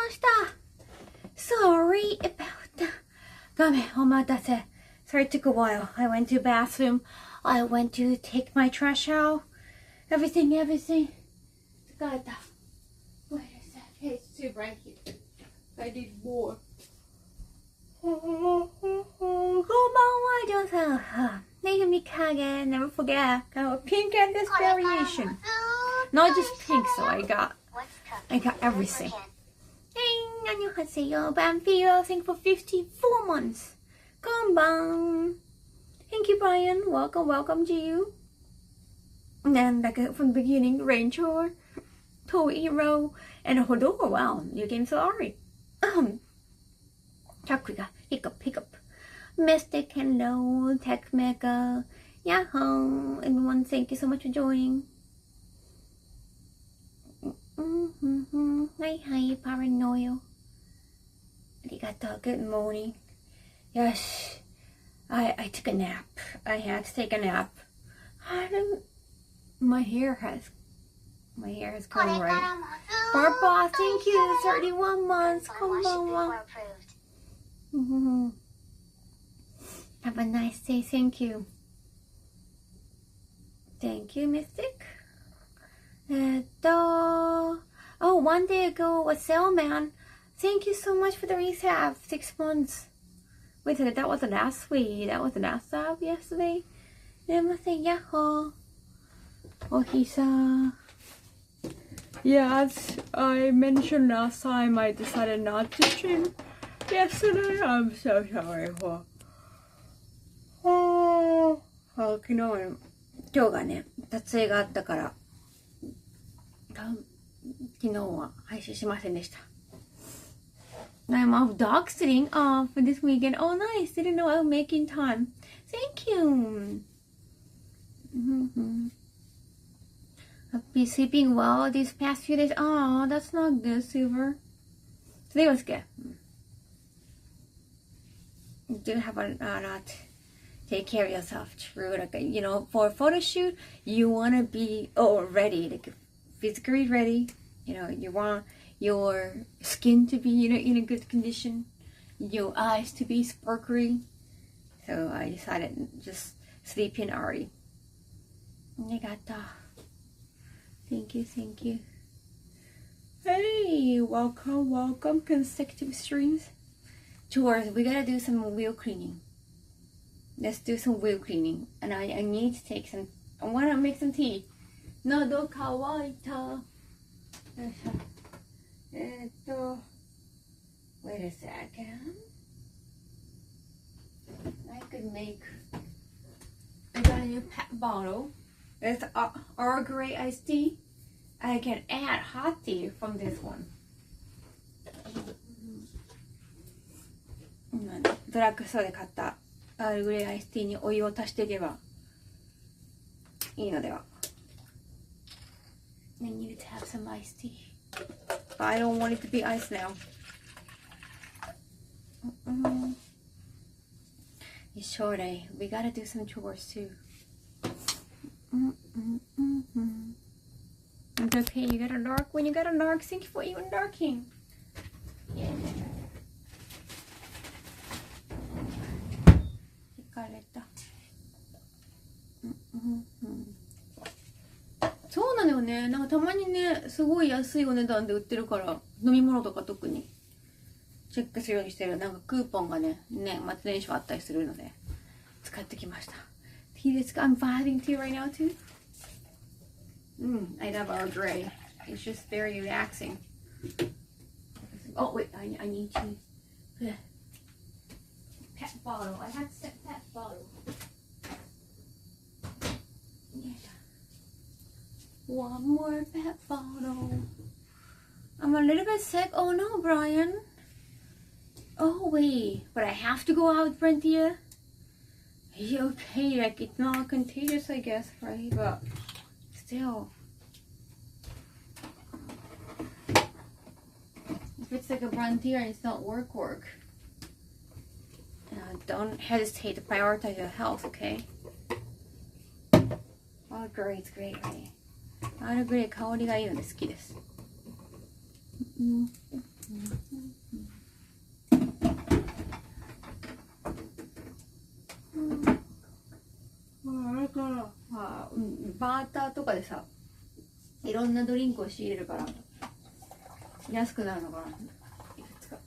ました。Sorry about that. ごめん、お待たせ。Sorry, it took a while. I went to the bathroom. I went to take my trash out. Everything. 疲れた。Wait a sec. It's too bright here. I need more. こんばんは、ジョーさん。Thank you, Mikage. Never forget. Got pink and this variation. Not just pink, so I got everything. Hey, 안녕하세요. Vampiro, thank you for 54 months. こんばん. Thank you, Brian. Welcome to you. And like from the beginning, Rain Chore, Toiro, and Hodor. Wow, you came so early. Chakrika, hiccup. Mystic, hello, Tech Mega, Yahoo, everyone, thank you so much for joining. Hi, Paranoia. Arigato, good morning. Yes, I took a nap. I had to take a nap. My hair has come right. Purple, thank you, 31 months. Konbanwa. Have a nice day, thank you. Thank you, Mystic. Oh, 1 day ago was Sailman. Thank you so much for the reset. 6 months. Wait a minute, that wasn't last week. That was the last stop yesterday. Namaste, Yahoo. Ohisa. Yes, I mentioned last time I decided not to stream yesterday. I'm so sorry for. 昨日今日がね、撮影があったから昨日は配信しませんでした。I'm off dog sitting off for this weekend. Oh, nice. Didn't know I was making time. Thank you. I've been sleeping well these past few days. Oh, that's not good, Silver. Today was good. You do have a lot. Take care of yourself. True. Like, you know, for a photo shoot, you want to be ready, like physically ready. You know, you want your skin to be, you know, in a good condition, your eyes to be sparkly. So I decided just sleep in early. Arigato. Thank you. Hey, welcome. Consecutive streams. Chores, we gotta do some wheel cleaning. Let's do some wheel cleaning. And I need to take some, I wanna make some tea. Nodo kawaita. Wait a second. I got a new pet bottle. It's Earl Grey iced tea. I can add hot tea from this one. ドラッグストアで買ったアールグレイアイスティーにお湯を足していけばいいのでは。I need to have some iced tea. But I don't want it to be ice now. It's Chore. We gotta do some chores too. It's okay, you got a narc when you got a narc. Thank you for even narking. Yeah. 疲れた。そうなのよね。なんかたまにね、すごい安いお値段で売ってるから、飲み物とか特にチェックするようにしてる。なんかクーポンがね、年末年始はあったりするので、使ってきました。Teaですか? I'm vibing tea right now too. I love Earl Grey. It's just very relaxing. Oh wait, I need to put a pet bottle. I have to set pet bottle. Yeah. One more pet bottle. I'm a little bit sick. Oh no, Brian. Oh wait, but I have to go out, Brentia. Are you okay? Like it's not contagious, I guess, right? But still. If it's like a Brentia and it's not work. Don't hesitate to prioritize your health, okay? Oh, great. アールグレイ香りがいいので好きです。あれからバーターとかでさ、いろんなドリンクを仕入れるから安くなるのかな。いくつか。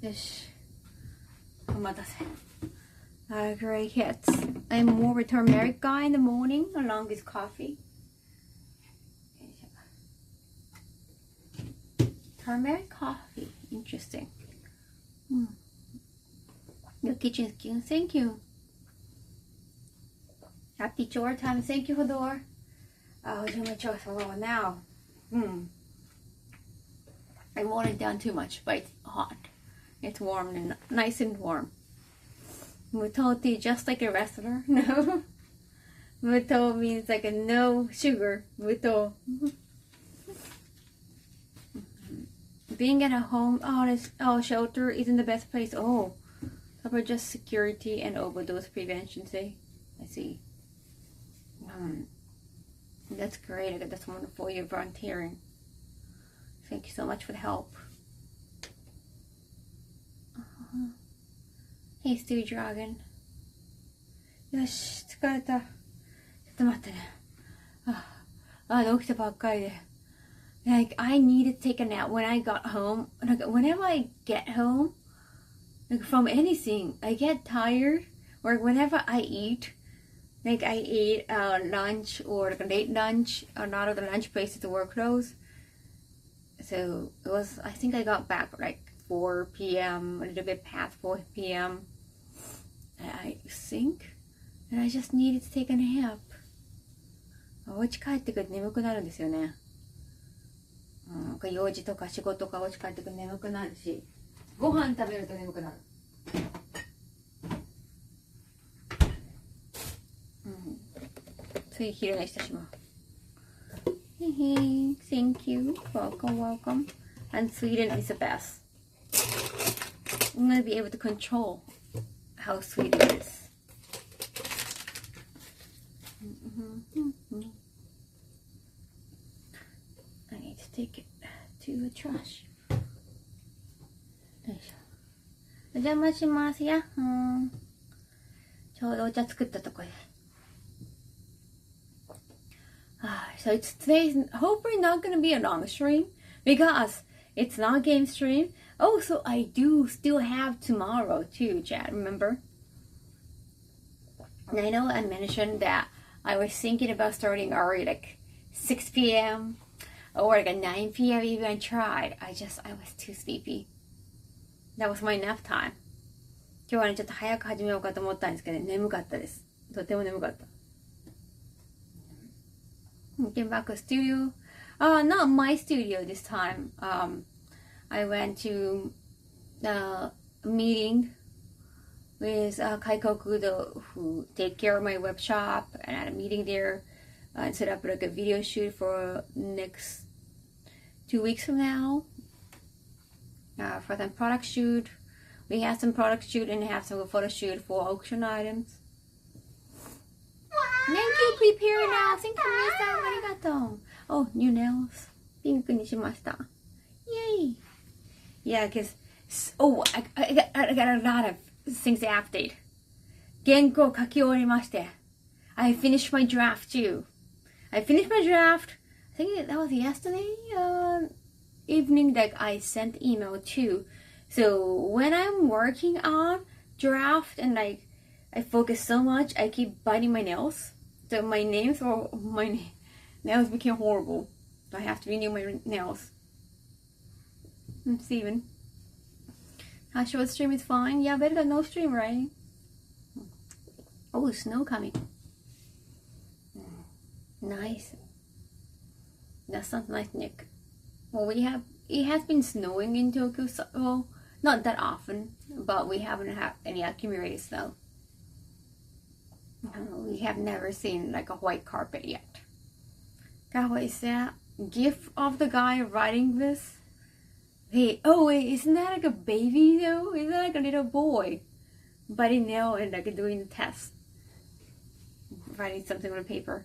よし、お待たせ。Great hits. I'm more with turmeric guy in the morning along with coffee. Turmeric coffee. Interesting. Your kitchen is cute. Thank you. Happy chore time. Thank you for the door. Oh, do my chores for a while now. I watered it down too much, but it's hot. It's warm and nice and warm. Muto tea, just like a wrestler. No. Muto means like a no sugar. Muto. Being at a home, shelter isn't the best place. Oh, for just security and overdose prevention. Say, I see. That's great. That's wonderful. You're volunteering. Thank you so much for the help. Hey, Stew Dragon. よし、疲れた。ちょっと待ってね。起きたばっかりで。Like, I needed to take a nap when I got home. Like, whenever I get home, like, from anything, I get tired. Or whenever I eat, like, I ate lunch or like a late lunch. A lot of the lunch places were closed. So, it was, I think I got back like 4 p.m., a little bit past 4 p.m. I think. And I just needed to take a nap. お家帰ってくると眠くなるんですよね。用事とか仕事とかお家帰ってくると眠くなるし、ご飯食べると眠くなる。つい昼寝してしまう。Thank you. Welcome, welcome. And Sweden is the best. I'm going to be able to control how sweet it is. I need to take it to the trash. よいしょ。お邪魔しますや。ちょうどお茶作ったとこで。So it's today's hopefully not going to be a long stream because it's not game stream. Oh, so I do still have tomorrow too, Chad, remember? And I know I mentioned that I was thinking about starting early, like 6 p.m. or like at 9 p.m. even I tried. I was too sleepy. That was my nap time. 今日はね、ちょっと早く始めようかと思ったんですけど、ね、眠かったです。とても眠かった。Came back to studio. Not my studio this time. I went to a meeting with Kaho Shibuya, who take care of my web shop, and I had a meeting there and set up like a video shoot for next 2 weeks from now. For some product shoot. We have some product shoot and have some photo shoot for auction items. Thank you, prepare now. Thank you, Misa. Arigato. Oh, new nails. Pinkにしました. Yay. Yeah, because, I got a lot of things to update. 原稿書き終わりまして. I finished my draft too. I finished my draft. I think that was yesterday evening that I sent email too. So when I'm working on draft and like I focus so much, I keep biting my nails. So my nails became horrible. So I have to renew my nails. Steven. How short stream is fine? Yeah, better than no stream, right? Oh, snow coming. Nice. That sounds nice, Nick. Well, it has been snowing in Tokyo, so, well, not that often, but we haven't had any accumulated snow. We have never seen like a white carpet yet. Kaho, is that gift of the guy writing this? Hey, oh wait, isn't that like a baby though? Isn't that like a little boy biting nail and like doing the test? Writing something on a paper.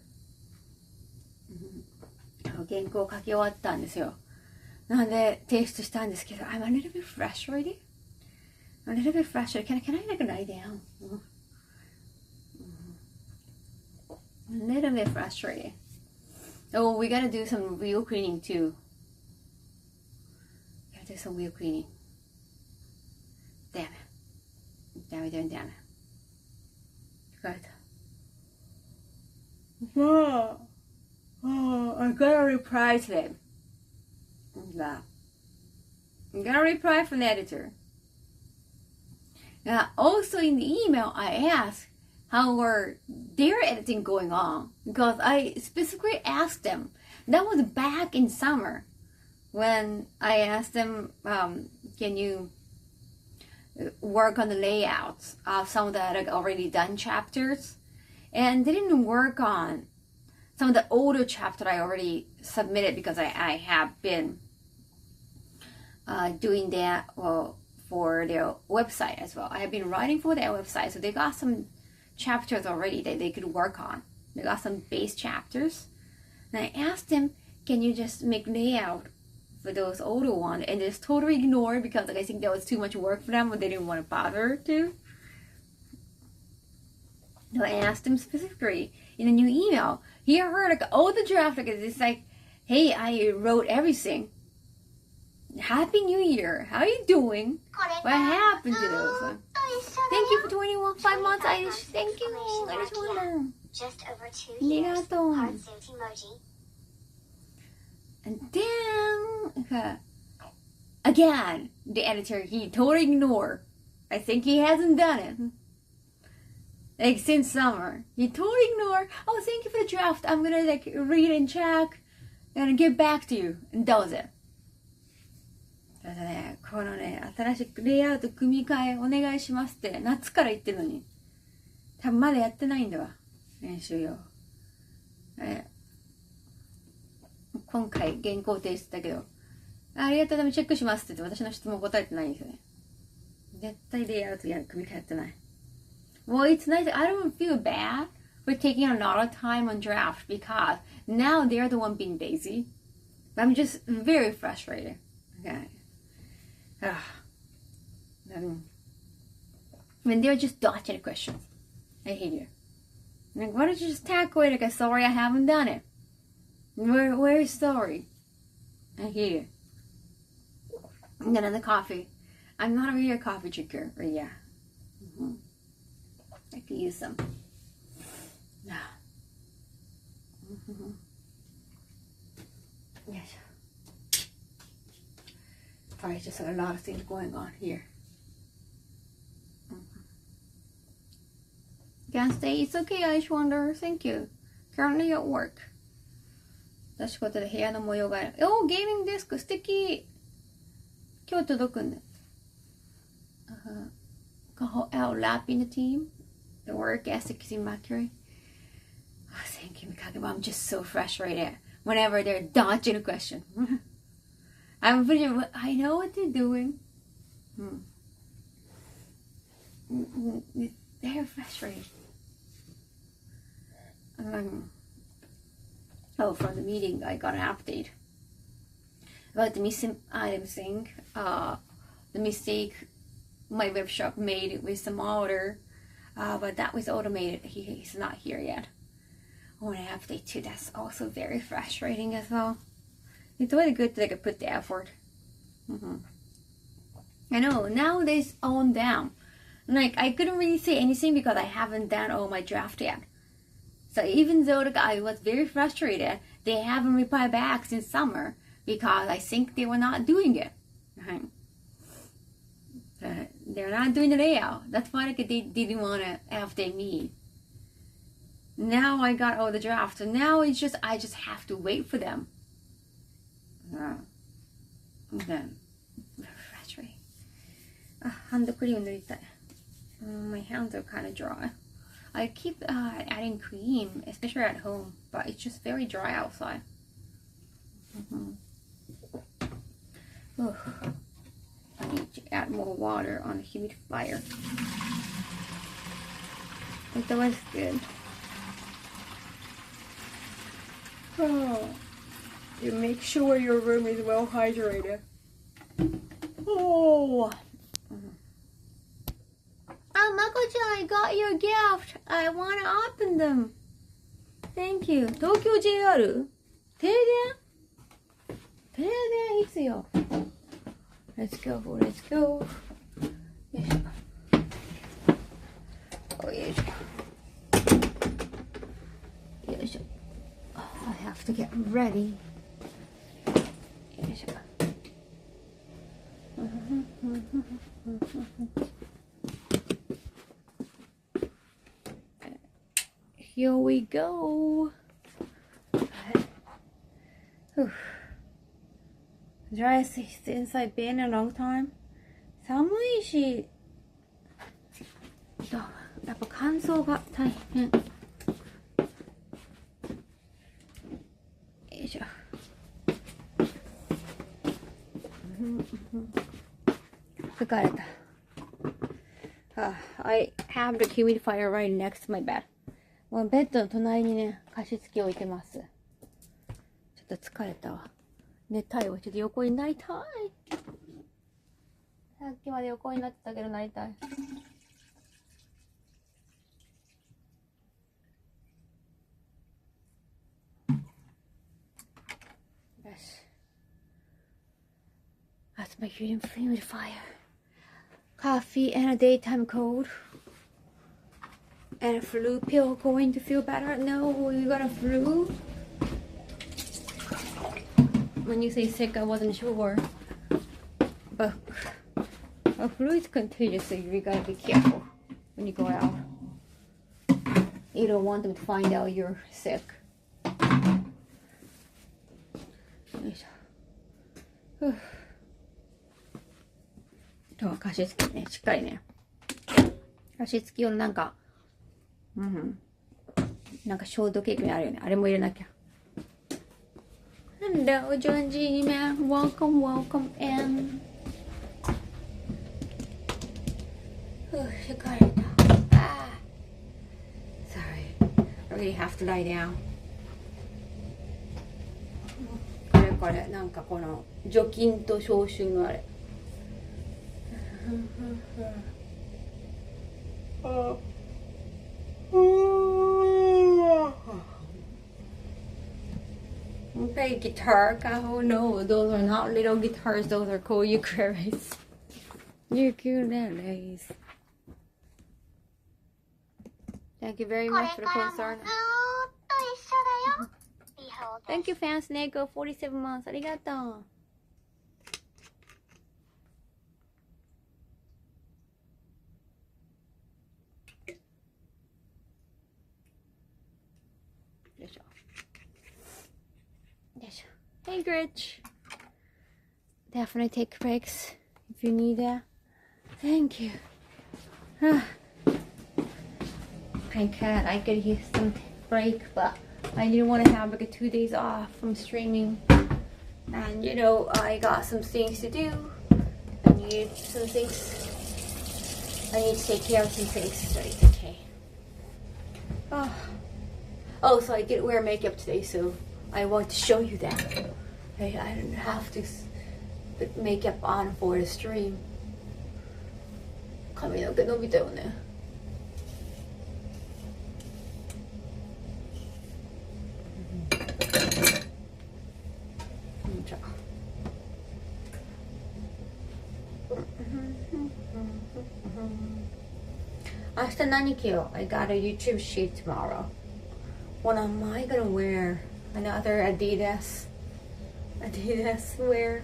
原稿を書き終わったんですよ。なので提出したんですけど、I'm a little bit frustrated. A little bit frustrated. Can I like lie down? A little bit frustrated. Oh, we gotta do some wheel cleaning too. Gotta do some wheel cleaning. Damn it. Damn it. Good. Oh, I gotta reply to them. I gotta reply from the editor. Now, also in the email, I asked how were their editing going on, because I specifically asked them. That was back in summer when I asked them, can you work on the layouts of some of the like already done chapters, and they didn't work on some of the older chapters I already submitted, because I have been doing that for their website as well. I have been writing for their website, so they got some chapters already that they could work on. They got some base chapters, and I asked them, can you just make layout for those older ones, and just totally ignored, because like, I think that was too much work for them, or they didn't want to bother to. So I asked them specifically in a new email. Here, her like all the draft, like it's like, hey, I wrote everything. Happy New Year. How are you doing? What happened to those? Thank you for 5 months, Irish. Thank you, Irish Wonder. Just over 2 years. Heart suit emoji. And then, again, the editor, he totally ignored. I think he hasn't done it. Like since summer. He totally ignored. Oh, thank you for the draft. I'm gonna like read and check and get back to you. And that was it. ただね、このね、新しくレイアウト組み替えお願いしますって夏から言ってるのに、多分まだやってないんだわ、練習よ。今回原稿提出だけど、ありがとう、でもチェックしますって言って私の質問答えてないんですよね。絶対レイアウト組み替えやってない。Well, it's nice. I don't feel bad for taking a lot of time on draft, because now they're the one being lazy. But I'm just very frustrated. Okay. When they're just dodging questions. I hate you. Like, why don't you just tackle it? Like, sorry, I haven't done it. Where is sorry? I hate you. And then on the coffee. I'm not a real coffee drinker, but yeah. I could use some. Yes. Probably just a lot of things going on here. Can't stay. It's okay, Ice Wonder. Thank you. Currently at work. 私ことで部屋の模様がある。おー、ゲーミングデスク素敵。今日届くんだ。Kaho outlapping the team. The work ethic is immaculate. Oh, thank you, Mikage. I'm just so frustrated whenever they're dodging a question. I'm pretty sure I know what they're doing. They're frustrated. Oh, from the meeting, I got an update about the missing item thing. The mistake my web shop made with some order. But that was automated. He's not here yet. I want to update too. That's also very frustrating as well. It's really good that I could put the effort. I know, nowadays on down. Like, I couldn't really say anything because I haven't done all my draft yet. So even though the guy was very frustrated, they haven't replied back since summer because I think they were not doing it. They're not doing the layout. That's why they didn't want to update me. now I got all the drafts. So now it's just, I just have to wait for them. And then, refreshing. Hand cream 塗りたい. My hands are kind of dry. I keep adding cream, especially at home, but it's just very dry outside. I need to add more water on the humidifier. But that was good. Oh, you make sure your room is well hydrated. Oh. Oh, Mako-chan, I got your gift. I want to open them. Thank you. Tokyo JR? 停電? 停電いつよ? Let's go, let's go. よいしょ。よいしょ。よいしょ。I have to get ready. よいしょ。Here we go. Dry since I've been a long time. 寒いし、やっぱ乾燥が大変。よいしょ。疲れた。I have the humidifier right next to my bed. もうベッドの隣にね、加湿器置いてます。ちょっと疲れたわ。寝たいわ。ちょっと横になりたい。さっきまで横になってたけどなりたい。よし。That's my humidifier. Coffee and a daytime cold. And a flu pill going to feel better? No, you got a flu? When you say sick, I wasn't sure. But a flu is contagious, so you gotta be careful when you go out. You don't want them to find out you're sick. よいしょ。今日は加湿器ね、しっかりね。加湿器用のなんか消毒液あるよね。あれも入れなきゃ。Hello, Junji man. Welcome, welcome in. 疲れた。Sorry. I really have to lie down. これなんかこの除菌と消臭のあれ。Play guitar, Kaho? No, those are not little guitars. Those are called ukuleles. Ukuleles. Thank you very much for the concern. Thank you, fans. Neko, 47 months. ありがとう。Hey Gritch, definitely take breaks if you need that. Thank you. I could use some break, but I didn't want to have like 2 days off from streaming. And you know, I got some things to do. I need to take care of some things, so it's okay. Oh, so I did wear makeup today, so I want to show you that. Hey, I didn't have to put makeup on for the stream. 髪の毛伸びたよね。明日何着よう? I got a YouTube shoot tomorrow. What am I gonna wear? Another Adidas wear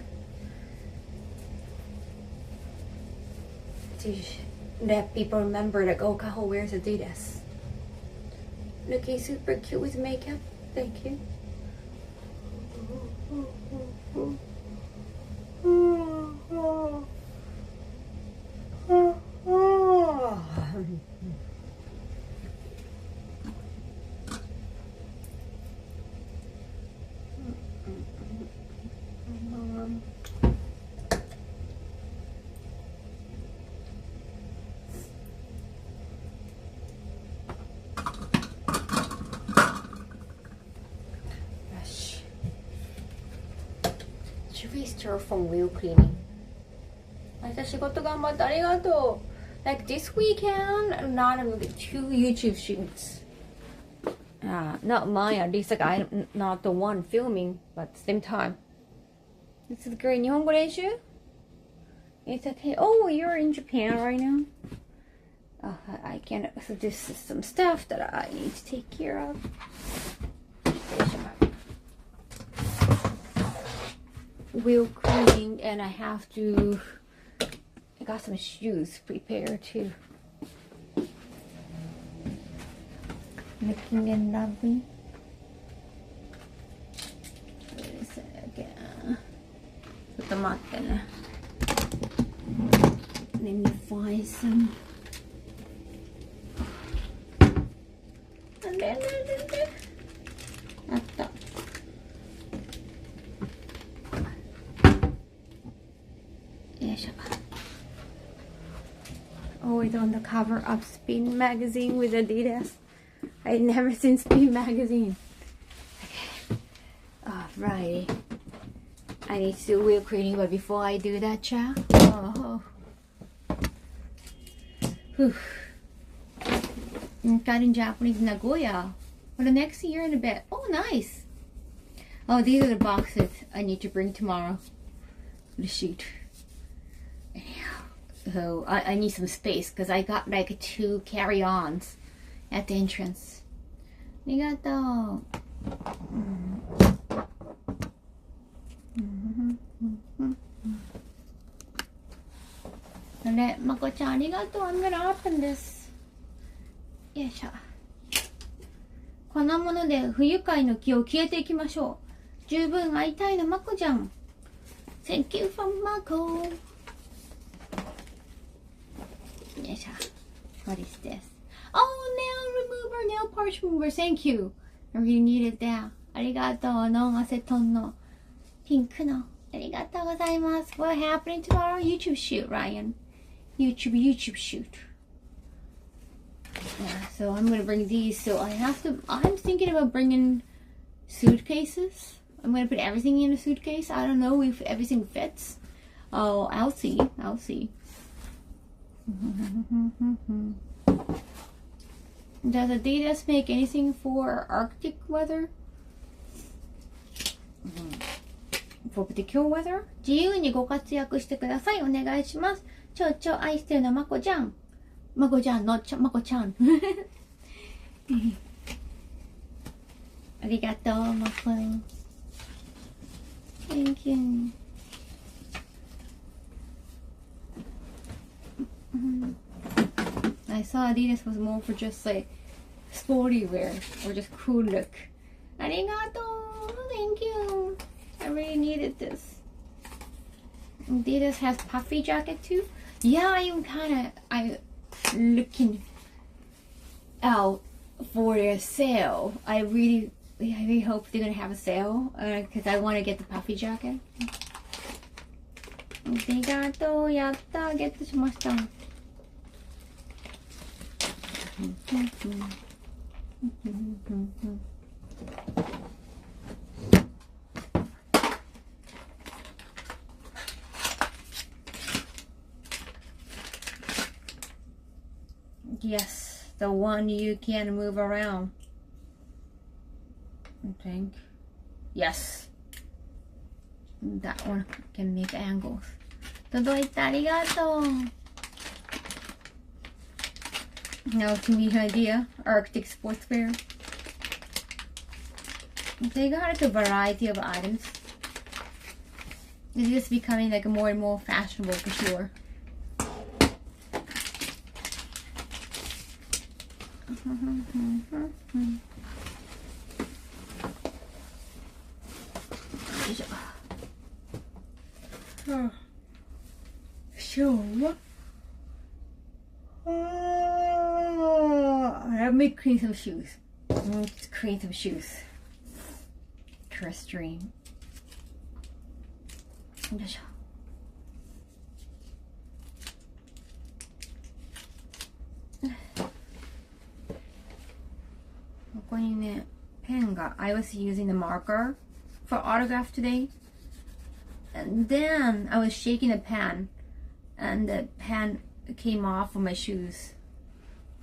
to let people remember that Kaho wears Adidas. Looking super cute with makeup. Thank you. Should we start from wheel cleaning? 明日仕事頑張ってありがとう。Like this weekend, I'm not gonna get 2 YouTube shoots. Not mine, at least like I'm not the one filming, but at the same time. This is great. 日本語練習? It's okay. Oh, you're in Japan right now? I can't. So this is some stuff that I need to take care of. Wheel cleaning, and I have to. I got some shoes prepared too. Looking and lovely. Wait a second. Put them up then. Let me find some. And then. Always on the cover of Spin magazine with Adidas. I had never seen Spin magazine. Okay. Alrighty. I need to do wheel cleaning, but before I do that, child. Oh. Whew. Got in Japanese Nagoya for the next year and a bit. Oh, nice. Oh, these are the boxes I need to bring tomorrow for the shoot. Anyhow, so I need some space because I got like 2 carry-ons at the entrance. Arigato. Mako-chan, arigato. I'm gonna open this. よいしょ。こんなもので不愉快の気を消えていきましょう。十分会いたいのまこちゃん。Thank you from Mako. よいしょ。What is this? Oh, nail polish remover. Thank you. I really needed that. ありがとう。ノンアセトンのピンクの。ありがとうございます。What happening tomorrow? YouTube shoot, Ryan. YouTube shoot. Yeah, so I'm gonna bring these. So I'm thinking about bringing suitcases. I'm gonna put everything in a suitcase. I don't know if everything fits. Oh, I'll see. Does Adidas make anything for Arctic weather? For particular weather? 自由にご活躍してください。お願いします。ちょ愛してるのまこちゃん。まこちゃんのまこちゃん。ありがとう、まこ。Thank you. I saw Adidas was more for just like sporty wear or just cool look. ありがとう。Thank you. I really needed this. Adidas has puffy jacket too. Yeah, I'm looking out for a sale. I really hope they're gonna have a sale because I want to get the puffy jacket. ありがとう。やった。ゲットしました。Yes, the one you can move around. I think. Yes. That one can make angles. 届いた。ありがとう。Now to meet her idea, Arctic sportswear. They got like a variety of items. It's just becoming like more and more fashionable for sure. いしょ。So, let me clean some shoes. Let's clean some shoes. Trust stream. よいしょ。ここにね、ペンが I was using the marker for autograph today. And then I was shaking the pen and the pen came off of my shoes.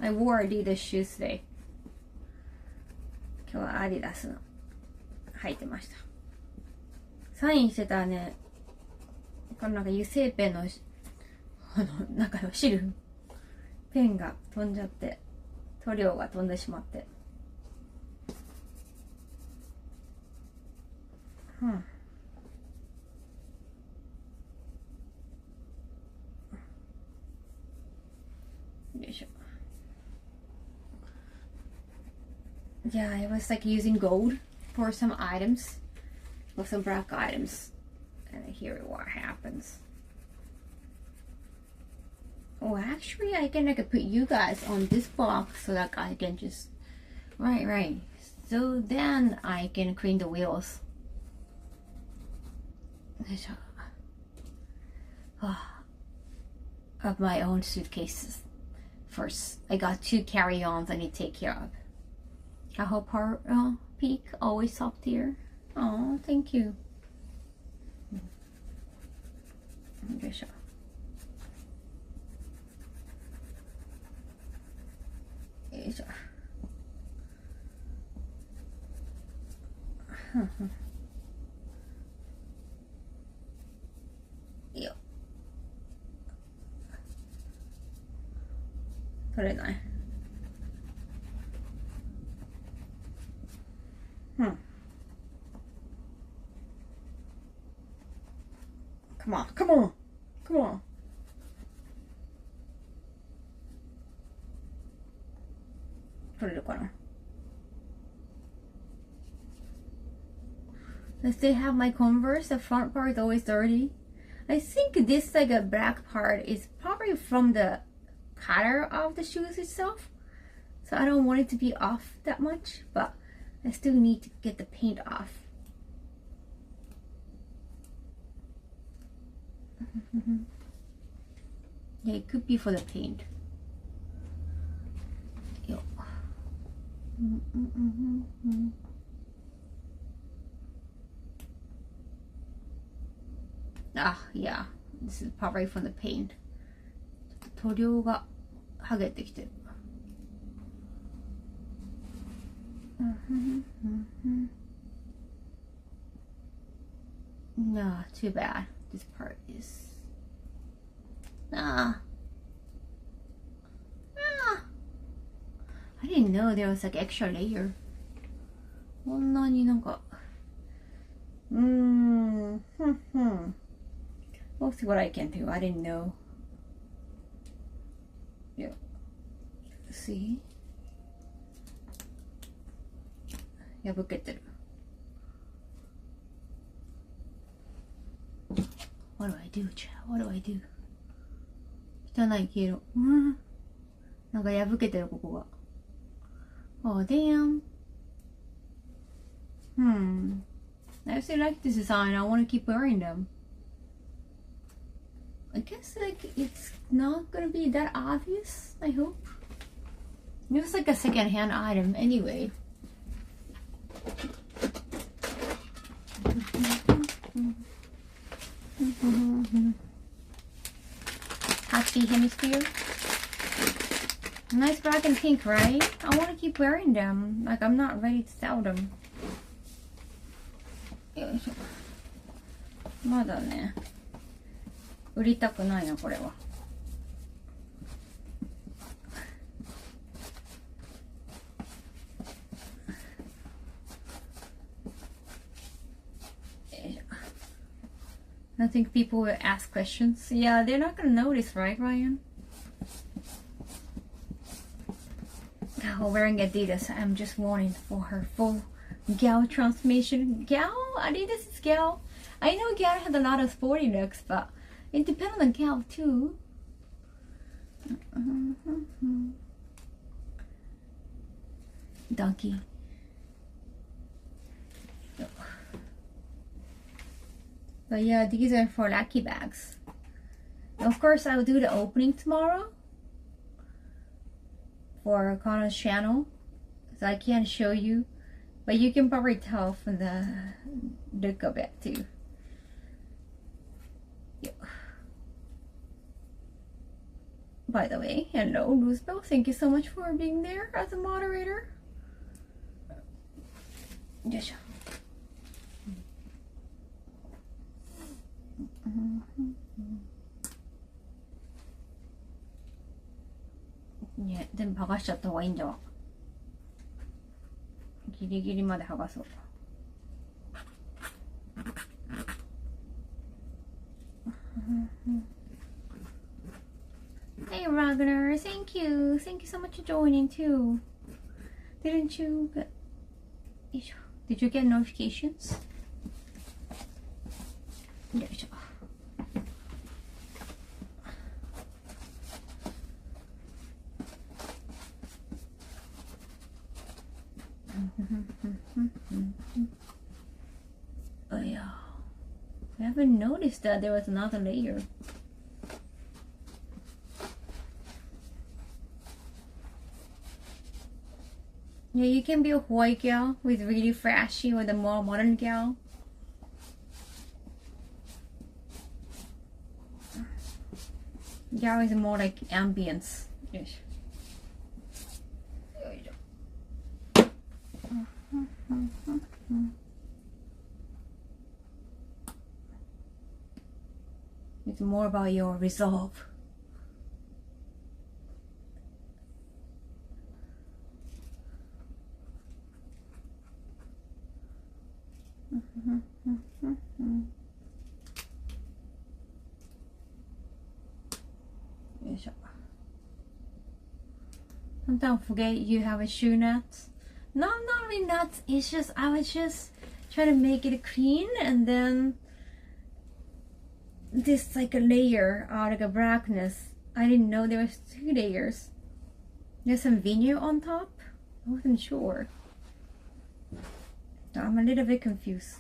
I wore Adidas shoes today. 今日はアディダスの履いてました。サインしてたらね、このなんか油性ペンの中の汁、ペンが飛んじゃって、塗料が飛んでしまって。よいしょ。Yeah, I was like using gold for some items, for some black items, and here what happens. Oh, actually, I can like put you guys on this box so that I can just right. So then I can clean the wheels. Of my own suitcases. First, I got 2 carry-ons I need to take care of. Kaho Peak, always up there. Oh, thank you. よいしょ。よいしょ。いいよ。取れない。Come on. 取れるかな。Does they have my Converse? The front part is always dirty. I think this like a black part is probably from the color of the shoes itself. So I don't want it to be off that much, but I still need to get the paint off. Yeah, it could be for the paint. Yo. Ah, yeah. This is probably from the paint. 塗料が剥げてきてる。No, too bad. This part is. I didn't know there was like extra layer. こんなになんか。We'll see what I can do. I didn't know. Yeah. See? 破けてる。What do I do, Chad? What do I do? 汚い黄色。なんか破けてる、ここが。Oh, damn. I actually like this design. I want to keep wearing them. I guess like it's not gonna be that obvious, I hope. It was like a second-hand item anyway. Happy hemisphere. Nice black and pink, right? I want to keep wearing them. Like I'm not ready to sell them. よいしょ。まだね。売りたくないな、これは。I think people will ask questions. Yeah, they're not gonna notice, right, Ryan? Oh, Kaho wearing Adidas. I'm just wanting for her full gal transformation. Gal? Adidas is gal. I know gal has a lot of sporty looks, but it depends on gal too. Donkey. But yeah, these are for lucky bags. Of course, I'll do the opening tomorrow for Connor's channel, so I can't show you, but you can probably tell from the look of it too. Yeah. By the way, hello Roosevelt, thank you so much for being there as a moderator. Yes. 예, 좀剥がしちゃった方がいいんじゃわ。ギリギリまで剥がそう。Hey Ragnar, thank you. Thank you so much for joining too. Didn't you get... Did you get notifications? よいしょ。Oh yeah, I haven't noticed that there was another layer. Yeah, you can be a white gal with really flashy or the more modern gal. Gal is more like ambience. Yes. It's more about your resolve. Sometimes forget you have a shoe nuts. No, not really nuts. It's just I was just trying to make it clean, and then this like a layer out of a blackness. I didn't know there was 2 layers. There's some vinyl on top. I wasn't sure. So I'm a little bit confused.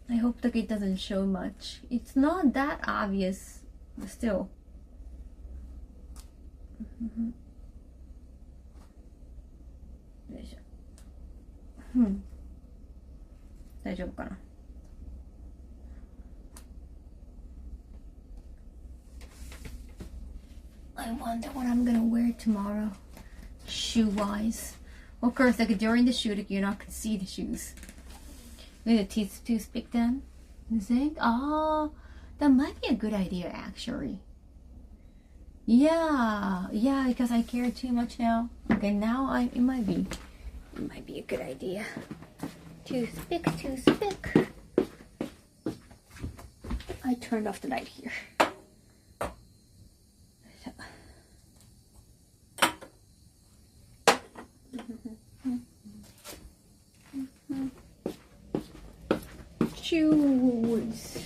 I hope that it doesn't show much. It's not that obvious, but still. よいしょ。大丈夫かな。I wonder what I'm gonna wear tomorrow, shoe-wise. Of course, like during the shoot, you're not gonna see the shoes. Maybe the toothpick then. You think? Oh, that might be a good idea actually. Yeah, because I care too much now. Okay, now it might be a good idea. Toothpick. I turned off the light here. Shoes.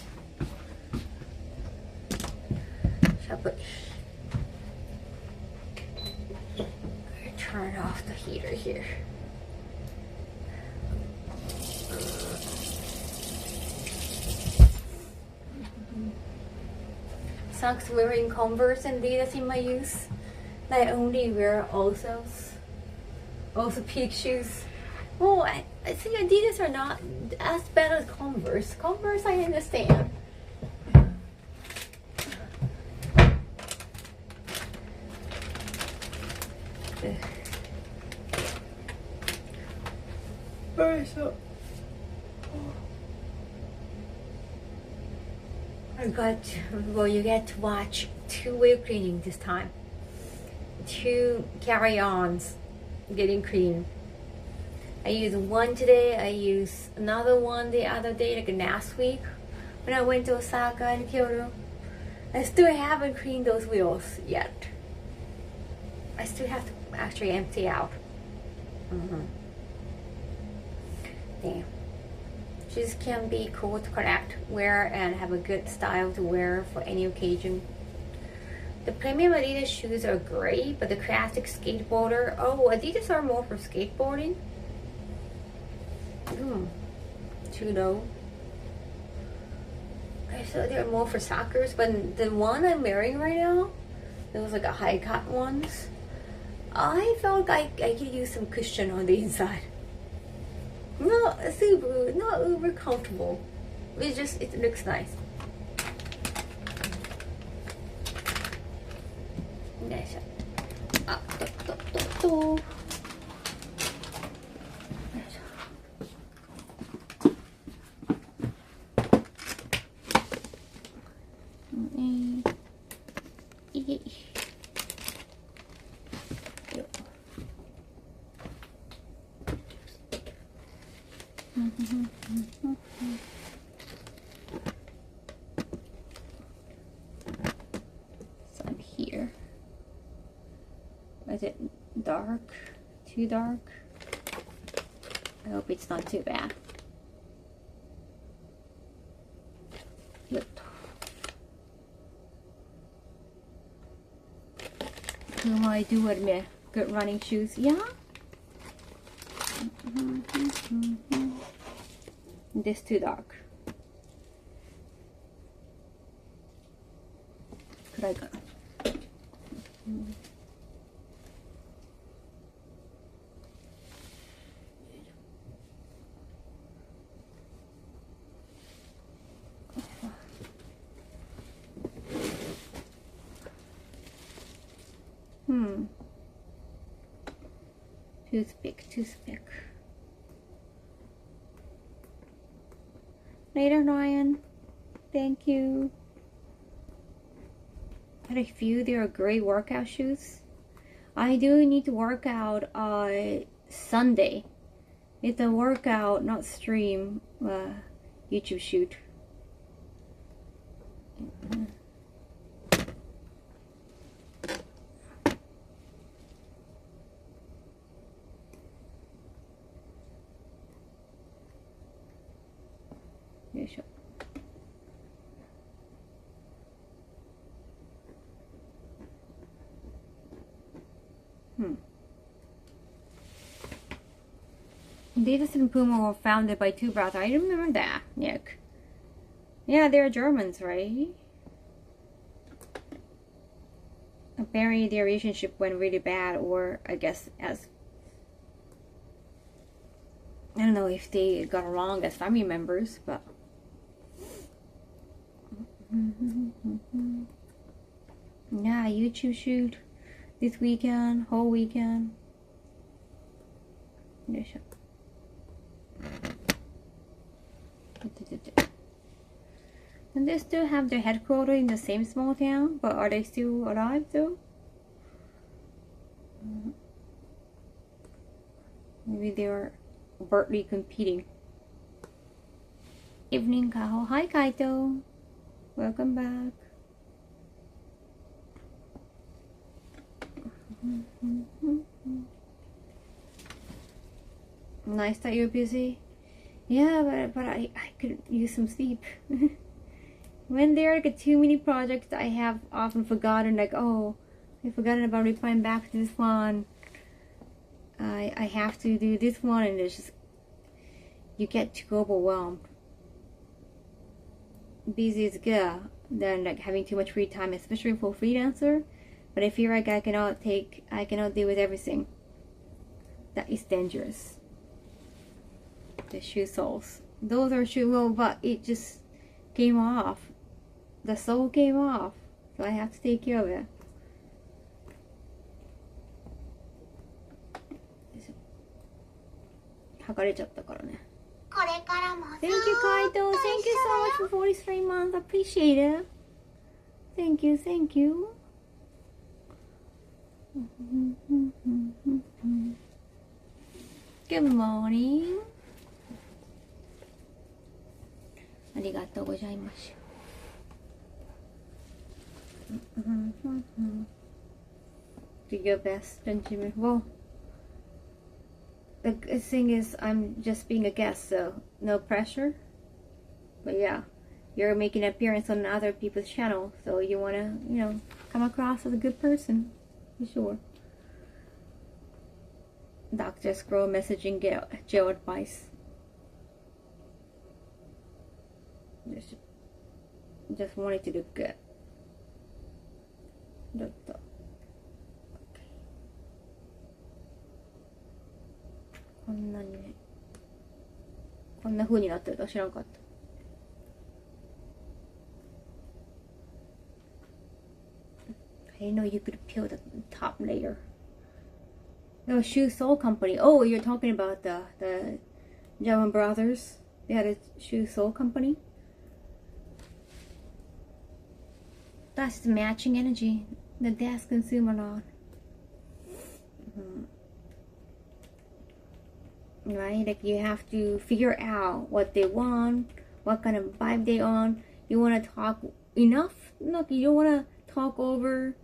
Turn off the heater here. Socks wearing Converse and Adidas in my use. I only wear also peak shoes. Oh, I think Adidas are not as bad as Converse. Converse, I understand. Alright, so you get to watch 2 wheel cleaning this time. 2 carry-ons getting clean. I used one today, I used another one the other day, like last week when I went to Osaka and Kyoto. I still haven't cleaned those wheels yet. I still have to actually empty out. Yeah. Shoes can be cool to collect, wear, and have a good style to wear for any occasion. The premium Adidas shoes are great, but the classic skateboarder, Adidas are more for skateboarding. Too low. I thought they're more for soccers, but the one I'm wearing right now, those like a high cut ones, I felt like I could use some cushion on the inside. Not super, not uber comfortable. It looks nice. Nice. So I'm here. Is it dark? Too dark? I hope it's not too bad. Whom I do admit, good running shoes, yeah? This too dark. Could I go? Toothpick. Later, Ryan. Thank you. But I feel they are great workout shoes. I do need to work out Sunday. It's a workout, not stream, YouTube shoot. Adidas and Puma were founded by two brothers. I remember that, Nick. Yeah, they're Germans, right? Apparently their relationship went really bad, or I guess I don't know if they got along as family members, but yeah, YouTube shoot this weekend, whole weekend. And they still have their headquarters in the same small town, but are they still alive though? Maybe they're overtly competing. Evening, Kaho. Hi, Kaito. Welcome back. Nice that you're busy. Yeah, but I could use some sleep. When there are like too many projects, I have often forgotten, like, oh, I've forgotten about replying back to this one. I have to do this one, and it's just, you get too overwhelmed. Busy is good than like having too much free time, especially for freelancer. But I feel like I cannot deal with everything. That is dangerous. The shoe soles, those are shoe well, but it just came off. The sole came off, so I have to take care of it. Thank you, Kaito. Thank you so much for 43 months. Appreciate it. Thank you. Good morning. ありがとうございます。Do your best, Benjamin. Well, the good thing is I'm just being a guest, so no pressure. But yeah, you're making an appearance on other people's channel, so you want to, come across as a good person, for sure. Dr. Scroll messaging jail advice. Just wanted to look good. Okay. こんなにね、こんな風になってると知らんかった。I didn't know you could peel the top layer. No, Shoe Sole Company. Oh, you're talking about the German brothers. They had a Shoe Sole Company. That's the matching energy. The desk consumer lot. Right? Like you have to figure out what they want, what kind of vibe they on. You want to talk enough. Look, you don't want to talk over.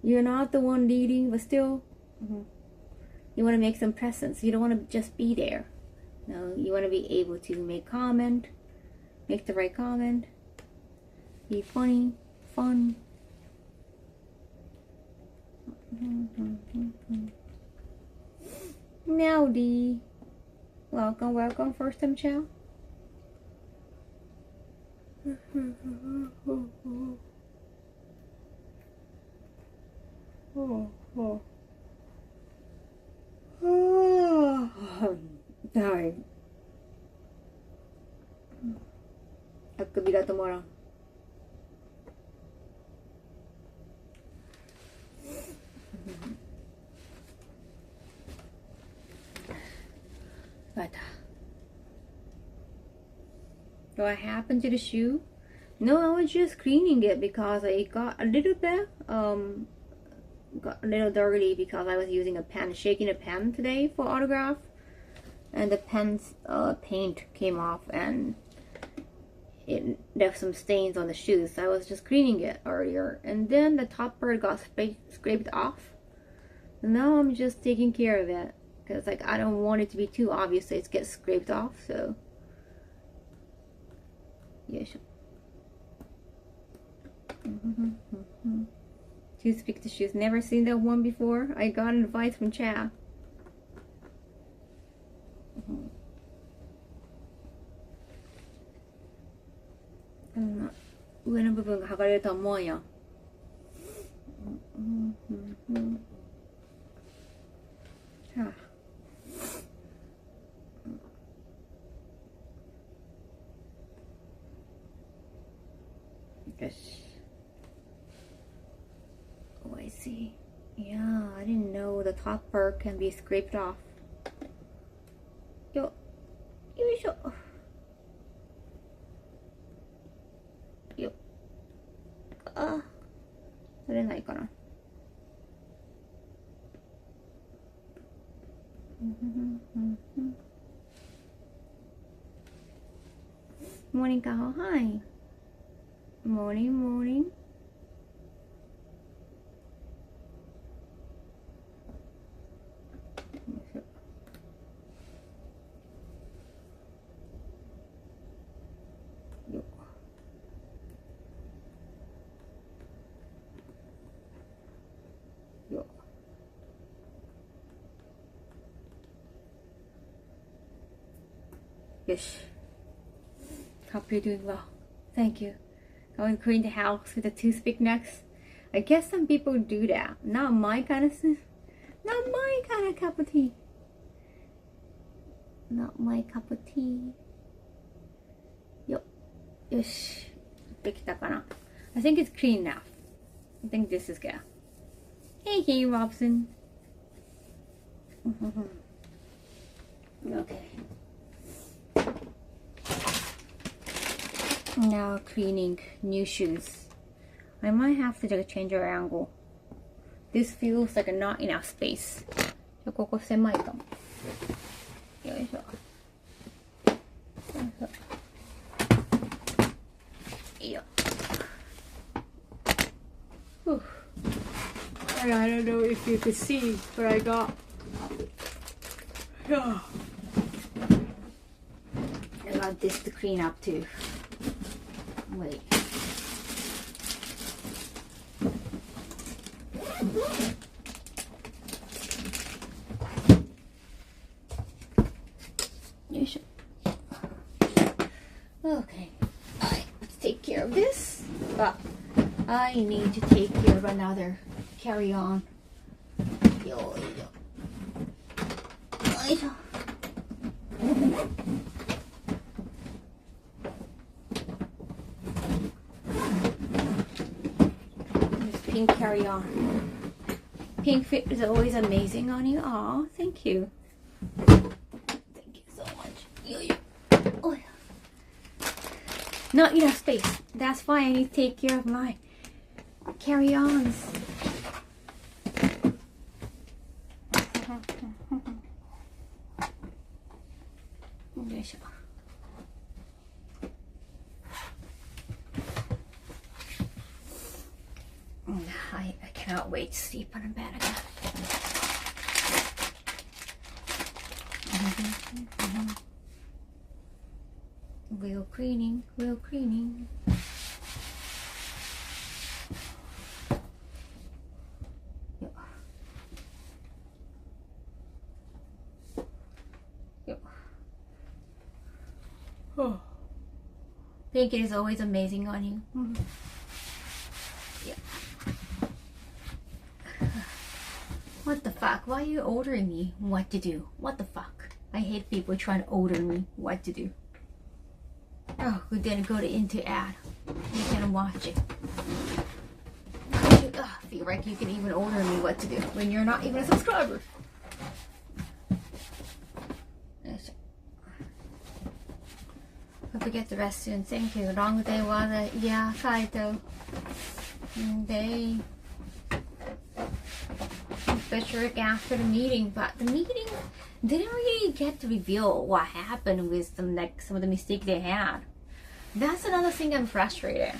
You're not the one leading, but still, you want to make some presence. You don't want to just be there. No, you want to be able to make comment, make the right comment, be funny, fun. Meowdy. Welcome, welcome, first time chow. Sorry. あくびが止まらん。What happened to the shoe? No, I was just cleaning it because I got a little bit got a little dirty because I was using a pen, shaking a pen today for autograph, and the pen's paint came off and it left some stains on the shoes. So I was just cleaning it earlier, and then the top part got scraped off. And now I'm just taking care of it because like I don't want it to be too obvious that it gets scraped off. So yes. Toothpick the shoes. Never seen that one before. I got advice from Cha. 上の部分が剥がれるとは思わんやん。よし。Oh, I see. Yeah, I didn't know the top part can be scraped off. Yoいしょ。よっ。あ、取れないかな。Morning, Kaho. Hi. Morning, morning. Yes. Hope you're doing well. Thank you. Going to clean the house with a toothpick next. I guess some people do that. Not my kind of not my kind of cup of tea. Not my cup of tea. Yo. Yosh. できたかな? I think it's clean now. I think this is good. Hey, Robson. Okay. Now cleaning new shoes. I might have to change our angle. This feels like not enough space. ここ狭いかも。よいしょ。いいよ。I don't know if you could see, but I got. Oh. I got this to clean up too. Wait. Okay, let's take care of this, but I need to take care of another carry-on. Yo. This pink carry-on. Pink fit is always amazing on you. Aw, thank you. Thank you so much. Oh. Not enough space. That's why I need to take care of my carry-ons. I cannot wait to sleep on a bed again. Wheel cleaning, wheel cleaning. Oh. Pink is always amazing on you. Yeah. What the fuck? Why are you ordering me what to do? What the fuck? I hate people trying to order me what to do. Oh, we didn't go into ad. You can watch it. I feel like you can even order me what to do when you're not even a subscriber. Hope you get the rest soon. Thank you. Long day was yeah, Kaito. Day. Especially after the meeting, but the meeting didn't really get to reveal what happened with them, like some of the mistakes they had. That's another thing I'm frustrated.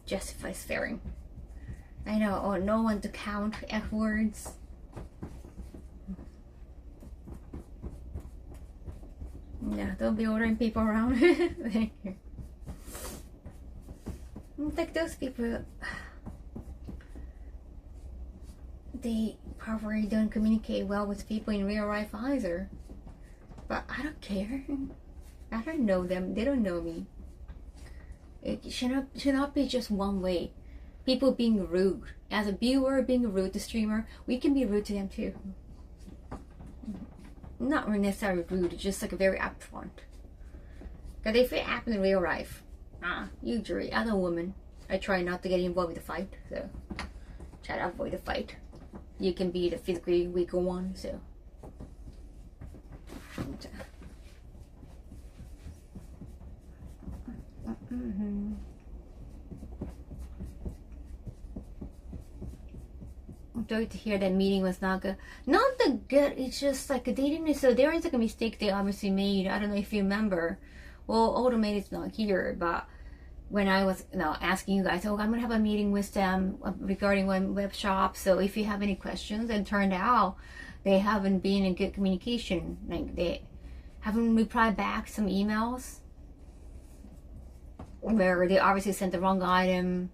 Justify swearing. I know, or no one to count F words. Yeah, don't be ordering people around. Thank you. Like those people, they probably don't communicate well with people in real life either. But I don't care. I don't know them. They don't know me. It should not be just one way. People being rude. As a viewer, being rude to streamer, we can be rude to them too. Not necessarily rude, just like a very upfront. Because if it happened in real life, usually as a woman, I try not to get involved with the fight, so try to avoid the fight. You can be the physically weaker one, so. I'm sorry to hear that meeting was not good. Not the good, it's just like they didn't, so there is like a mistake they obviously made. I don't know if you remember. Well, Automated is not here, but when I was asking you guys, I'm gonna have a meeting with them regarding one web shop, so if you have any questions, and turned out they haven't been in good communication. Like they haven't replied back some emails where they obviously sent the wrong item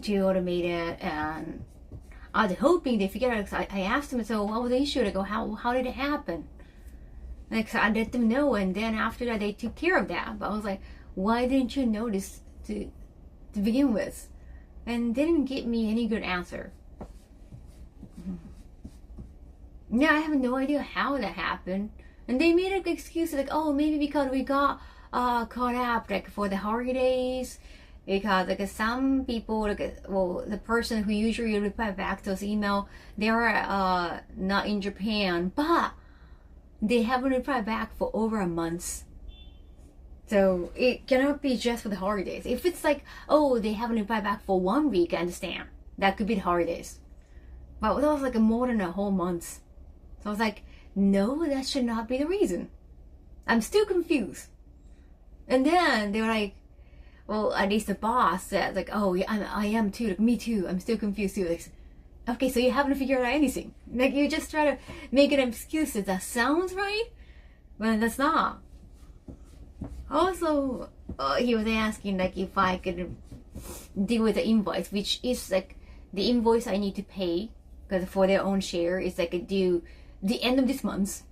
to Automated, and I was hoping they figured out. I asked them, so what was the issue? They go, how did it happen? Like, so I let them know, and then after that they took care of that. But I was like, why didn't you notice to begin with? And they didn't give me any good answer. Yeah, I have no idea how that happened. And they made an excuse like, oh, maybe because we got caught up like for the holidays, because like some people, like, well, the person who usually reply back to those email, they are not in Japan, but they haven't replied back for over a month. So it cannot be just for the holidays. If it's like, oh, they haven't replied back for 1 week, I understand. That could be the holidays. But that was like more than a whole month. So I was like, no, that should not be the reason. I'm still confused. And then they were like, well, at least the boss said like, oh yeah, I am too, like me too, I'm still confused too. Like, okay, so you haven't figured out anything. Like you just try to make an excuse that sounds right, but that's not. Also, he was asking like if I could deal with the invoice, which is like the invoice I need to pay because for their own share is like due the end of this month.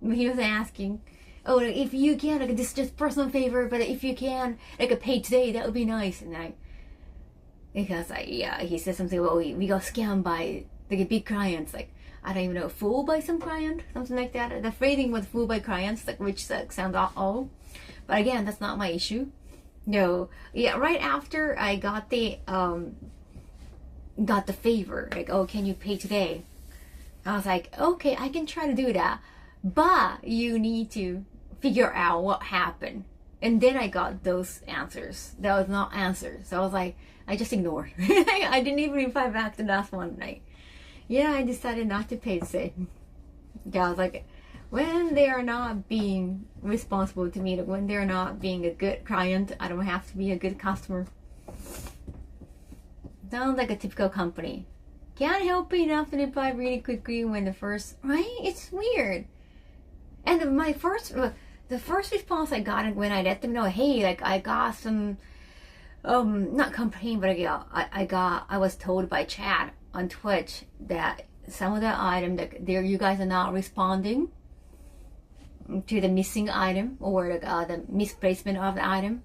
He was asking, oh, if you can, like this is just personal favor, but if you can, like pay today, that would be nice. And because he said something about we got scammed by like big clients, like I don't even know, fooled by some client, something like that. The phrasing was fooled by clients, like which sounds awful. But again, that's not my issue. No, yeah, right after I got the favor, like, oh, can you pay today? I was like, okay, I can try to do that, but you need to figure out what happened. And then I got those answers. That was not answers. So I was like, I just ignored. I didn't even reply back to the last one. Like, yeah, I decided not to pay today. Yeah, I was like, when they are not being responsible to me, like when they're not being a good client, I don't have to be a good customer. Sounds like a typical company. Can't help enough to reply really quickly when the first, right? It's weird. And the first response I got when I let them know, hey, like I got some, not complaint, but I was told by chat on Twitch that some of the items, like you guys are not responding to the missing item or the misplacement of the item.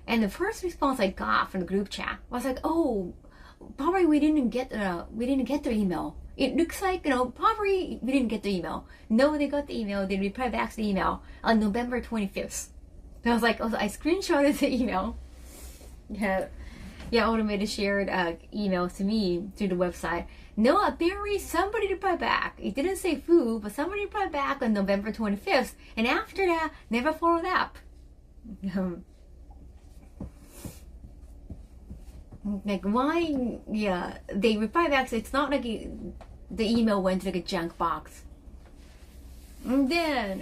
And the first response I got from the group chat was like, oh, probably we didn't get the email. It looks like, probably we didn't get the email. No, they got the email. They replied back to the email on November 25th. And I was like, I screenshotted the email. Yeah, automated shared emails to me through the website. No, apparently somebody replied back. It didn't say who, but somebody replied back on November 25th. And after that, never followed up. Like, why? Yeah, they reply back, so it's not like the email went to like a junk box. And then,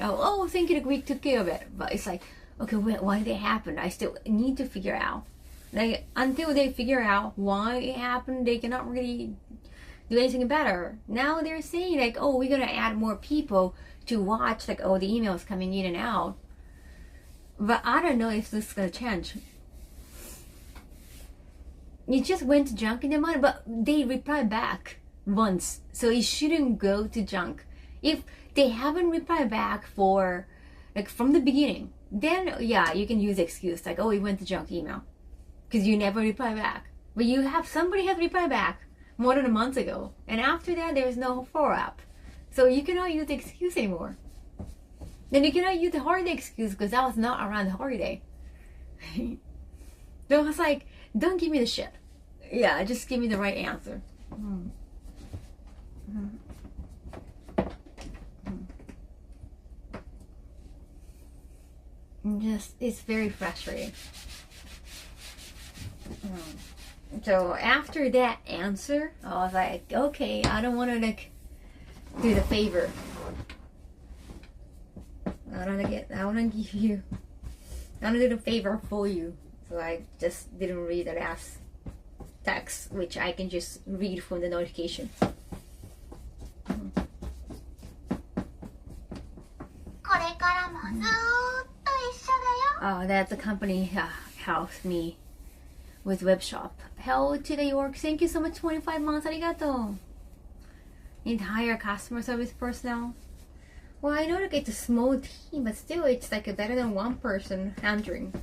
thank you, like we took care of it. But it's like, okay, why did it happen? I still need to figure out. Like, until they figure out why it happened, they cannot really do anything better. Now they're saying like, oh, we're gonna add more people to watch like all the emails coming in and out. But I don't know if this is gonna change. It just went to junk in their mind, but they replied back once, so it shouldn't go to junk. If they haven't replied back for like from the beginning, then yeah, you can use the excuse like, oh, it went to junk email because you never reply back. But somebody has replied back more than a month ago, and after that there is no follow-up, so you cannot use the excuse anymore. Then you cannot use the holiday excuse because that was not around the holiday. So I was like, don't give me the shit. Yeah, just give me the right answer. It's very frustrating. So after that answer, I was like, okay, I don't want to like do the favor. I want to do the favor for you. So I just didn't read the last text, which I can just read from the notification. Oh, that's the company helps me with web shop. Hello to the York. Thank you so much. 25 months. Arigato. Entire customer service personnel. Well, I know like it's a small team, but still it's like better than one person handling.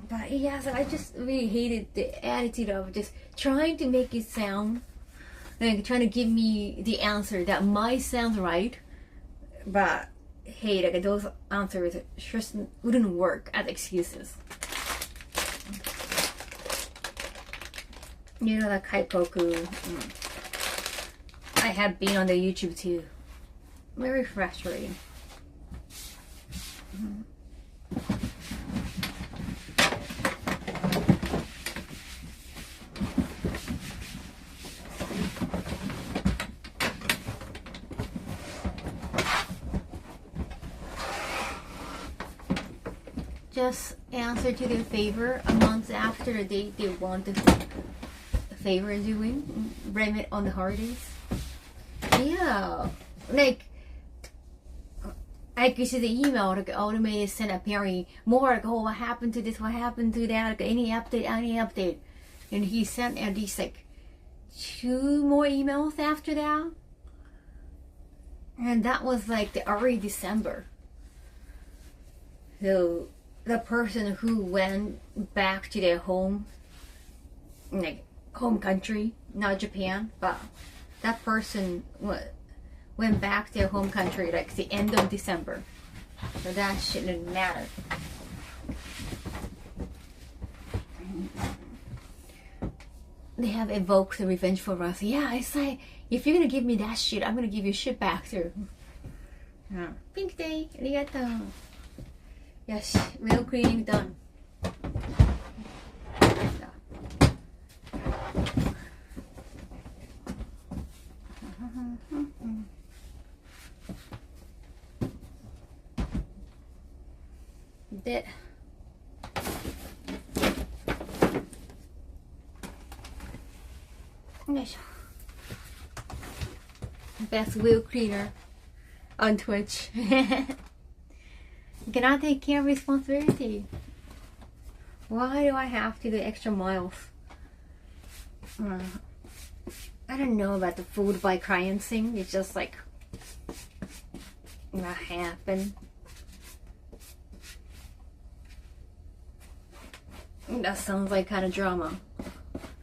But yeah, so I just really hated the attitude of just trying to make it sound, like trying to give me the answer that might sound right, but hey, like those answers just wouldn't work as excuses. You know, like Kaikoku. I have been on the YouTube too. Very frustrating. just answer to their favor a month after they want the favor doing, blame it on the holidays. Yeah, like you see the email, like automated send apparently more, like, oh, what happened to this, what happened to that, like, any update, and he sent at least like 2 more emails after that, and that was like the early December. So the person who went back to their home, like home country, not Japan, but that person went back to their home country like the end of December. So that shouldn't matter. They have evoked the revengeful wrath. Yeah, I say, if you're gonna give me that shit, I'm gonna give you shit back too. Pink day, arigato. Yes, wheel cleaning done. That best wheel cleaner on Twitch. Cannot take care of responsibility. Why do I have to do extra miles? I don't know about the food by client thing. It's just like what happened. That sounds like kind of drama.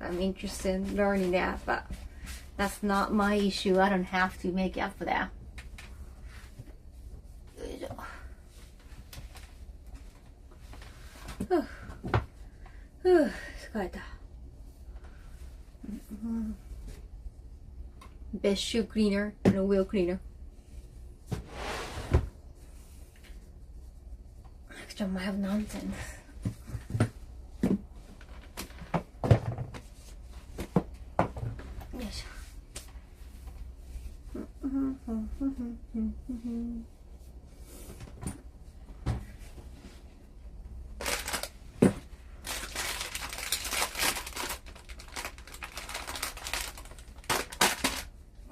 I'm interested in learning that, but that's not my issue. I don't have to make up for that. Best shoe cleaner and a wheel cleaner. Extra mile of nonsense. Yes.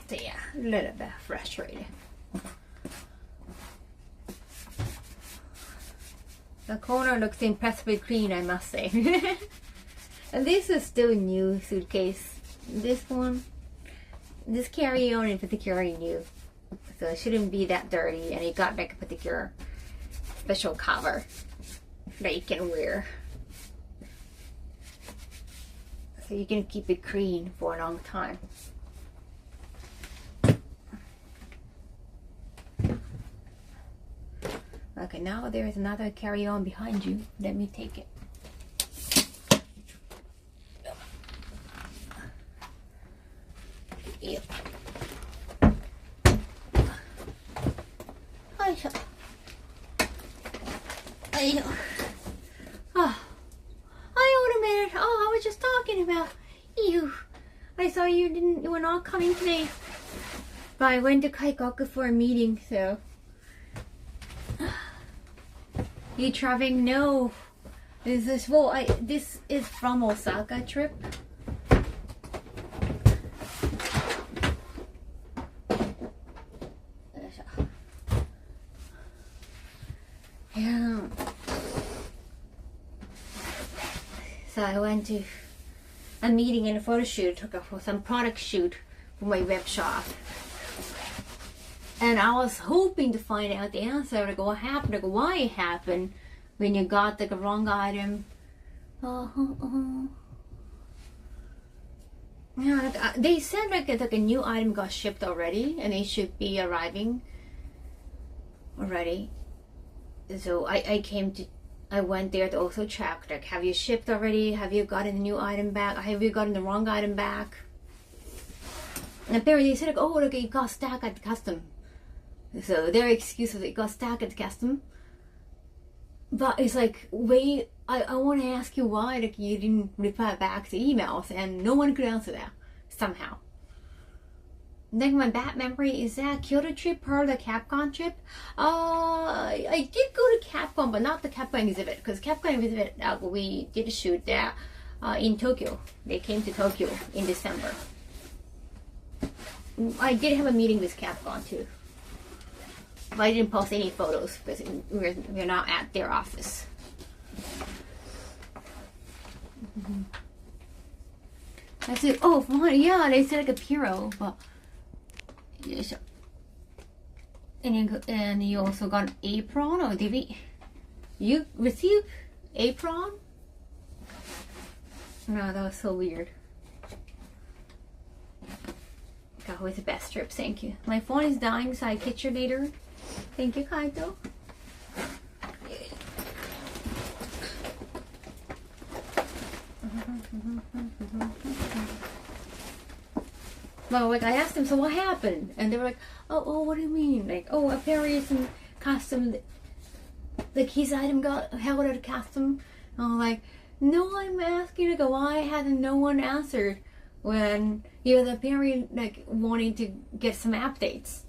So yeah, a little bit frustrated. The corner looks impressively clean, I must say. And this is still a new suitcase. This one, this carry-on in particular new. So it shouldn't be that dirty, and it got like a particular special cover that you can wear. So you can keep it clean for a long time. Okay, now there is another carry-on behind you. Let me take it. Yep. Oh, I automated. Oh, I was just talking about you. I saw you were not coming today. But I went to Kaikoku for a meeting, so. You traveling? No. This is from Osaka trip. Yeah. So I went to a meeting and a photo shoot, for some product shoot for my web shop. And I was hoping to find out the answer, like what happened, like why it happened when you got like a wrong item. Yeah, like, they said like a new item got shipped already, and it should be arriving already. So I went there to also check, like, have you shipped already? Have you gotten the new item back? Have you gotten the wrong item back? And apparently they said, like, oh, look, it got stuck at the custom. So their excuse was it got stuck at the custom. But it's like, wait, I want to ask you why, like, you didn't reply back to emails, and no one could answer that somehow. Like my bad memory, is that Kyoto trip part of the Capcom trip? I did go to Capcom, but not the Capcom exhibit, because Capcom exhibit we did shoot that in Tokyo. They came to Tokyo in December. I did have a meeting with Capcom too, but I didn't post any photos because we're not at their office. I said, oh, fine, yeah, they said like a Piro, but. And you also got an apron, or did you receive apron? No, that was so weird. Kaho is the best trip, thank you. My phone is dying, so I catch you later. Thank you, Kaito. Well, like I asked them, so what happened? And they were like, oh, what do you mean? Like, oh, apparently some custom, like his item got held at a custom. And I'm like, no, I'm asking, like, why hasn't no one answered when he was apparently like wanting to get some updates?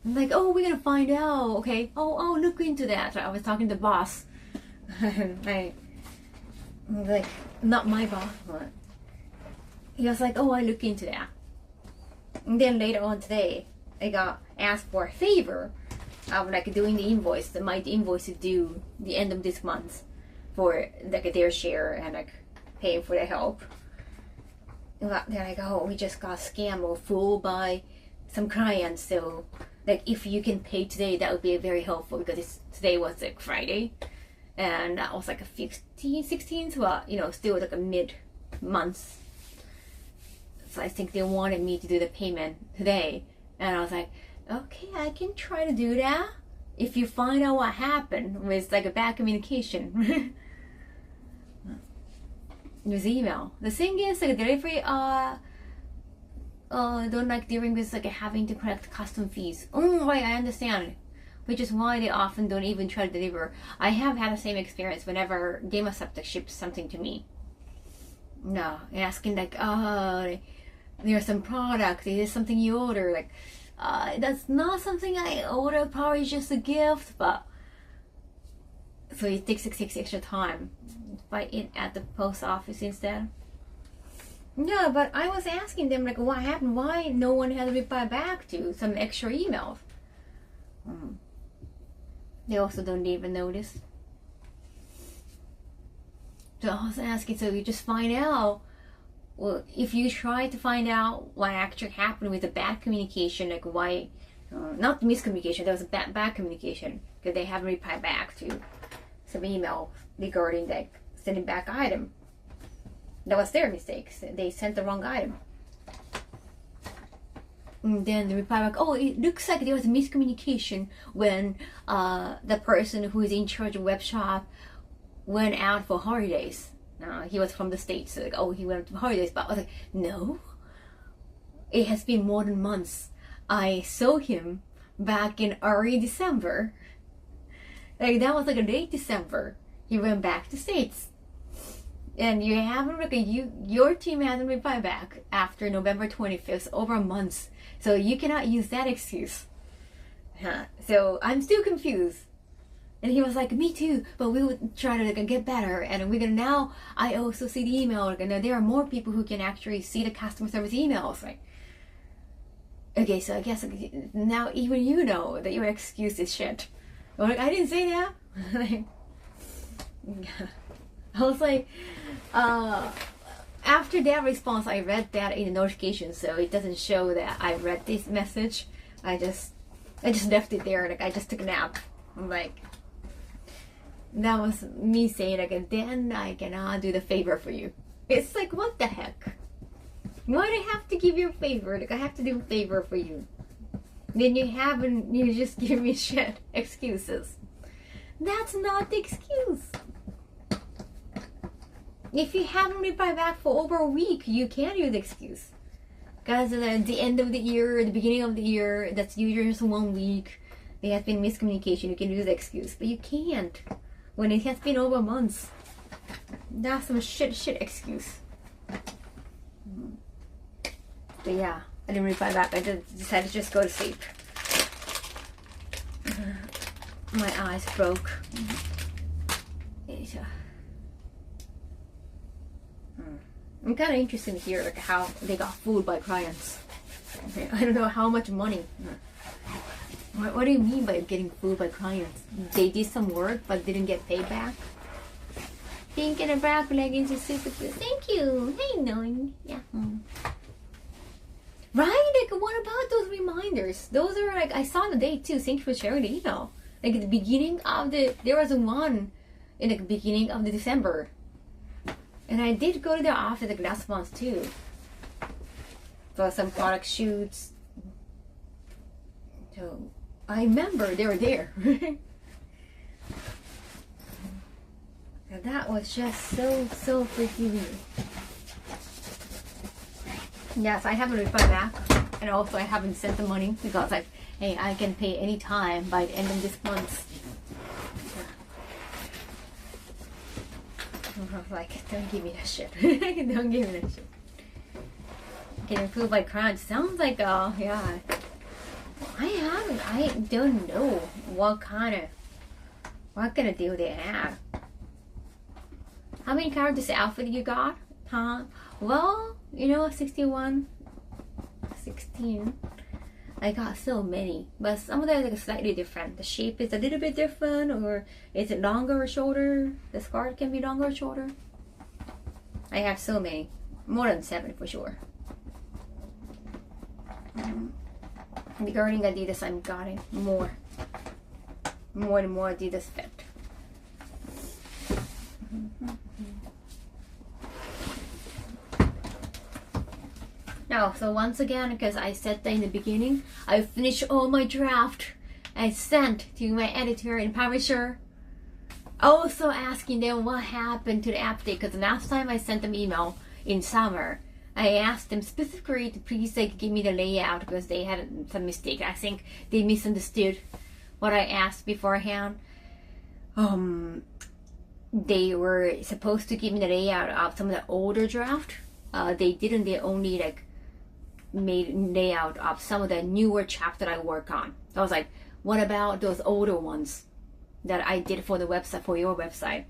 I'm like, oh, we're gonna find out, okay? Oh, I'll look into that. So I was talking to the boss. like, not my boss, but he was like, oh, I look into that. And then later on today, I got asked for a favor of like doing the invoice. My invoice is due the end of this month for like their share and like paying for the help. And then I go, oh, we just got scammed or fooled by some clients. So like if you can pay today, that would be very helpful because today was like Friday. And that was like a 15, 16, so you know, still like a mid-month. So I think they wanted me to do the payment today. And I was like, okay, I can try to do that. If you find out what happened with like a bad communication. With email. The thing is like delivery don't like dealing with like having to collect custom fees. Oh right, I understand. Which is why they often don't even try to deliver. I have had the same experience whenever GameStop ships something to me. No, asking like, there's some product, is this something you order? Like, that's not something I order, probably just a gift, but so it takes extra time. Buy it at the post office instead. No, but I was asking them like, what happened? Why no one has replied back to some extra emails? They also don't even notice. So I was asking, so you just find out. Well, if you try to find out what actually happened with the bad communication, like why, not the miscommunication, there was a bad communication because they haven't replied back to some email regarding like sending back item. That was their mistake. They sent the wrong item. And then the reply back, oh, it looks like there was a miscommunication when the person who is in charge of web shop went out for holidays. He was from the States, so like, oh, he went to holidays. But I was like, no, it has been more than months. I saw him back in early December. Like that was like a late December. He went back to States. And you haven't your team hasn't replied back after November 25th, over a month. So you cannot use that excuse. So I'm still confused. And he was like, me too, but we would try to like, get better. And we're gonna now, I also see the email. Like, there are more people who can actually see the customer service emails. Right? Okay, so I guess now even you know that your excuse is shit. Like, I didn't say that. I was like, after that response, I read that in the notification, so it doesn't show that I read this message. I just left it there. Like I just took a nap. I'm like, that was me saying like, then I cannot do the favor for you. It's like, what the heck? Why do I have to give you a favor? Like I have to do a favor for you. Then you just give me shit excuses. That's not the excuse. If you haven't replied back for over a week, you can use the excuse. Because at the end of the year, the beginning of the year, that's usually just 1 week. There has been miscommunication, you can use the excuse. But you can't when it has been over months. That's some shit excuse. But yeah, I didn't reply back. I just decided to just go to sleep. My eyes broke. I'm kind of interested to hear like how they got fooled by clients. I don't know how much money. What do you mean by getting fooled by clients? They did some work but didn't get paid back? Pink and a black leggings is super cute. Thank you. Hey, knowing. Yeah. Right? Like, what about those reminders? Those are like, I saw the date too. Thank you for sharing the email. Like at the beginning of there was one in the beginning of the December. And I did go to their office like last month too. For some product shoots. So I remember they were there. And that was just so freaking weird. Yes, I haven't replied back. And also I haven't sent the money because like, hey, I can pay any time by the end of this month. I was like, don't give me that shit. Don't give me that shit. Getting fooled by clients sounds like, yeah. I don't know what kind of deal they have. How many characters outfit you got? Huh? Well, 61, 16. I got so many, but some of them are like slightly different. The shape is a little bit different, or is it longer or shorter? The skirt can be longer or shorter. I have so many, more than 7 for sure. Regarding Adidas, I'm getting more and more Adidas fit. Now, so once again, because I said that in the beginning, I finished all my draft. I sent to my editor and publisher, also asking them what happened to the update. Because last time I sent them email in summer, I asked them specifically to please like give me the layout because they had some mistake. I think they misunderstood what I asked beforehand. They were supposed to give me the layout of some of the older draft. They didn't. They only like made layout of some of the newer chapter I work on. I was like, what about those older ones that I did for the website, for your website?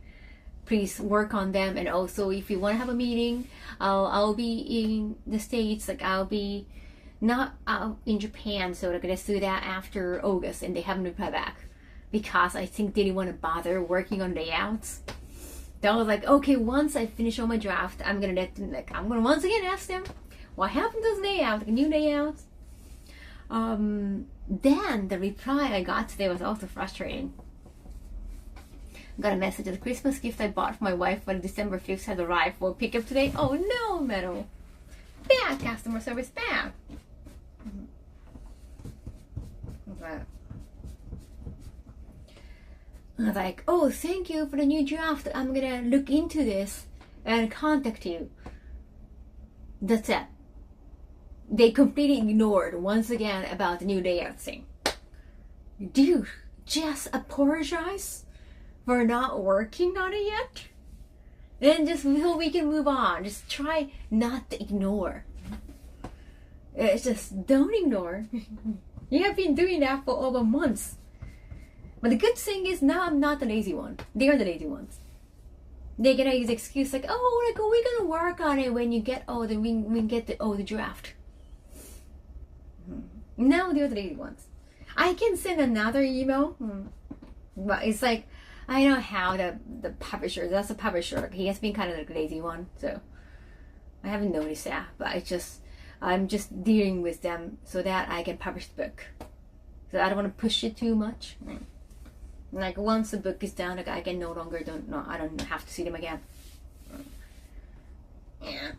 Please work on them. And also, if you want to have a meeting, I'll be in the States. Like I'll be not out in Japan, so like let's do that after August. And they haven't replied back because I think they didn't want to bother working on layouts. So I was like, okay, once I finish all my draft, I'm gonna let them. Like I'm gonna once again ask them what happened to those layouts, like new layouts. Then the reply I got today was also frustrating. Got a message that the Christmas gift I bought for my wife on December 5th had arrived for pickup today. Oh no, Meadow. Bad customer service, bad. I was like, oh, thank you for the new draft. I'm gonna look into this and contact you. That's it. They completely ignored once again about the new layout thing. Dude, just apologize for not working on it yet. Then just so we can move on. Just try not to ignore. It's just don't ignore. You have been doing that for over months. But the good thing is now I'm not the lazy one. They're the lazy ones. They're gonna use excuse like, oh, like we're gonna work on it when you get older. We get the draft. Now they're the lazy ones. I can send another email, but it's like I know how the publisher. That's the publisher. He has been kind of like a lazy one, so I haven't noticed that. But I'm just dealing with them so that I can publish the book. So I don't want to push it too much. Like once the book is done, like I can I don't have to see them again. Yeah.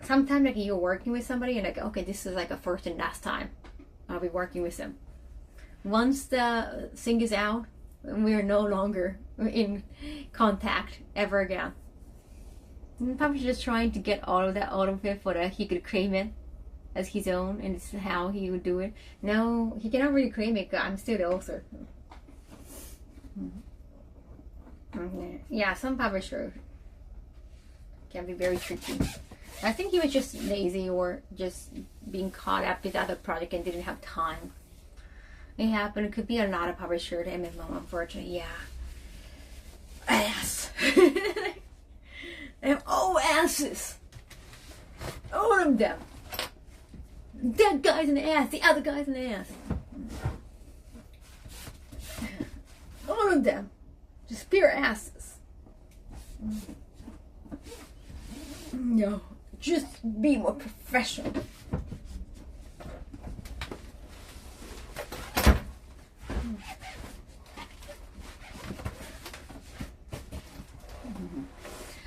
Sometimes like you're working with somebody and like, okay, this is like a first and last time I'll be working with them. Once the thing is out, we are no longer in contact ever again. And probably just trying to get all of that out of it so that he could claim it as his own, and this is how he would do it. No, he cannot really claim it because I'm still the author. Yeah, some publishers can be very tricky. I think he was just lazy or just being caught up with other project and didn't have time. It happened. It could be a lot of publisher to MMO, unfortunately. Yeah. Ass. And all asses. All of them. That guy's an ass. The other guy's an ass. All of them. Just pure asses. No. Just be more professional.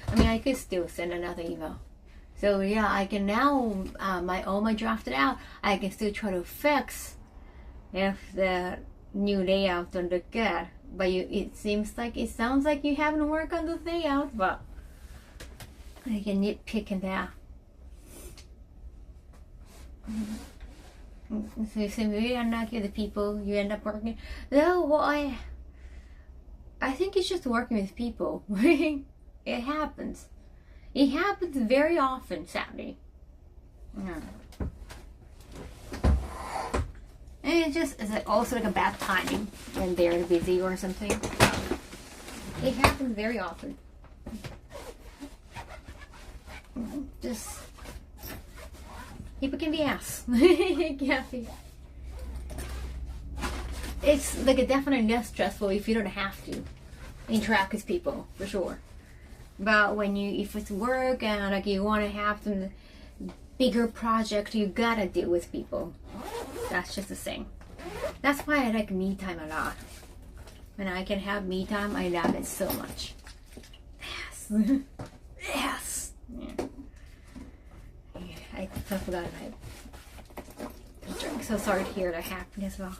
I mean, I could still send another email. So yeah, I can now, all my drafted out, I can still try to fix if the new layout don't look good. But it sounds like you haven't worked on the layout, but I can nitpick in there. So it's really unlucky the people you end up working. No, well, I think it's just working with people. It happens. It happens very often, sadly. Yeah. And it's also like a bad timing when they're busy or something. It happens very often. Just people can be ass. It can't be. It's like a definitely less stressful if you don't have to interact with people, for sure. But if it's work and like you want to have some bigger project, you gotta deal with people. That's just the thing. That's why I like me time a lot. When I can have me time, I love it so much. Yes. Yes. Yeah. I forgot about it. I'm so sorry to hear that happen as well.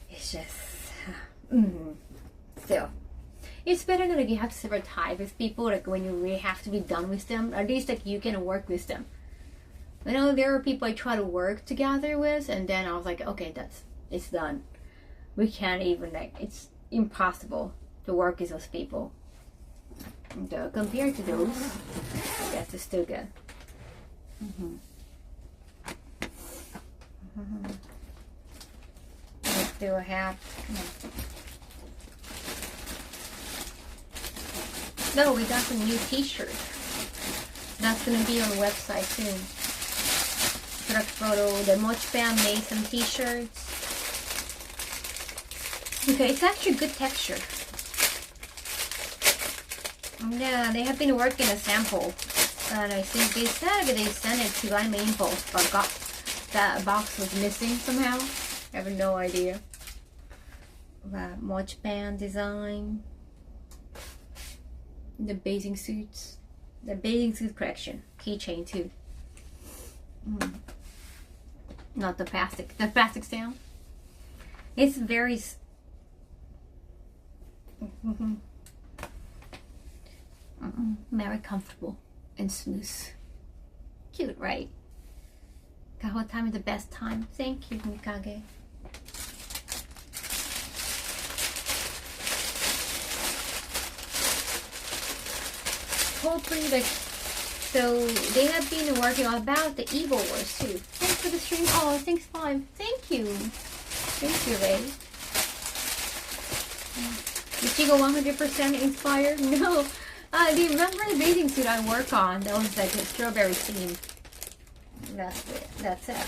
It's just, still. It's better than like you have to sever ties with people, like when you really have to be done with them. At least like you can work with them. I know there are people I try to work together with, and then I was like, okay, it's done. We can't even it's impossible to work with those people. So compared to those, that's still good. I still have. No, we got some new t-shirt. That's gonna be on the website soon. Product photo. The Moch Band made some t-shirts. Okay, it's actually good texture. Yeah, they have been working a sample. And I think they said they sent it to my main post, but that box was missing somehow. I have no idea. Moch Band design. The bathing suits. The bathing suit collection. Keychain too. Not the plastic. The plastic sound. It's very... very comfortable and smooth. Cute, right? Kaho time is the best time. Thank you, Mikage. Hopefully, so they have been working about the Evil Wars too. Thanks for the stream. Oh, thanks, Five. Thank you. Thank you, Ray. Did she go 100% inspired? No. Do you remember the bathing suit I work on? That was like a strawberry theme. That's it. That's it.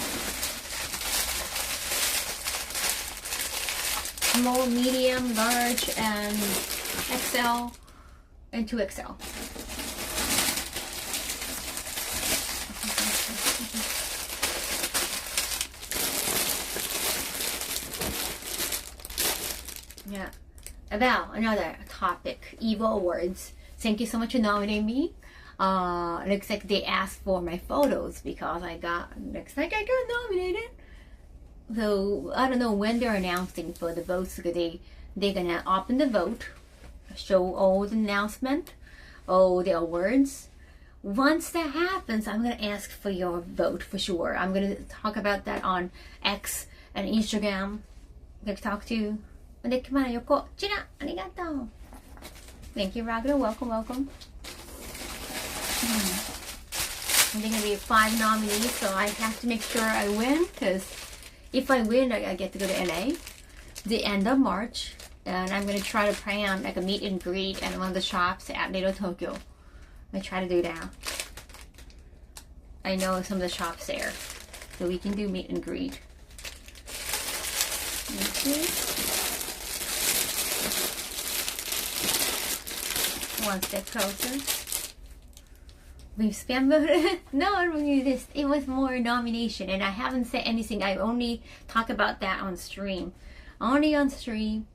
Small, medium, large, and XL, and 2XL. Yeah. About another topic, Evo Awards. Thank you so much for nominating me. Looks like they asked for my photos because looks like I got nominated. So I don't know when they're announcing for the votes, because they're gonna open the vote, show all the announcement, all the awards. Once that happens, I'm gonna ask for your vote for sure. I'm gonna talk about that on X and Instagram. TikTok too. Thank you, Ragnar. Welcome, welcome. And there are going to be 5 nominees, so I have to make sure I win, because if I win, I get to go to LA the end of March. And I'm going to try to plan like a meet and greet at one of the shops at Little Tokyo. I try to do that. I know some of the shops there, so we can do meet and greet. One step closer. We've spam voted. No, it was more nomination, and I haven't said anything. I only talk about that on stream. Only on stream.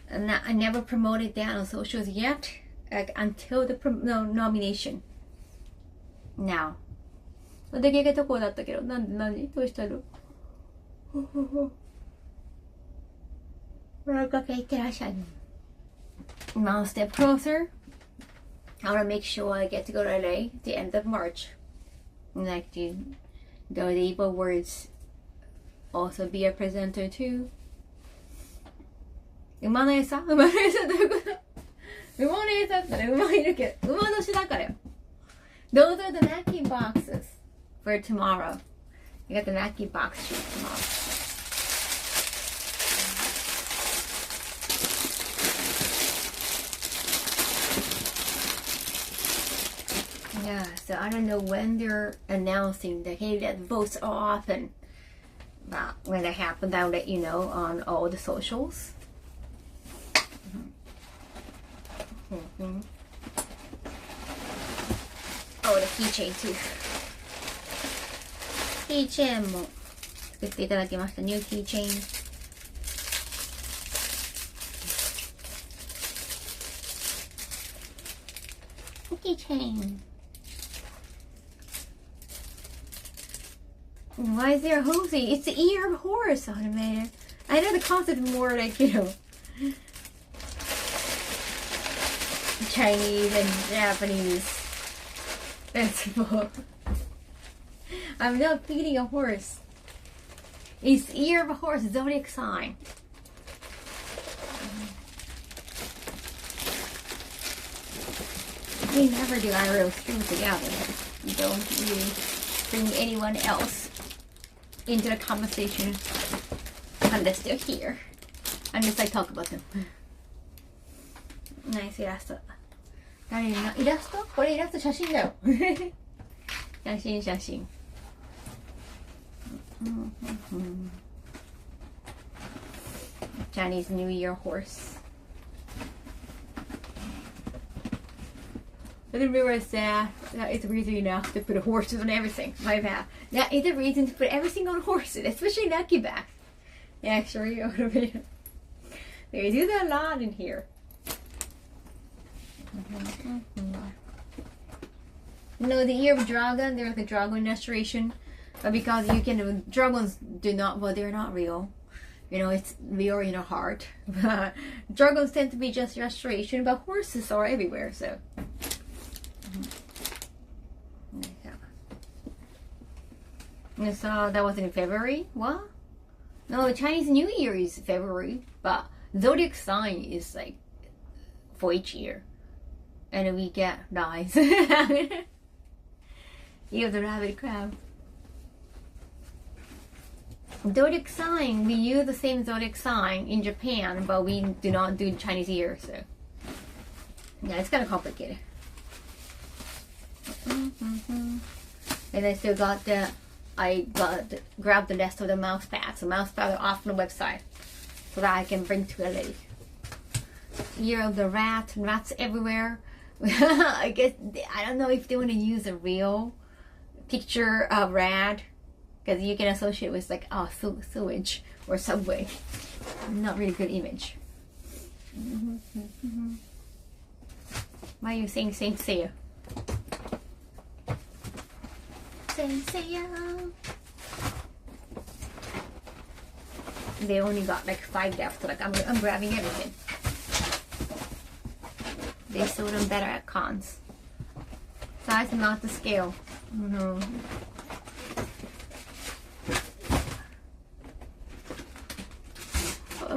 And I never promoted that on socials yet, until the nomination. Now. 出来とこだったけど、何どうしたのOkay, いってらっしゃい。One step closer. I want to make sure I get to go to LA at the end of March. And like to go to the Evil Words. Also be a presenter too. 馬の餌どういうこと馬の餌ったら馬いるけど、馬年だからよ。Those are the napkin boxes for tomorrow. I got the napkin box shoot tomorrow. Yeah, so I don't know when they're announcing that, hey, that votes are off, and when that happens, I'll let you know on all the socials. Oh, the keychain too. Keychain も作っていただきました。New keychain. Keychain. Why is there a hosey? It's the ear of horse automated. I know the concept more like, you know, Chinese and Japanese festival. I'm not feeding a horse. It's ear of a horse, zodiac sign. We never do IRL stream together. We don't really bring anyone else into the conversation unless they're here. Unless I talk about them. Nice イラスト。誰のイラスト？これイラスト写真だよ。写真。Chinese New Year horse. I didn't realize that is the reason enough to put horses on everything. My bad. That is the reason to put everything on horses, especially Lucky Back. Actually, they do that a lot in here. No, the ear of dragon, there's the dragon illustration. But because you can, dragons do not, well, they're not real. You know, it's real in your heart. Dragons tend to be just illustration, but horses are everywhere, so. And so that was in February. What? No, Chinese New Year is February, but zodiac sign is like for each year. And we get lies. You have the rabbit crab. Zodiac sign, we use the same zodiac sign in Japan, but we do not do Chinese year, so yeah, it's kind of complicated. And I still got grabbed the rest of the mouse pads. The mouse pads are off the website so that I can bring to LA. Year of the rat, rats everywhere. I guess, I don't know if they want to use a real picture of rat, because you can associate with like, oh, sewage or subway. Not really good image. Why are you saying Saint Seiya? Saint Seiya. They only got like 5 left, so like I'm grabbing everything. They sold them better at cons. Size and not the scale. No.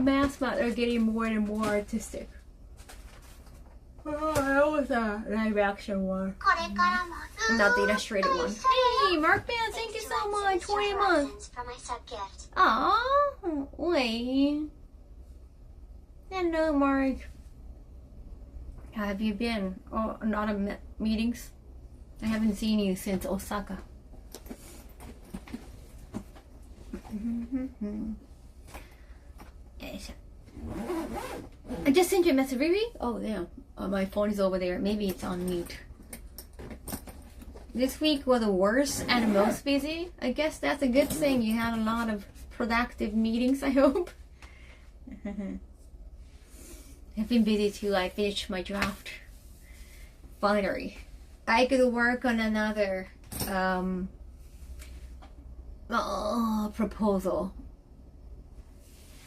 Mascots are getting more and more artistic. Oh, that was a live action one. これからもず Not the illustrated one. Hey, Mark Band, thank you so much. 20 months. For my sub gift. Aww. Wait. Hello, Mark. How have you been? Oh, a lot of meetings. I haven't seen you since Osaka. I just sent you a message, Riri. Oh, yeah. My phone is over there. Maybe it's on mute. This week was the worst and most busy. I guess that's a good thing. You had a lot of productive meetings, I hope. I've been busy too. I finished my draft. Finally. I could work on another proposal.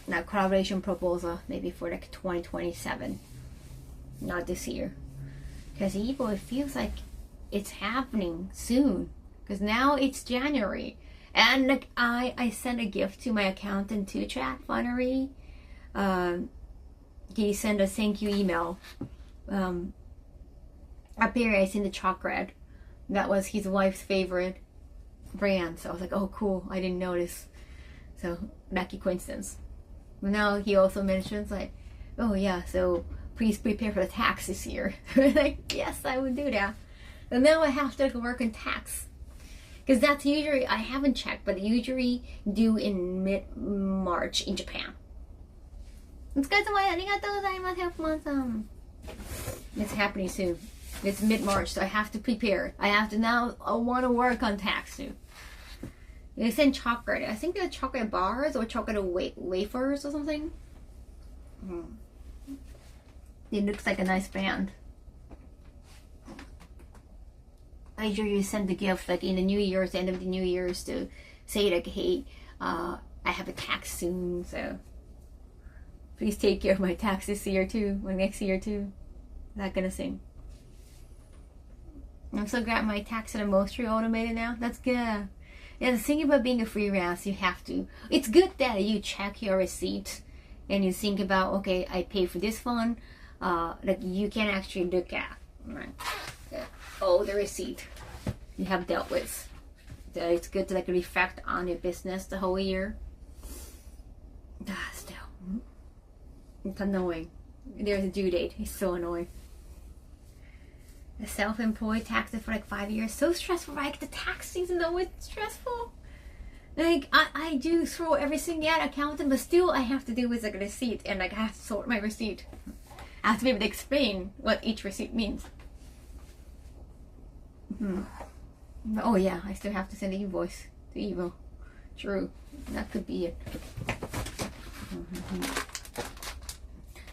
Not collaboration proposal, maybe for like 2027. Not this year. Because Evo, it feels like it's happening soon. Because now it's January. And like I sent a gift to my accountant to chat finally. He sent a thank you email. Up here I sent the chocolate. That was his wife's favorite brand. So I was like, oh cool, I didn't notice. So lucky coincidence. But now he also mentions like, oh yeah, so please prepare for the tax this year. Like, yes, I would do that. And now I have to work on tax. Because that's usually, I haven't checked, but usually due in mid-March in Japan. It's happening soon. It's mid-March, so I have to prepare. I want to work on tax soon. They send chocolate. I think they're chocolate bars or chocolate wafers or something. It looks like a nice band. I usually send the gift like in the New Year's, end of the New Year's, to say like, hey, I have a tax soon, so please take care of my tax this year too, or next year too. That kind of thing. I'm so glad my tax are mostly automated now. That's good. Yeah, the thing about being a freelance, you have to. It's good that you check your receipt and you think about, okay, I pay for this one. Like you can actually look at, right? All the receipt you have dealt with. So it's good to like reflect on your business the whole year. Still, it's annoying. There's a due date. It's so annoying. A self-employed taxes for like 5 years. So stressful, right? The tax season though, it's stressful. Like I do throw everything at accountant, but still I have to deal with like a receipt, and like I have to sort my receipt. I have to be able to explain what each receipt means. Oh yeah, I still have to send an invoice to Evo. True, that could be it.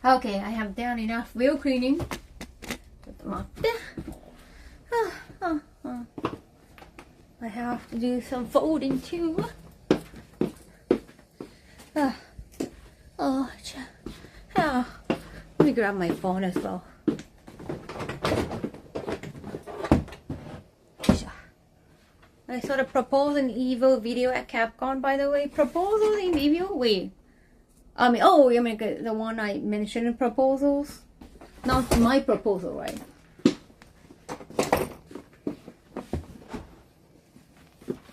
Okay, I have done enough wheel cleaning. I have to do some folding too. Let me grab my phone as well. I saw the Propose an Evo video at Capcom, by the way. Proposals in Evo? Wait. I mean, the one I mentioned in proposals? Not my proposal, right?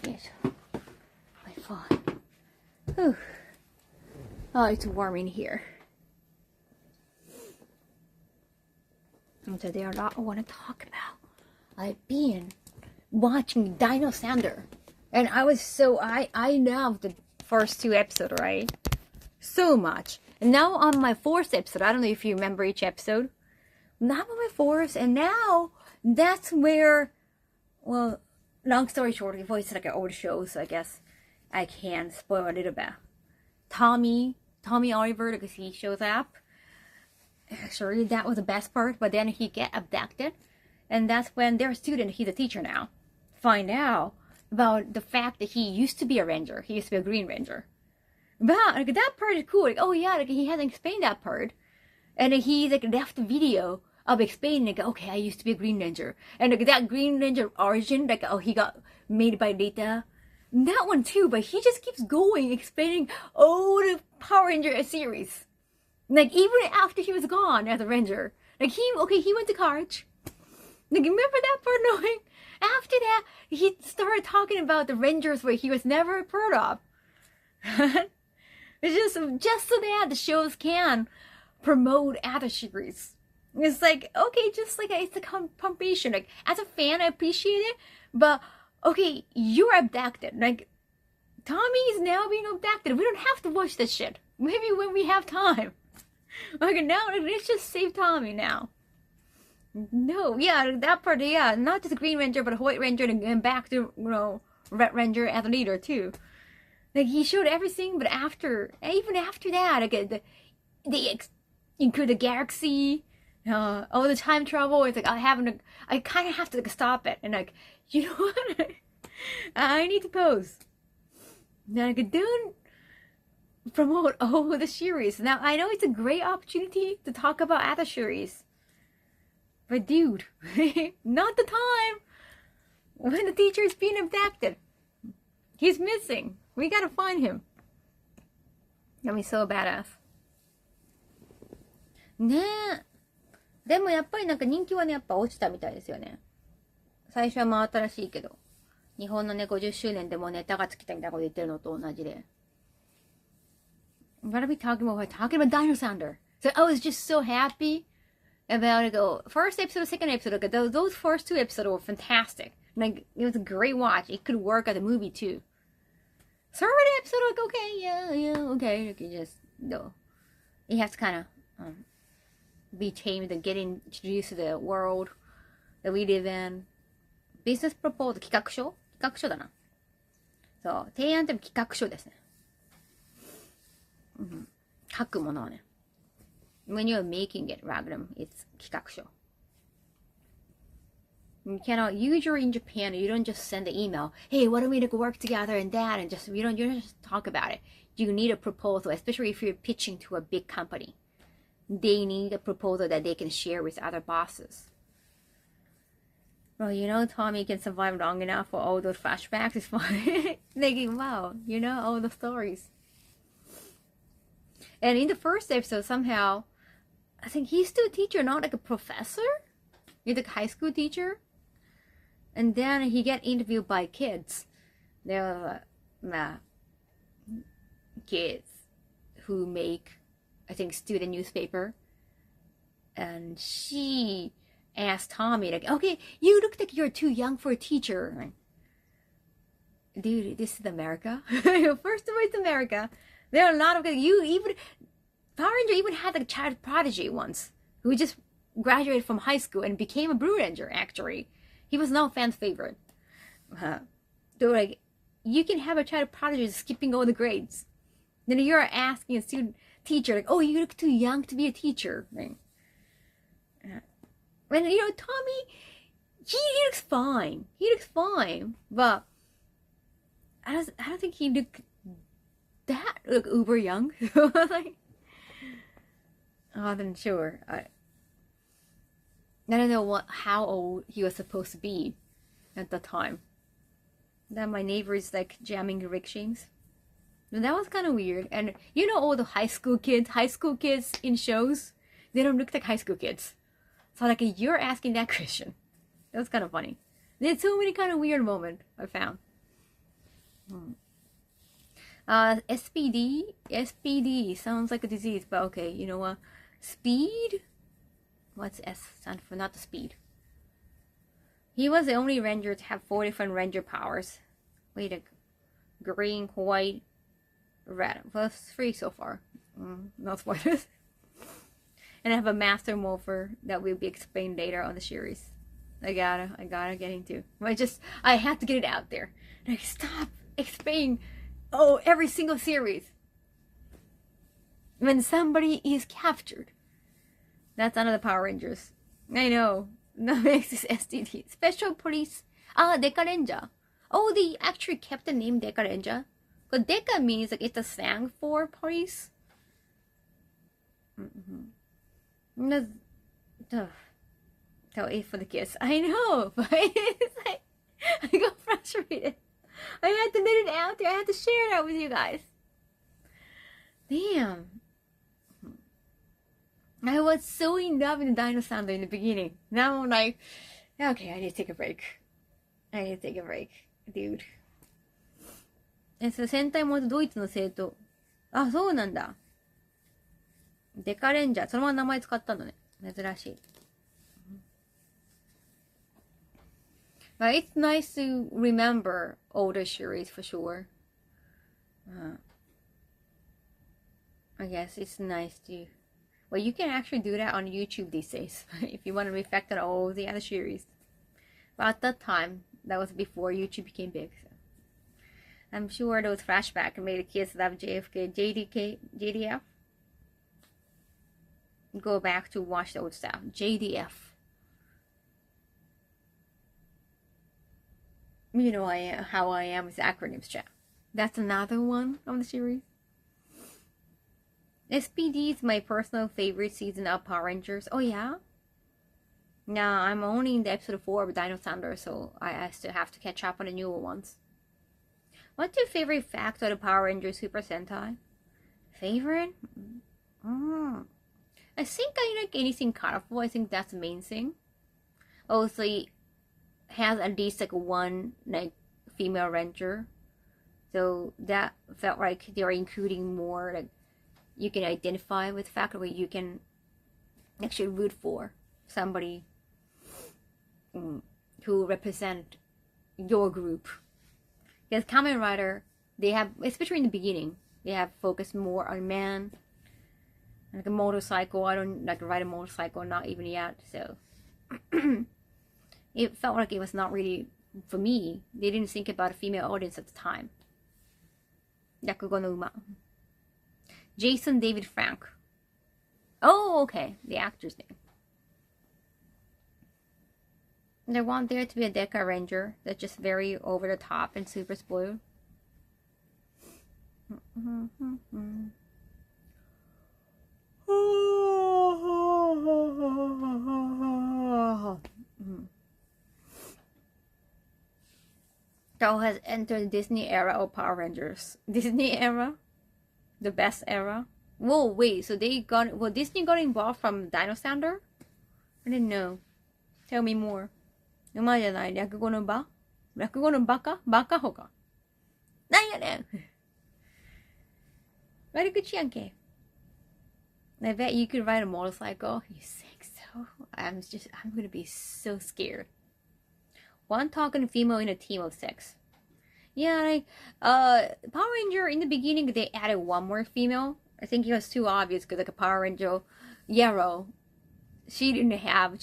Yes. My phone. Whew. Oh, it's warm in here. And so there are a lot I want to talk about. I've been watching Dino Sander, and I loved the first 2 episodes, right? So much. And now on my 4th episode, I don't know if you remember each episode. Now on my 4th, and now that's where, well, long story short, it's like an old show, so I guess I can spoil a little bit. Tommy Oliver, because he shows up. Actually, that was the best part, but then he get abducted, and that's when their student, he's a teacher now, find out about the fact that he used to be a ranger. He used to be a Green Ranger. But like, that part is cool. Like, oh yeah, like, he hasn't explained that part, and then he like left a video of explaining like, okay, I used to be a Green Ranger, and like that Green Ranger origin, like, oh, he got made by Data. That one too, but he just keeps going explaining all the Power Ranger series. Like, even after he was gone as a ranger. Like, he went to college. Like, remember that part? Knowing? After that, he started talking about the Rangers where he was never heard of. It's just so that the shows can promote other series. It's like, okay, just like it's a confirmation. Like, as a fan, I appreciate it, but okay, you're abducted. Like, Tommy is now being abducted. We don't have to watch this shit. Maybe when we have time. Okay, now let's just save Tommy now. No, yeah, that part, yeah, not just the Green Ranger, but White Ranger, and back to, Red Ranger as a leader too. Like, he showed everything, but even after that, like, they include the galaxy, all the time travel. It's like I kind of have to stop it, and like, you know what? I need to pause. Now, like, don't promote all the series. Now, I know it's a great opportunity to talk about other series. But dude, not the time when the teacher is being abducted. He's missing. We gotta find him. That'd be so badass. ねえ。でもやっぱりなんか人気はね、やっぱ落ちたみたいですよね。最初は真新しいけど。日本のね、50周年でもネタが尽きたみたいなこと言ってるのと同じで。What are we talking about? We're talking about Dino Sounder. So I was just so happy about it. First episode, second episode, like, those first 2 episodes were fantastic. Like, it was a great watch. It could work as a movie too. Third episode, like, okay, okay. Like, you just, no. You have to kind of be tamed and get introduced to the world that we live in. Business proposal, 企画書だな。そう、提案って企画書ですね。書くものはね。When you're making it, rather, it's 企画書. You cannot, usually in Japan, you don't just send the email, hey, why don't we work together and that, and you don't just talk about it. You need a proposal, especially if you're pitching to a big company. They need a proposal that they can share with other bosses. Well, Tommy can survive long enough for all those flashbacks. It's fine. Thinking, wow, all the stories. And in the first episode, somehow, I think he's still a teacher, not like a professor. He's like a high school teacher. And then he get interviewed by kids. They're kids who make, I think, student newspaper. And she asked Tommy, like, okay, you look like you're too young for a teacher. Like, dude, this is America. First of all, it's America. There are a lot of Power Ranger even had a child prodigy once who just graduated from high school and became a Blue Ranger. Actually, he was not fans' favorite. So like, you can have a child prodigy skipping all the grades. Then you're asking a student teacher like, "Oh, you look too young to be a teacher." Right? And Tommy, he looks fine. He looks fine, but I don't think he looked that uber young. Like, I'm not sure. I don't know how old he was supposed to be at the time. Then my neighbor is like jamming the rickshaws. And that was kind of weird. And all the high school kids in shows, they don't look like high school kids. So like, you're asking that question. That was kind of funny. There's so many kind of weird moments I found. SPD sounds like a disease, but okay, you know what? Speed? What's S stand for? Not the speed. He was the only ranger to have 4 different ranger powers. Wait, like green, white, red. Well, 3 so far. Not spoilers. And I have a master morpher that will be explained later on the series. I gotta get into. I have to get it out there. Like, stop explaining every single series. When somebody is captured. That's another Power Rangers. I know. That makes this STD. Special Police. Deka Ranger. Oh, they actually kept the name Deka Ranger. Because Deka means like it's a slang for police. So it's for the kids. I know, but it's like, I got frustrated. I had to let it out there. I had to share that with you guys. Damn. I was so in love with the Dino Sounder in the beginning. Now I'm like, okay, I need to take a break. I need to take a break, dude. 戦隊ものドイツの生徒。あ、そうなんだ。デカレンジャー。そのまま名前使ったのね。珍しい。But it's nice to remember older series for sure. I guess it's nice to... Well, you can actually do that on YouTube these days. If you want to reflect on all the other series. But at that time, that was before YouTube became big. So. I'm sure those flashbacks made the kids love JFK, JDF. Go back to watch the old stuff. JDF. You know how I am with acronyms, chat. That's another one of the series. SPD is my personal favorite season of Power Rangers. Oh yeah? Now I'm only in the episode 4 of Dino Thunder, so I still have to catch up on the newer ones. What's your favorite fact of the Power Rangers Super Sentai? Favorite? I think I like anything colorful. I think that's the main thing. Also, it has at least like one like female ranger, so that felt like they are including more like you can identify with the fact where you can actually root for somebody who represent your group. Because Kamen Rider, they have, especially in the beginning, they have focused more on man, like a motorcycle. I don't like ride a motorcycle, not even yet. So it felt like it was not really for me. They didn't think about a female audience at the time. Yakugo no Uma. Jason David Frank. Oh, okay, the actor's name. They want there to be a Deca Ranger that's just very over the top and super spoiled. Kaho has entered the Disney era of Power Rangers. Disney era? The best era? Whoa, wait, so Disney got involved from Dino Thunder? I didn't know. Tell me more. 馬じゃない、略語の場？略語のバカ？バカほか。なんやねん悪口やんけ。I bet you could ride a motorcycle. You think so? I'm gonna be so scared. One talking female in a team of 6. Yeah, like, Power Ranger, in the beginning, they added one more female. I think it was too obvious because, like, a Power Ranger, Yarrow, she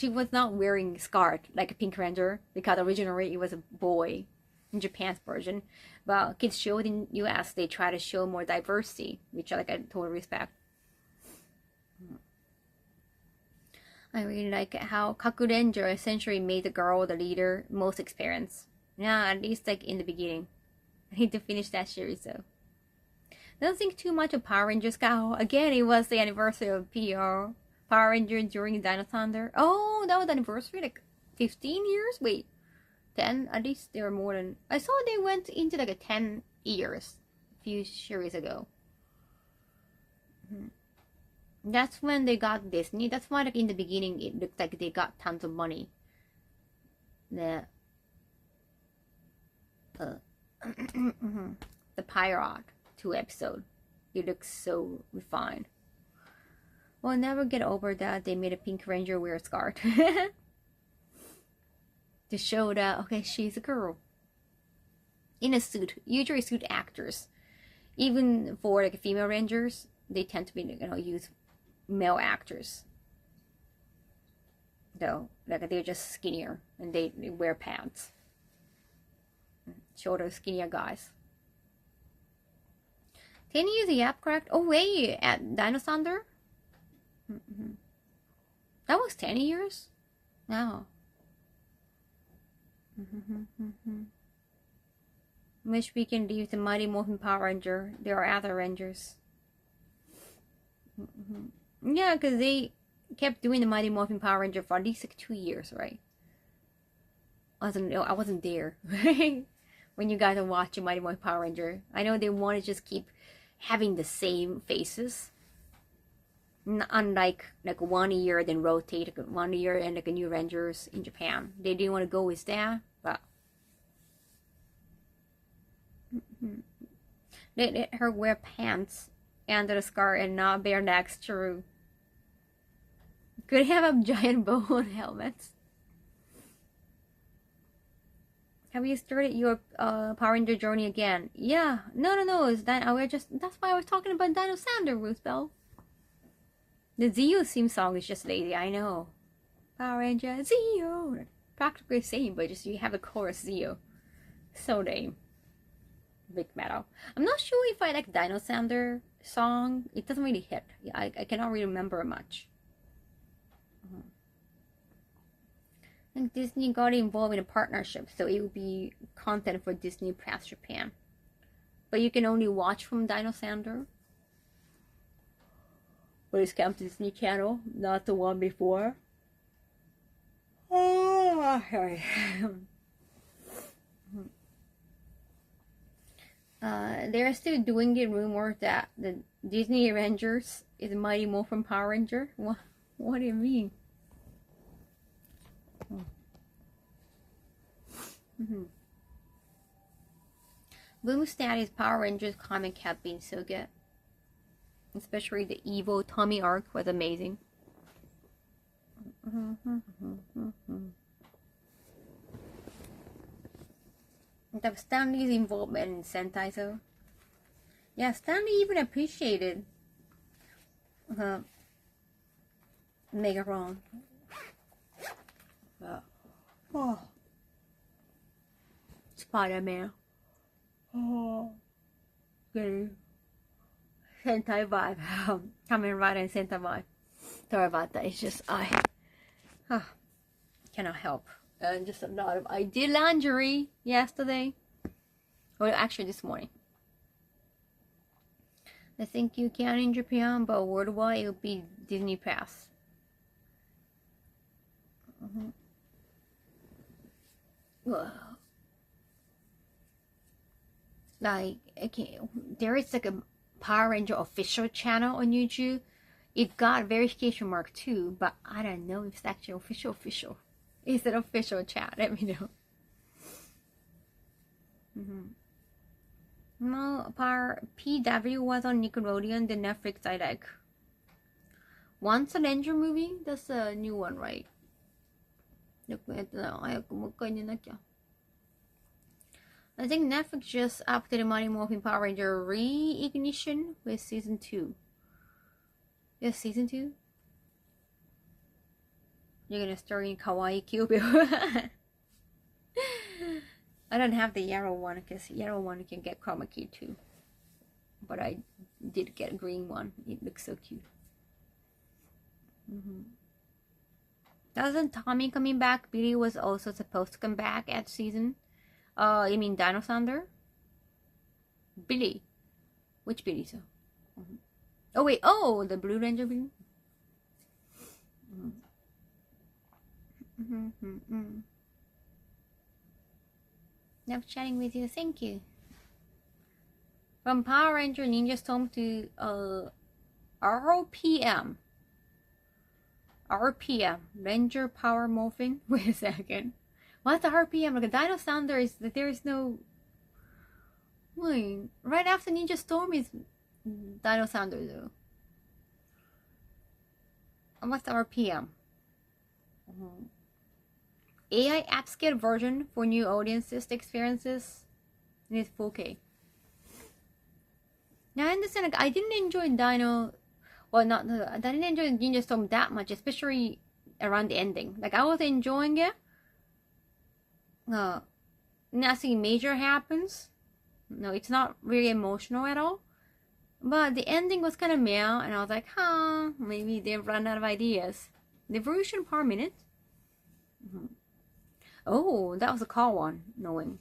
was not wearing skirt like a Pink Ranger because originally it was a boy in Japan's version. But kids showed in US, they try to show more diversity, which I totally respect. I really like how Kaku Ranger essentially made the girl the leader, most experienced. Yeah, at least like in the beginning. I need to finish that series though. Don't think too much of Power Rangers, Kaho. Again, it was the anniversary of PR. Power Ranger during Dino Thunder. Oh, that was the anniversary? Like 15 years? Wait. 10? At least they were more than... I saw they went into like a 10 years a few series ago. That's when they got Disney. That's why like in the beginning it looked like they got tons of money. The Pirate 2 episode. It looks so refined. We'll never get over that they made a Pink Ranger wear a skirt. To show that, okay, she's a girl. In a suit. Usually suit actors. Even for like female Rangers, they tend to be, use male actors. Though, like they're just skinnier and they wear pants. Shorter, skinnier guys. 10 years, yep, correct. Oh wait, at Dino Thunder? That was 10 years? No. Wish we can leave the Mighty Morphin Power Ranger. There are other Rangers. Yeah, because they kept doing the Mighty Morphin Power Ranger for at least like 2 years, right? I wasn't there when you guys are watching Mighty Morphin Power Ranger. I know they want to just keep having the same faces. Unlike like 1 year then rotate like 1 year and like a new Rangers in Japan. They didn't want to go with that, but They let her wear pants under the skirt and not bare necks. True. Could have a giant bow on helmets. Have you started your Power Ranger journey again? Yeah. No. It's that we're just. That's why I was talking about Dino Sander, Roosevelt. The Zeo theme song is just lazy. I know. Power Ranger Zeo. Practically the same, but just you have a chorus Zeo. So lame. Big metal. I'm not sure if I like Dino Sander song. It doesn't really hit. I cannot really remember much. I think Disney got involved in a partnership, so it would be content for Disney Plus Japan. But you can only watch from Dino Sander. But it's come to Disney Channel, not the one before. Oh, sorry. They're still doing the rumor that the Disney Avengers is Mighty Morphin Power Ranger. What do you mean? Boomstat's Power Rangers comic have been so good. Especially the evil Tommy arc was amazing. The Stanley's involvement in Sentai, so yeah, Stanley even appreciated Megatron. Oh. Spider-Man. Oh. Good. Sentai vibe. Coming right in Sentai vibe. Sorry about that. It's just cannot help. And just a lot of. I did laundry yesterday. Well, actually this morning. I think you can in Japan, but worldwide it will be Disney Plus. Well, like, okay, there is like a Power Ranger official channel on YouTube. It got verification mark too, but I don't know if it's actually official. Is it official chat? Let me know. No, PW was on Nickelodeon, the Netflix I like. Once a Ranger movie? That's a new one, right? I think Netflix just updated Mighty Morphin Power Ranger Reignition with season 2. Yes, season 2? You're gonna start in Kawaii Kyuubi. I don't have the yellow one because yellow one can get chroma key too. But I did get a green one. It looks so cute. Doesn't Tommy coming back? Billy was also supposed to come back at season. You mean Dino Sander? Billy. Which Billy, so? Oh wait, the Blue Ranger Billy? Love chatting with you, thank you. From Power Ranger Ninja Storm to RPM. RPM, Ranger Power Morphin. Wait a second. What's the RPM? Like a Dino Sander is that there is no. Wait, right after Ninja Storm is Dino Sander though. And what's the RPM? AI upscale version for new audiences experiences. And it's 4K. Now I understand. Like I didn't enjoy Dino. Well, I didn't enjoy Ninja Storm that much, especially around the ending. Like I was enjoying it. Nothing major happens. No, it's not really emotional at all. But the ending was kind of meh, and I was like, maybe they've run out of ideas. The evolution per minute. Oh, that was a call one, knowing.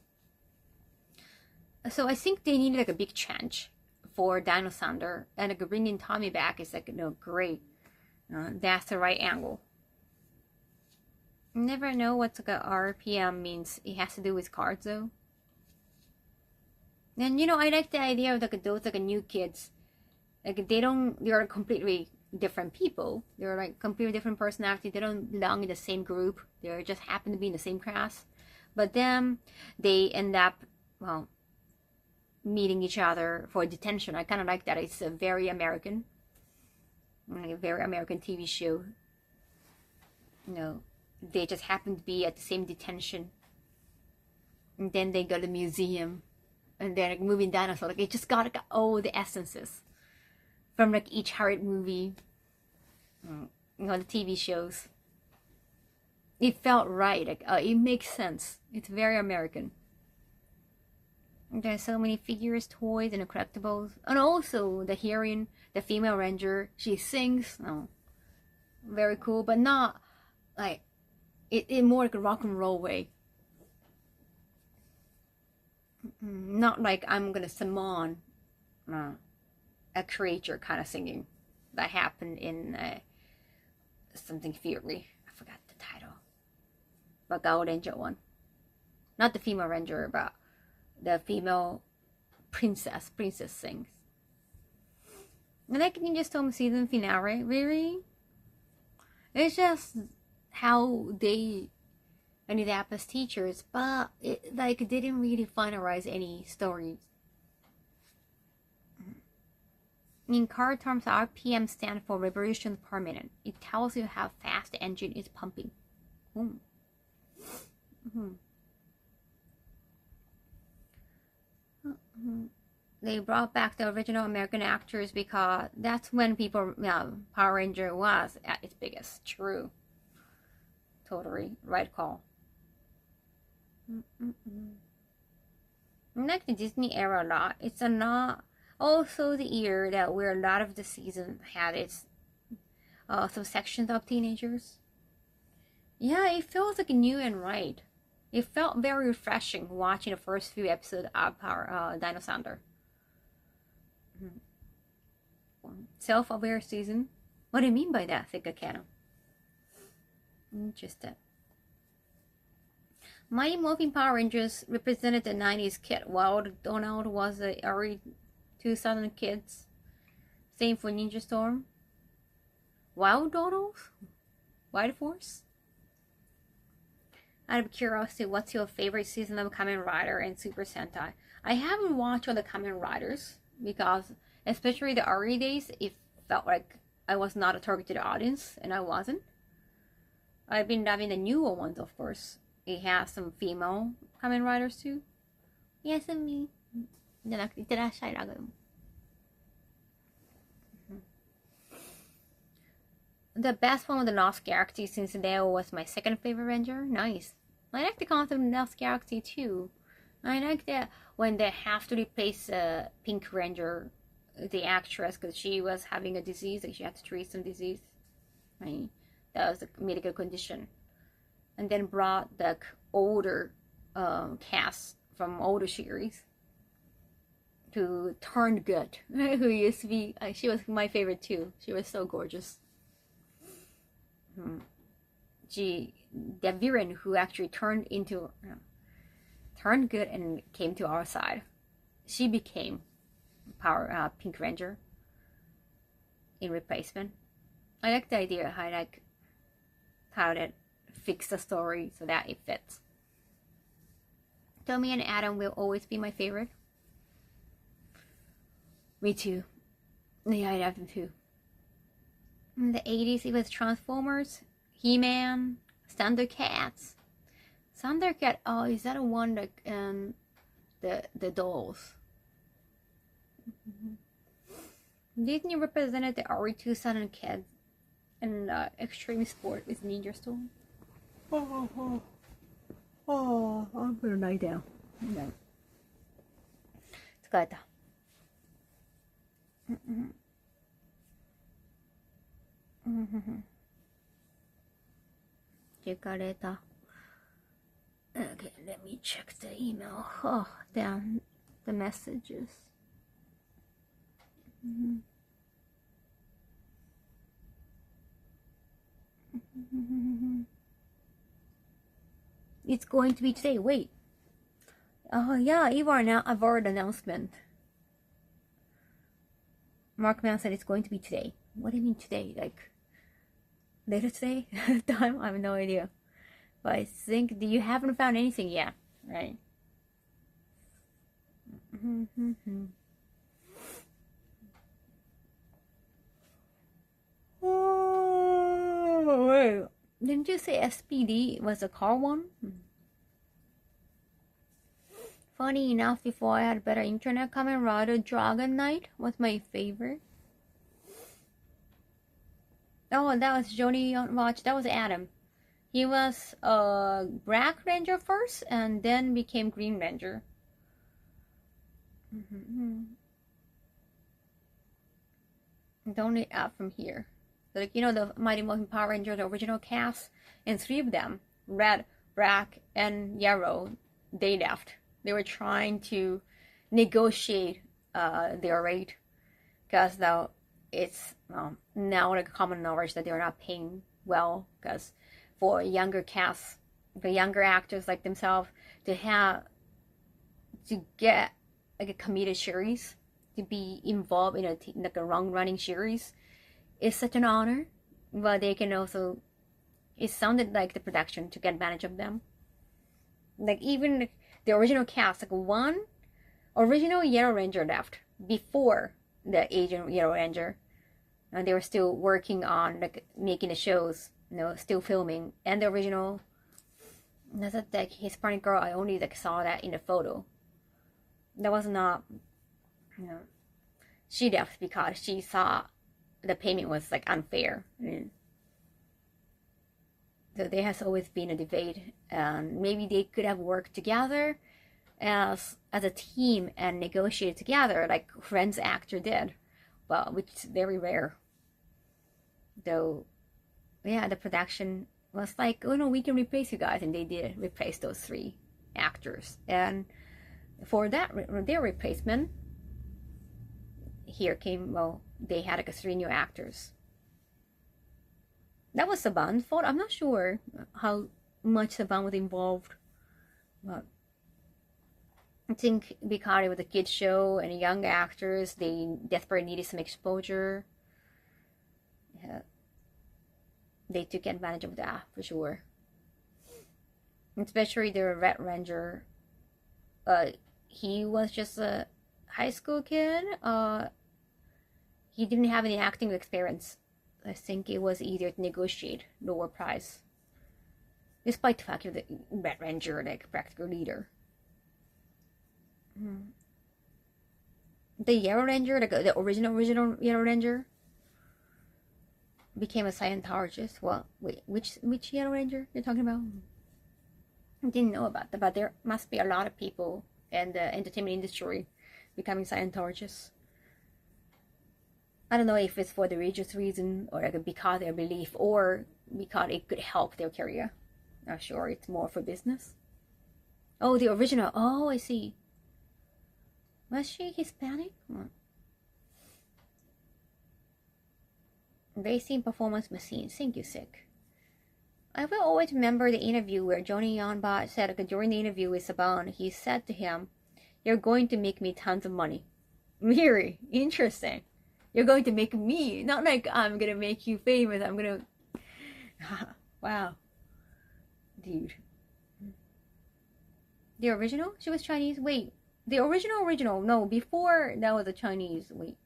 So I think they needed like a big change for Dino Sander, and like bringing Tommy back is like, great. That's the right angle. Never know what like a RPM means. It has to do with cards though. And I like the idea of like those like new kids. Like they are completely different people. They're like completely different personality. They don't belong in the same group. They just happen to be in the same class. But then they end up, well, meeting each other for detention. I kind of like that. It's a very American TV show. You know, they just happen to be at the same detention, and then they go to the museum, and then like moving dinosaur. Like it just got like all the essences from like each horror movie. You know, the TV shows. It felt right. Like it makes sense. It's very American. There's so many figures, toys, and collectibles, and also the heroine, the female ranger. She sings. Oh, very cool, but not like in more like a rock and roll way. Not like I'm gonna summon a creature kind of singing that happened in something Fury. I forgot the title. But Kaho Ranger one. Not the female ranger, but the female princess sings. And like Ninja Storm season finale, really? It's just how they ended up as teachers, but it like didn't really finalize any stories. In car terms, RPM stands for revolutions per minute. It tells you how fast the engine is pumping. They brought back the original American actors because that's when Power Ranger was at its biggest. True. Totally. Right call. I like the Disney era a lot. It's not also the year that where a lot of the season had its some sections of teenagers. Yeah, it feels like new and right. It felt very refreshing watching the first few episodes of Power Dino Thunder. Self-aware season. What do you mean by that, Sika Kano? Interesting. Mighty Morphin Power Rangers represented the 90s kid, while Donald was the early 2000 kids. Same for Ninja Storm. Wild Donald? Wild Force? Out of curiosity, what's your favorite season of Kamen Rider and Super Sentai? I haven't watched all the Kamen Riders because, especially the early days, it felt like I was not a targeted audience, and I wasn't. I've been loving the newer ones, of course. It has some female Kamen Riders too. Yes, and me. The best one was the Lost Galaxy, since Leo was my second favorite ranger. Nice. I like the concept of Lost Galaxy too. I like that when they have to replace Pink Ranger, the actress, because she was having a disease, like she had to treat some disease. Right? That was a medical condition. And then brought the older cast from older series to Turn Good, who used to be, she was my favorite too. She was so gorgeous. The villain who actually turned good and came to our side. She became Pink Ranger in replacement. I like the idea how that fix the story so that it fits. Tommy and Adam will always be my favorite. Me too. Yeah, I love them too. In the 80s, it was Transformers, He-Man, Thundercats. Thundercat, oh, is that a one like the dolls? Disney represented the early 2000 kids in extreme sport with Ninja Storm. Oh, I'm gonna lie down. No. 疲れた。疲れた。Okay, let me check the email. Oh, damn, the messages. It's going to be today. Wait. Oh, yeah, I've already announcement. Markman said it's going to be today. What do you mean today? Like, later today? Time? I have no idea. But I think you haven't found anything yet, right? Oh, wait. Didn't you say SPD was a car one? Funny enough, before I had better internet, Kamen Rider Dragon Knight was my favorite. Oh, that was Johnny on Watch. That was Adam. He was a Black Ranger first, and then became Green Ranger. Don't need out from here. Like, you know, the Mighty Morphin Power Rangers, the original cast, and 3 of them, Red, Black, and Yellow, they left. They were trying to negotiate their rate, because now it's now like common knowledge that they're not paying well, because for younger casts, the younger actors like themselves, to get like a committed series, to be involved in like a long running series, is such an honor. But they can also, it sounded like the production took advantage of them. Like even the original cast, like one original Yellow Ranger left before the Asian Yellow Ranger, and they were still working on like making the shows, you know, still filming. And the original, that's like Hispanic girl, I only like saw that in the photo. That was not, you know, she left because she saw the payment was like unfair. So there has always been a debate, and maybe they could have worked together as a team and negotiated together like Friends actor did, but which is very rare. Though, yeah, the production was like, oh no, we can replace you guys, and they did replace those 3 actors. And for that, their replacement, here came, well, they had like 3 new actors. That was Saban's fault. I'm not sure how much Saban was involved, but I think because it was a kids show and young actors, they desperately needed some exposure. Yeah, they took advantage of that for sure. Especially the Red Ranger. He was just a high school kid. He didn't have any acting experience. I think it was easier to negotiate lower price, despite the fact that the Red Ranger like practical leader. The Yellow Ranger, like the original Yellow Ranger, became a Scientologist. Well, wait, which Yellow Ranger you're talking about? I didn't know about that, but there must be a lot of people in the entertainment industry becoming Scientologists. I don't know if it's for the religious reason, or like because their belief, or because it could help their career. Not sure. It's more for business. Oh, the original. Oh, I see. Was she Hispanic? Racing Performance Machine. Thank you, Sick. I will always remember the interview where Johnny Yonbot said, like, during the interview with Saban, he said to him, "You're going to make me tons of money." Very interesting. You're going to make me, not like I'm gonna make you famous. I'm gonna, wow, dude. The original? She was Chinese. Wait, the original. No, before that was a Chinese. Wait.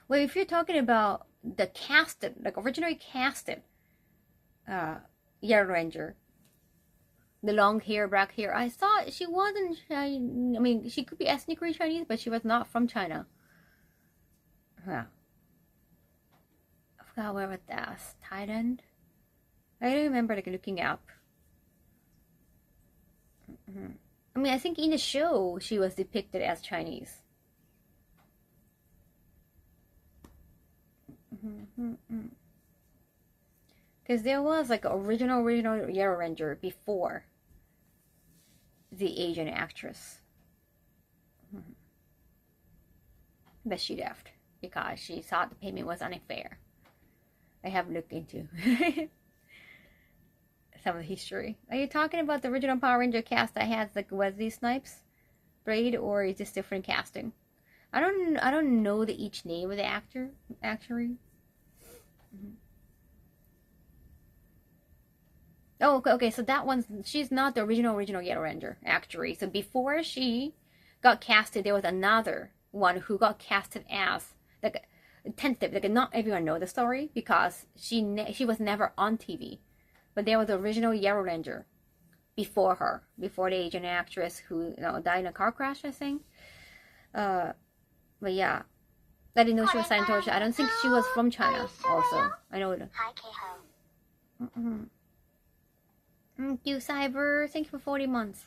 Wait, if you're talking about the casted, like originally casted, Yellow Ranger, the long hair, black hair, I thought she wasn't Chinese. I mean, she could be ethnically Chinese, but she was not from China. Huh. I forgot where it was. Thailand? I don't remember like looking up. I mean, I think in the show she was depicted as Chinese. Because there was like original Yellow Ranger before the Asian actress. But she left because she thought the payment was unfair. I have looked into some of the history. Are you talking about the original Power Ranger cast that has like Wesley Snipes braid, or is this different casting? I don't know each name of the actor actually. Oh, okay. So that one's she's not the original Yellow Ranger actually. So before she got casted, there was another one who got casted as like tentative. Like not everyone know the story because she was never on TV, but there was the original Yellow Ranger before her, before the Asian actress who died in a car crash, I think. But yeah, I didn't know she was Scientology. I don't think she was from China. Also, I know that. Hi, Kaho. Mm-mm. Thank you, Cyber. Thank you for 40 months.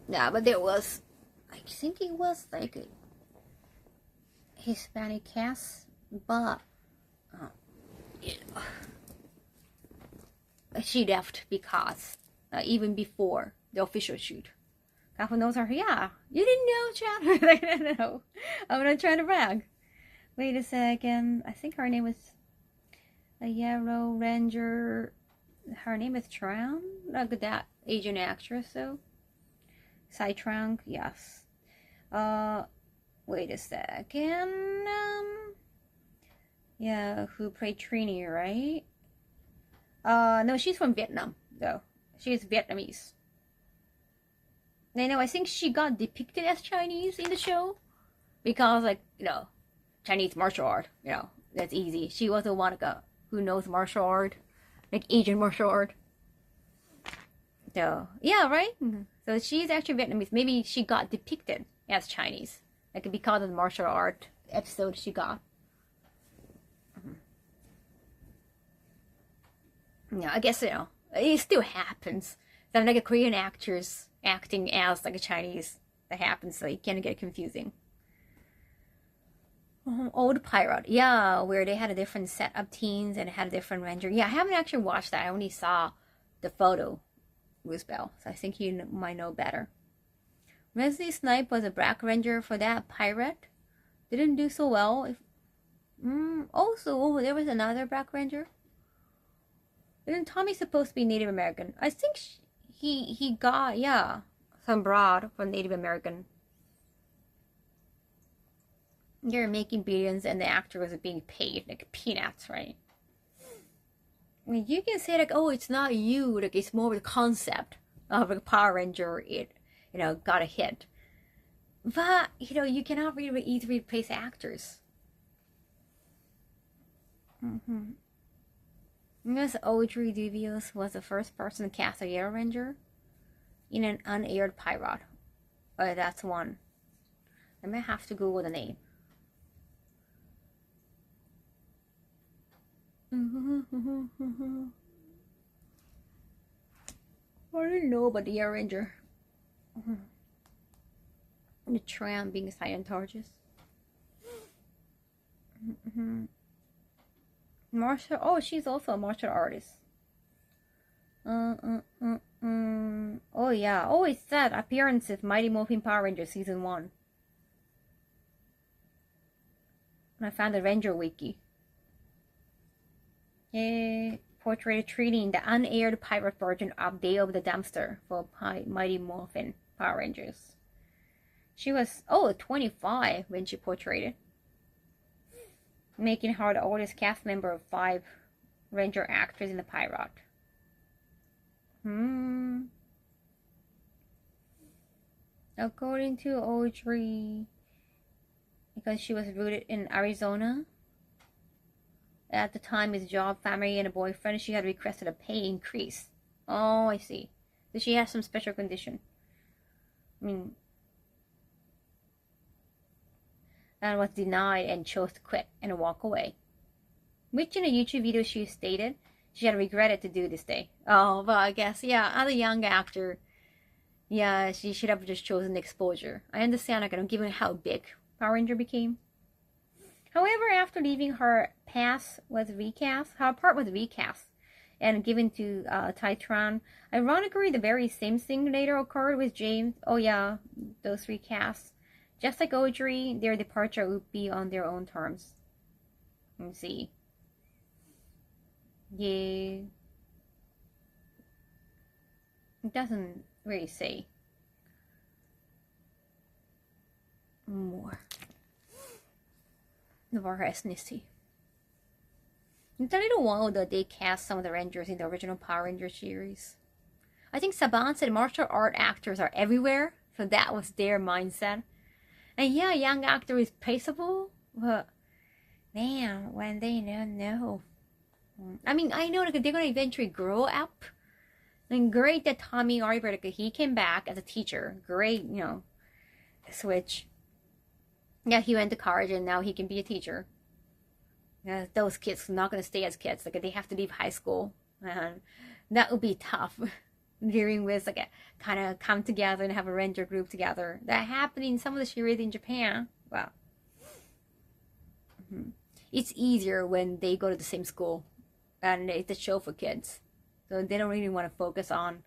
Yeah, but there was, I think it was like a Hispanic cast, but yeah. She left because even before the official shoot. Kaho knows her. Yeah, you didn't know, Chad. I didn't know. I'm not trying to brag. Wait a second. I think her name was a Yellow Ranger. Her name is Tran? Look at that Asian actress, though. Sai Trang, yes. Wait a second. Yeah, who played Trini, right? No, she's from Vietnam, though. She's Vietnamese. I think she got depicted as Chinese in the show because, like, Chinese martial art, that's easy. She was the one who knows martial art. Like Asian martial art. So, yeah, right? Mm-hmm. So she's actually Vietnamese. Maybe she got depicted as Chinese. Like because of the martial art episode she got. Mm-hmm. Yeah, I guess, it still happens. So like a Korean actress acting as like a Chinese. That happens, so it can get confusing. Old Pirate, yeah, where they had a different set of teens and had a different ranger. Yeah, I haven't actually watched that. I only saw the photo, Roosevelt, so I think you might know better. Wesley Snipe was a black ranger for that pirate. Didn't do so well. Also, there was another black ranger. Isn't Tommy supposed to be Native American? I think he got, some broad from Native American. You're making billions and the actor was being paid like peanuts, right? I mean, you can say like, oh, it's not you, like it's more of the concept of a Power Ranger, it, got a hit. But, you cannot really easily replace actors. Because Audrey Duvios was the first person to cast a Yellow Ranger in an unaired pilot. Oh, that's one. I might have to Google the name. I didn't know about the Yellow Ranger. The tram being a Scientologist. Martial. Oh, she's also a martial artist. Oh yeah. Oh, it's that appearance of Mighty Morphin Power Rangers Season 1. And I found the Ranger Wiki. Portrayed Trini in the unaired pirate version of Day of the Dumpster for Mighty Morphin Power Rangers. She was 25 when she portrayed it, making her the oldest cast member of 5 Ranger actors in the pilot. According to Audrey, because she was rooted in Arizona. At the time, his job, family, and a boyfriend, she had requested a pay increase. Oh, I see. So she has some special condition. And was denied and chose to quit and walk away. Which in a YouTube video she stated she had regretted to do this day. Oh, but I guess, as a young actor, she should have just chosen exposure. I understand, given how big Power Ranger became. However, after leaving, her part was recast and given to Titran. Ironically, the very same thing later occurred with James. Oh yeah, those recasts. Just like Audrey, their departure would be on their own terms. Let's see. Yeah. It doesn't really say more of our ethnicity. It's a little while that they cast some of the Rangers in the original Power Rangers series. I think Saban said martial art actors are everywhere, so that was their mindset. And yeah, young actor is placeable, but man, when they don't know. I mean, I know like, they're gonna eventually grow up. And great that Tommy Oliver, like, he came back as a teacher. Great, switch. Yeah, he went to college and now he can be a teacher. Yeah, those kids are not gonna stay as kids. Like they have to leave high school, and that would be tough. Dealing with like a kind of come together and have a ranger group together. That happened in some of the series in Japan. Well, it's easier when they go to the same school, and it's a show for kids, so they don't really want to focus on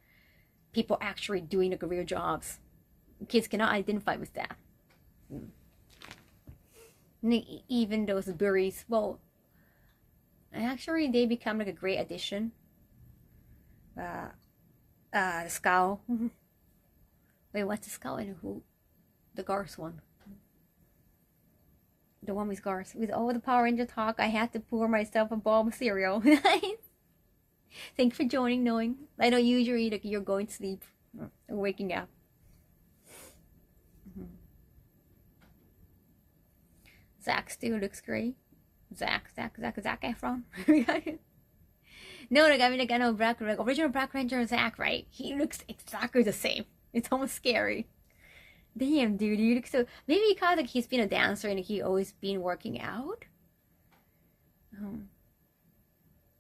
people actually doing the career jobs. Kids cannot identify with that. Even those bullies, well, actually they become like a great addition. The Scowl. Wait, what's the Scowl and who? The Garth one. The one with Garth. With all the Power Ranger talk, I had to pour myself a bowl of cereal. Thanks for joining, knowing. I know usually like you're going to sleep or waking up. Zach still looks great. Zach Efron. No, like I mean, like I know original Black Ranger Zach, right? He looks exactly the same. It's almost scary. Damn, dude, you look so. Maybe because like he's been a dancer and he always been working out.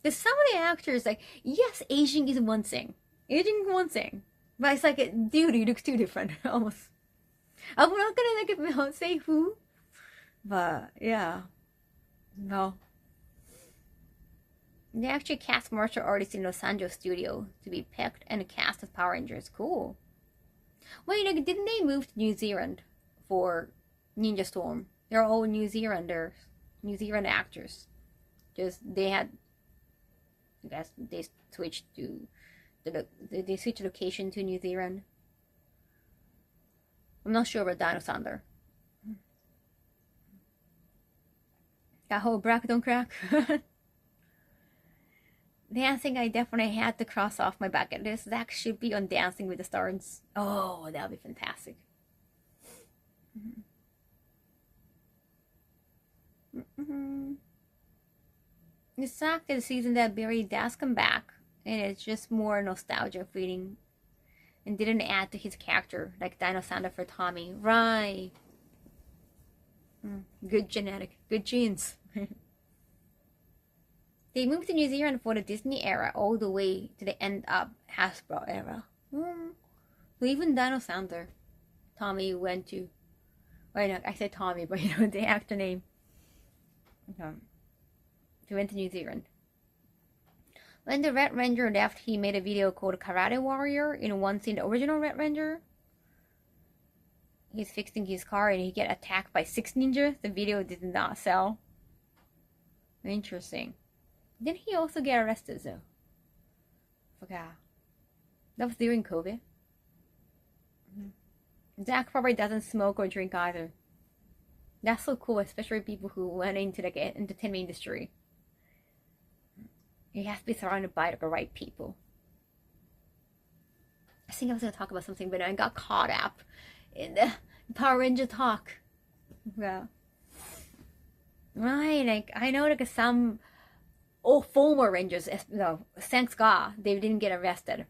There's some of the actors like yes, aging is one thing, but it's like dude, he looks too different almost. I'm not gonna like say who, but yeah, no. They actually cast martial artists in Los Angeles studio to be picked and cast as Power Rangers. Cool. Wait, like, didn't they move to New Zealand for Ninja Storm? They're all New Zealanders, New Zealand actors. Just they had, I guess they switched to they switched location to New Zealand. I'm not sure about Dino Thunder. Kaho Brack don't crack. Dancing, I definitely had to cross off my bucket list. Zach should be on Dancing with the Stars. Oh, that would be fantastic. It's sad that the season that Barry does come back, and it's just more nostalgia feeling, and didn't add to his character like Dino Thunder for Tommy. Right. Good genetic, good genes. They moved to New Zealand for the Disney era all the way to the end of Hasbro era. So even Dino Thunder, Tommy went to. Wait, no, I said Tommy, but the actor name. He went to New Zealand. When the Red Ranger left, he made a video called Karate Warrior. In one scene, the original Red Ranger, he's fixing his car and he get attacked by 6 ninjas. The video did not sell. Interesting. Didn't he also get arrested though? Forgot. That was during COVID. Zach probably doesn't smoke or drink either. That's so cool, especially people who went into the entertainment industry. You have to be surrounded by the right people. I think I was going to talk about something, but I got caught up in the Power Ranger talk. Yeah. Right, like, I know like some former Rangers, thanks God, they didn't get arrested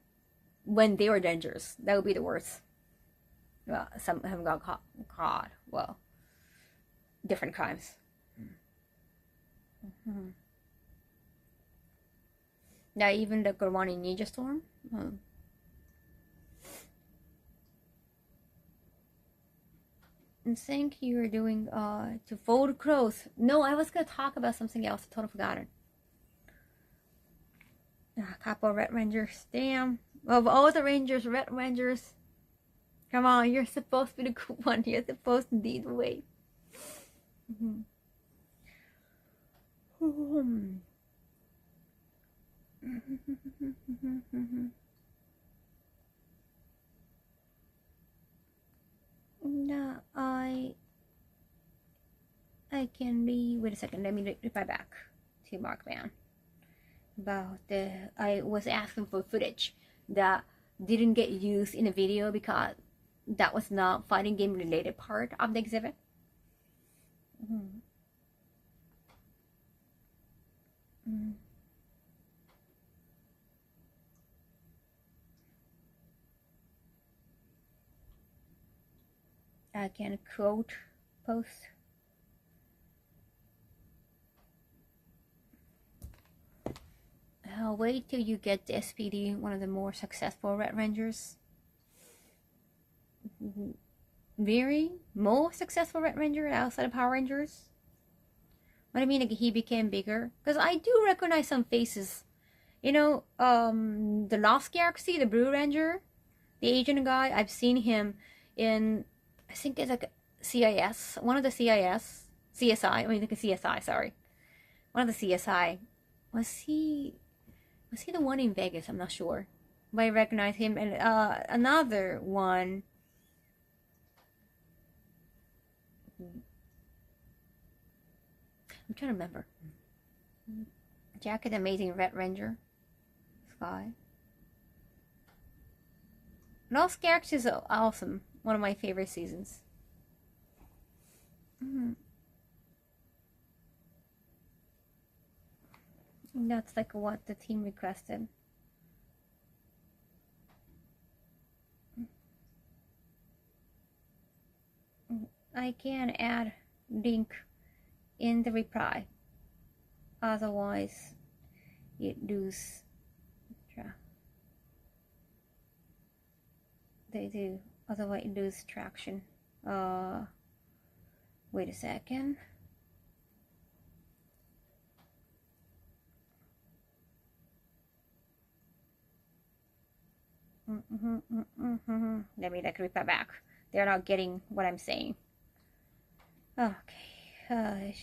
when they were Rangers. That would be the worst. Well, some of them got caught. Well, different crimes. Now, even the one in Ninja Storm. I think you were doing to fold clothes. No, I was gonna talk about something else. I totally forgot. A couple of Red Rangers. Damn. Of all the Rangers, Red Rangers. Come on, you're supposed to be the cool one. You're supposed to lead the way. No, I can be. Wait a second. Let me reply back to Mark Man. about I was asking for footage that didn't get used in the video because that was not fighting game related part of the exhibit. I can quote post. Wait till you get the SPD, one of the more successful Red Rangers. Very more successful Red Ranger outside of Power Rangers. What I mean, like he became bigger, because I do recognize some faces. You know, the Lost Galaxy, the Blue Ranger, the Asian guy. I've seen him in, I think it's like CIS, one of the CSI. I mean, like a CSI. Sorry, one of the CSI. Was he the one in Vegas? I'm not sure, but I recognize him. And another one. I'm trying to remember. Jacket, Amazing Red Ranger. Sky. Lost Galaxy is awesome. One of my favorite seasons. That's like what the team requested. I can add link in the reply, otherwise it lose. They do, otherwise it lose traction. Wait a second. Let me reply back. They're not getting what I'm saying. Okay.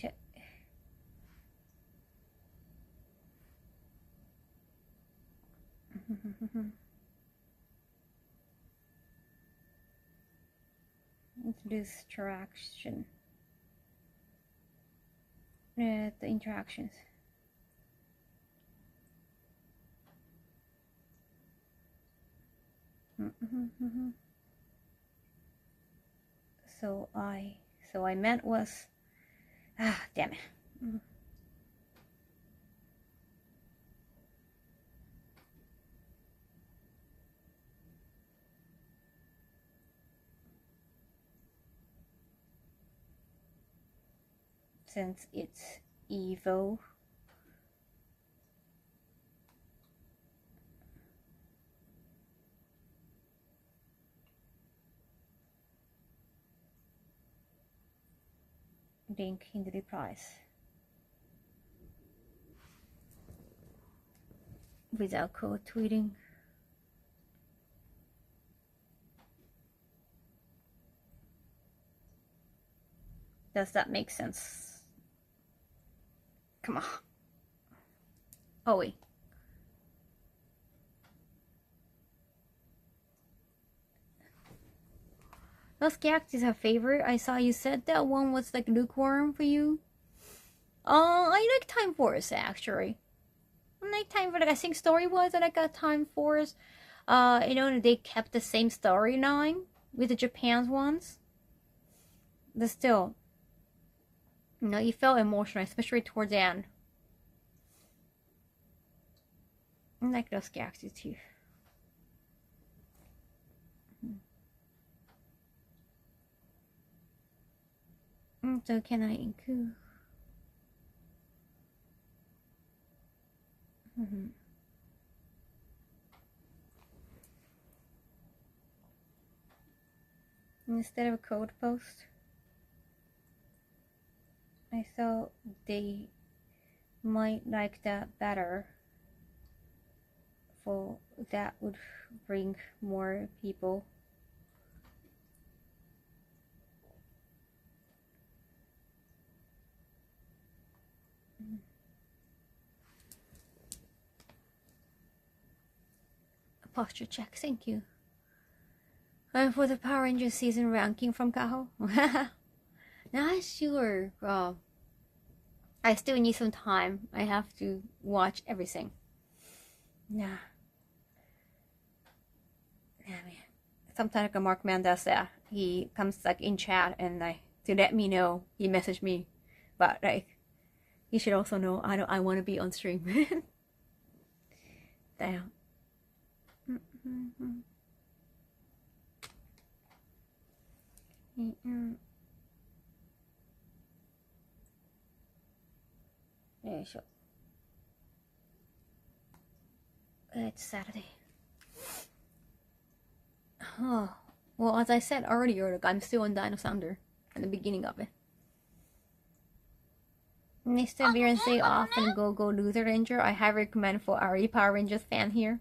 Let's lose traction. The interactions. So I meant was, damn it. Since it's Evo. Link in the replies. Without code tweeting. Does that make sense? Come on. Oh wait. Lost Galaxy is her favorite. I saw you said that one was like lukewarm for you. I like Time Force actually. I like Time Force. Like I think story wise, I like Time Force. You know, they kept the same storyline with the Japan's ones. But still, you know, you felt emotional, especially towards the end. I like Lost Galaxy too. So can I include? Instead of a code post, I thought they might like that better. For that would bring more people. Posture check, thank you. And for the Power Rangers season ranking from Kaho? Not sure. I still need some time. I have to watch everything. Nah. Yeah, man. Sometimes like Mark Man does that. He comes like in chat and like to let me know he messaged me, but like you should also know I want to be on stream. Damn. It's Saturday. Oh, well, as I said earlier, like, I'm still on Dino Thunder at the beginning of it. Mr. Beyonce off and Go Go Loser Ranger. I highly recommend for our Power Rangers fan here.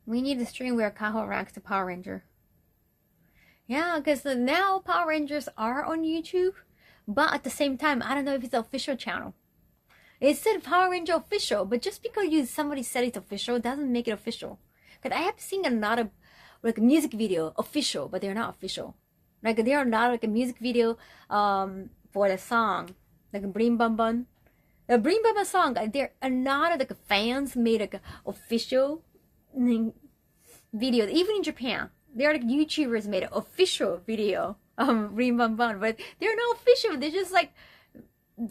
We need to stream where Kaho ranks the Power Ranger. Yeah, because now Power Rangers are on YouTube, but at the same time, I don't know if it's the official channel. It said Power Ranger official, but just because somebody said it's official doesn't make it official. Because I have seen a lot of like music video official, but they're not official. Like there are not like a music video for the song, like Brim Bum Bum. The Brim Bum Bum song, there are a lot of like fans made like official videos. Even in Japan, there are like YouTubers made an official video Brim Bum Bum, but they're not official. They're just like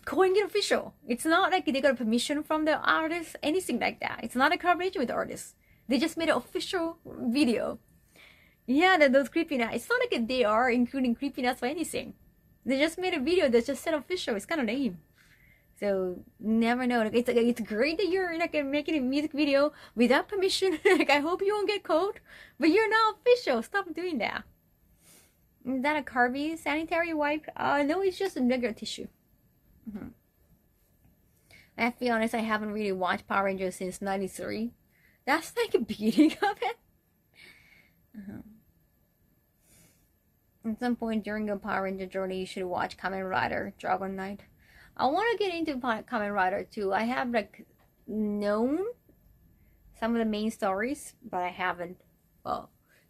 calling it official. It's not like they got permission from the artist, anything like that. It's not a collaboration with the artist. They just made an official video. Yeah, those creepy nuts. It's not like they are including creepy nuts or anything. They just made a video that just said official. It's kind of lame. So never know. Like, it's great that you're like making a music video without permission. Like I hope you won't get caught, but you're not official. Stop doing that. Is that a Carby sanitary wipe? No, it's just a regular tissue. I have to be honest, I haven't really watched Power Rangers since '93. That's like a beginning of it. At some point during your Power Ranger journey, you should watch Kamen Rider Dragon Knight. I want to get into Kamen Rider too. I have like known some of the main stories, but I haven't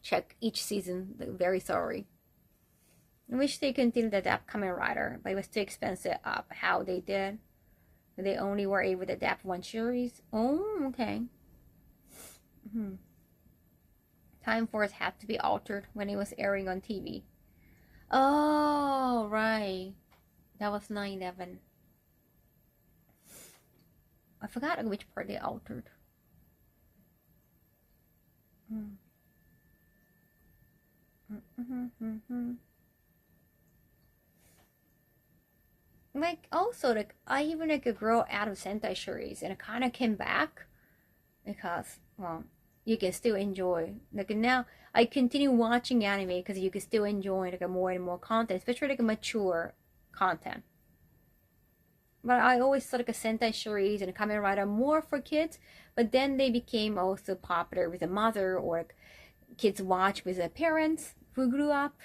checked each season. Like, very sorry. I wish they continued to adapt Kamen Rider, but it was too expensive up how they did. They only were able to adapt one series. Oh, okay. Time Force had to be altered when it was airing on TV. Oh, right. That was 9/11. I forgot which part they altered. Like also like I even like a girl out of Sentai series and it kind of came back because well you can still enjoy like now I continue watching anime because you can still enjoy like a more and more content, especially like a mature content. But I always thought like a Sentai series and a Kamen Rider more for kids, but then they became also popular with a mother or like, kids watch with their parents who grew up.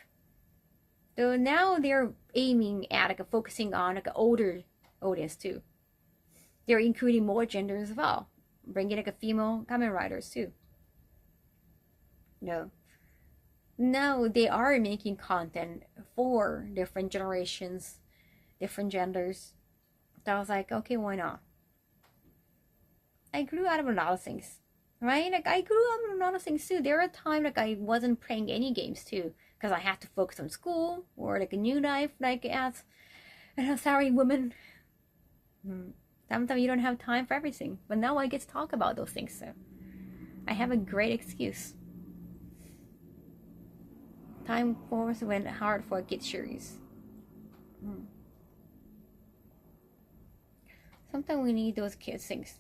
So now they're aiming at like focusing on like an older audience too. They're including more genders as well, bringing like a female Kamen Riders too. No. Now they are making content for different generations, different genders. So I was like, okay, why not? I grew out of a lot of things, right? Like I grew up in a lot of things too. There were times like I wasn't playing any games too because I had to focus on school or like a new life, like as a sorry woman. Sometimes you don't have time for everything, but now I get to talk about those things. So I have a great excuse. Time Force went hard for a kid series. Sometimes we need those kid things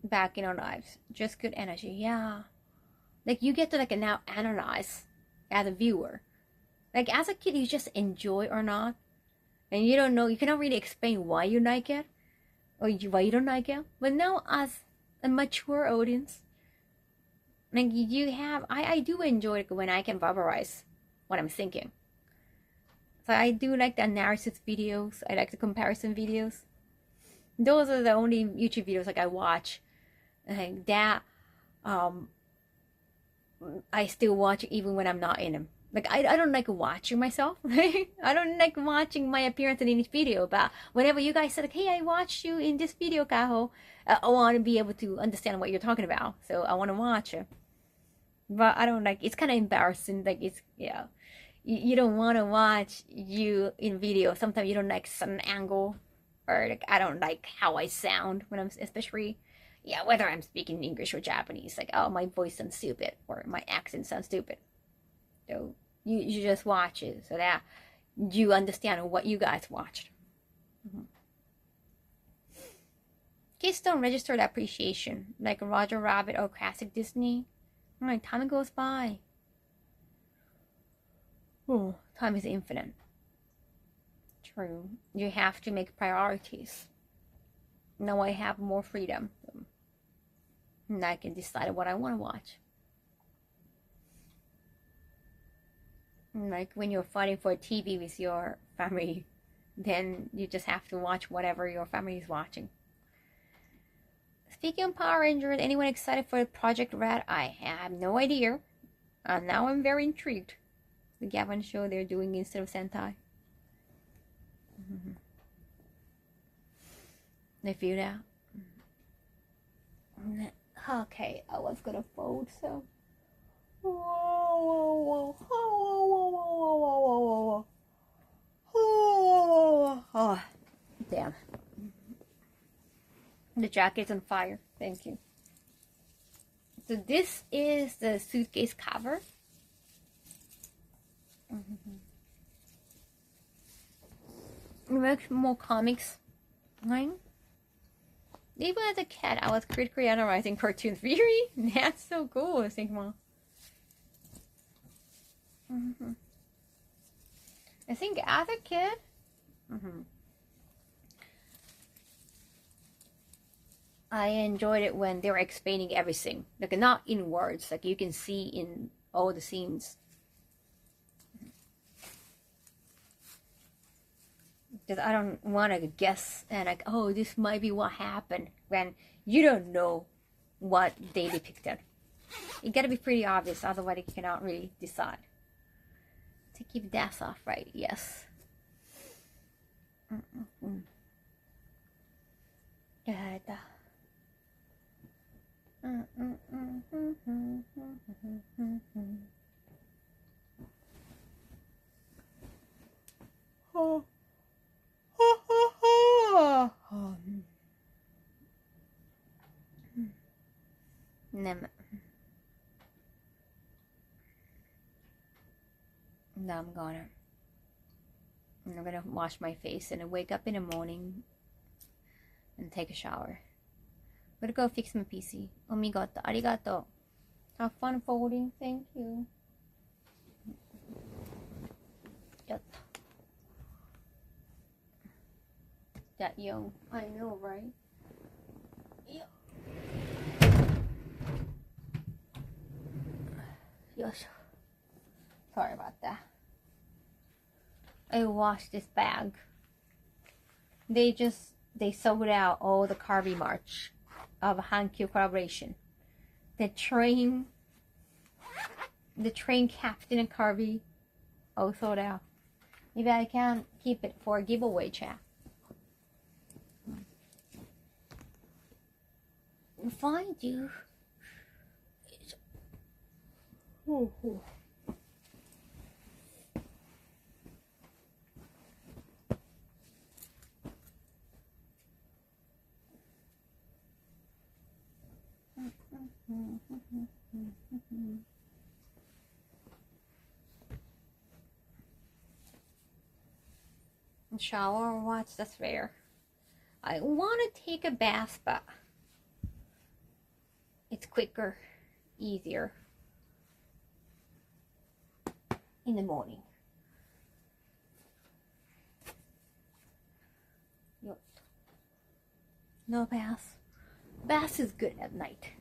back in our lives. Just good energy. Yeah. Like you get to like now analyze as a viewer. Like as a kid you just enjoy or not. And you don't know, you cannot really explain why you like it. Or why you don't like it. But now as a mature audience, like you have, I do enjoy it when I can verbalize what I'm thinking. So I do like the analysis videos. I like the comparison videos. Those are the only YouTube videos like I watch. Like that, I still watch even when I'm not in them. Like, I don't like watching myself, right? I don't like watching my appearance in this video, but whenever you guys said, like, hey, I watched you in this video, Kaho, I want to be able to understand what you're talking about. So I want to watch it. But I don't like, it's kind of embarrassing. Like, it's, yeah. You don't want to watch you in video. Sometimes you don't like some angle, or like, I don't like how I sound when I'm, especially, yeah, whether I'm speaking English or Japanese. Like, oh, my voice sounds stupid, or my accent sounds stupid. So you just watch it so that you understand what you guys watched. Kids don't register the appreciation like Roger Rabbit or classic Disney. Like, time goes by. Oh, time is infinite. True. You have to make priorities. Now I have more freedom. And I can decide what I want to watch. Like when you're fighting for TV with your family, then you just have to watch whatever your family is watching. Speaking of Power Rangers, anyone excited for Project Red? I have no idea. Now I'm very intrigued. The Gavin show they're doing instead of Sentai. They feel that. Okay, I was gonna fold, so. Oh, damn. The jacket's on fire. Thank you. So this is the suitcase cover. Make more comics. Right? Even as a kid, I was critically analyzing cartoons. Really? That's so cool, I think, Mom. I think as a kid, I enjoyed it when they were explaining everything. Like, not in words, like you can see in all the scenes. Because I don't want to guess and like, oh, this might be what happened when you don't know what they depicted. It gotta be pretty obvious, otherwise you cannot really decide. To keep that off, right? Yes. Oh. Now I'm gonna wash my face and wake up in the morning and take a shower. I'm gonna go fix my PC. Omigoto, arigato. Have fun folding, thank you. Yatta. That young, I know, right? Yeah. Yosh. Sorry about that. I washed this bag. They sold out all the Carvey March of Hankyu collaboration. The train captain and Carvey all sold out. Maybe I can keep it for a giveaway, chat. Find you. Ooh. Shower or what? That's rare. I want to take a bath, but it's quicker, easier in the morning. Yep. No bath. Bath is good at night.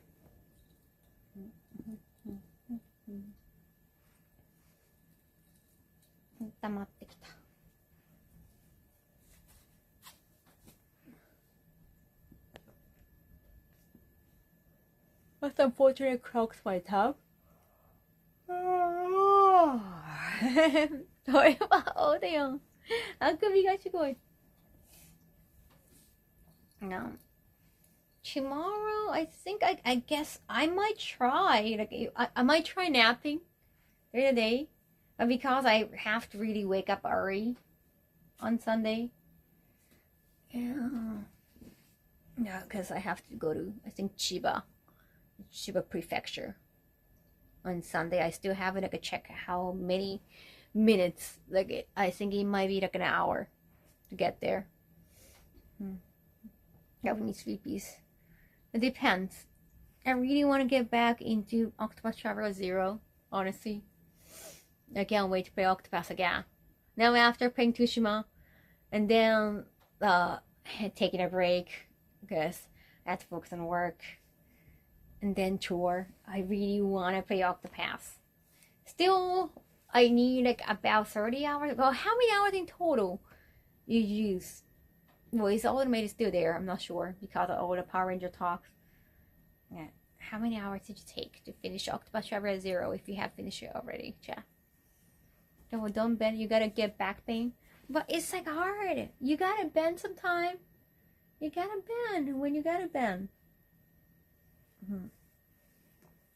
That's unfortunate clogs my tub. それはそうだよ。あくびがすごい。No. Tomorrow, I think I guess I might try. Like I might try napping during the day, but because I have to really wake up early on Sunday. Yeah. Yeah, because I have to go to I think Chiba Prefecture on Sunday. I still haven't like check how many minutes. Like I think it might be like an hour to get there. Got any sleepies? It depends. I really want to get back into Octopus Traveler Zero, honestly. I can't wait to play Octopus again. Now after playing Tushima, and then taking a break because I had to focus on work, and then Chore, I really want to play Octopath. Still, I need like about 30 hours. Well, how many hours in total you use? Well, is the automated still there? I'm not sure because of all the Power Ranger talks. Yeah. How many hours did you take to finish Octopus Traveler Zero if you have finished it already, chat? No, don't bend. You gotta get back pain. But it's like hard. You gotta bend sometime. You gotta bend when you gotta bend.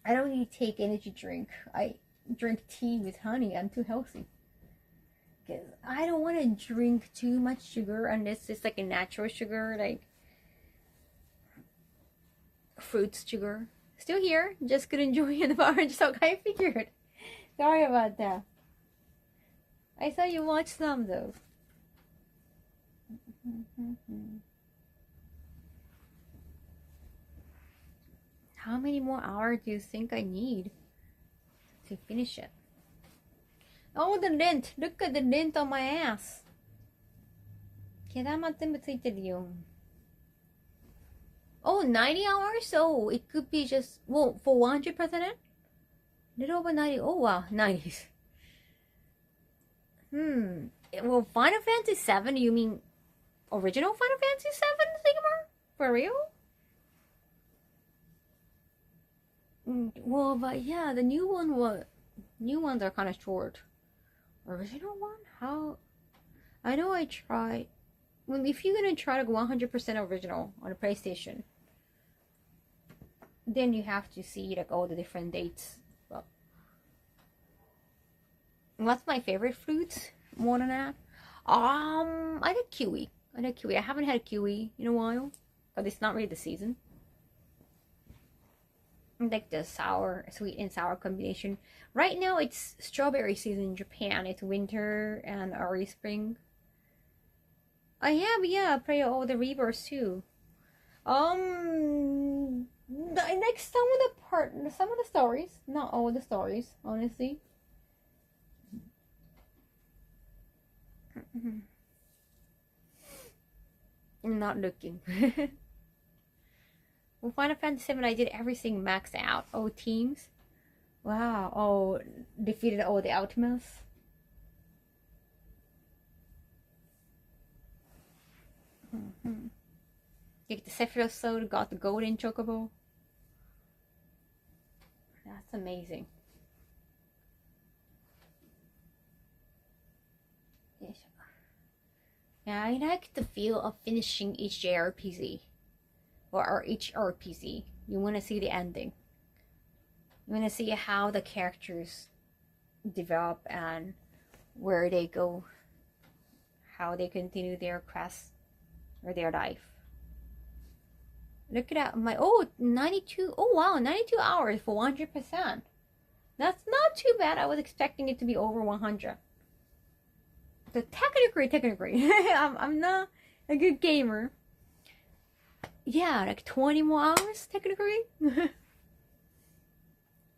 I don't really take energy drink. I drink tea with honey. I'm too healthy. Because I don't want to drink too much sugar unless it's like a natural sugar, like fruit sugar. Still here, just couldn't join the orange talk. I figured. Sorry about that. I saw you watch some though. How many more hours do you think I need to finish it? Oh, the lint! Look at the lint on my ass! 毛玉全部ついてるよ。Oh, 90 hours? So it could be just, well, for 100%? Little over 90. Oh, wow, 90s. Well, Final Fantasy 7, you mean original Final Fantasy 7, Sigmar? For real? Well, but yeah, the new ones are kind of short. Original one? How? I know I tried. Well, if you're gonna try to go 100% original on a PlayStation, then you have to see like all the different dates. Well, what's my favorite fruit? More than that, I like kiwi. I haven't had a kiwi in a while, but it's not really the season. I like the sweet and sour combination. Right now it's strawberry season in Japan. It's winter and early spring. I play all the rebirths too. I like some of the stories, not all the stories, honestly. I'm not looking. Well, Final Fantasy 7, I did everything maxed out. Oh, teams. Wow. Oh, defeated all the Ultimas. Get the Sephiroth Sword, got the golden chocobo. That's amazing. Yes. Yeah, I like the feel of finishing each JRPG. Or each RPG. You want to see the ending. You want to see how the characters develop and where they go. How they continue their quest or their life. Look at that. 92. Oh wow, 92 hours for 100%. That's not too bad. I was expecting it to be over 100. So technically, I'm not a good gamer. Yeah, like 20 more hours, technically.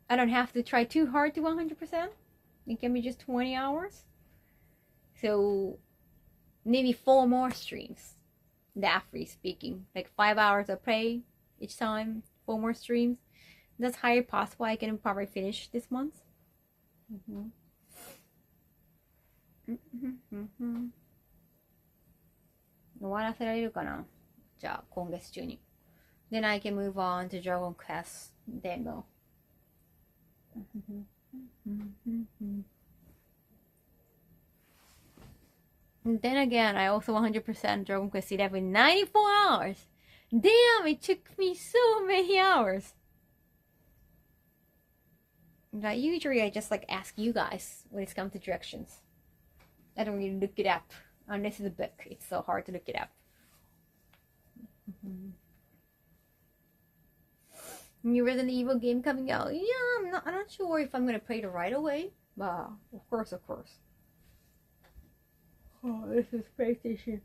I don't have to try too hard to 100%. It can be just 20 hours. So, maybe 4 more streams. Daphne speaking. Like 5 hours of play each time. 4 more streams. That's highly possible. I can probably finish this month. 終わらせられるかなじゃあ今月中に Then I can move on to Dragon Quest Demo. And then again, I also 100% Dragon Quest 11 94 hours. Damn, it took me so many hours. Now, usually I just like ask you guys when it comes to directions. I don't really look it up. Unless it's a book. It's so hard to look it up. New Resident Evil game coming out. Yeah, I'm not sure if I'm gonna play it right away. But of course. Oh, this is PlayStation.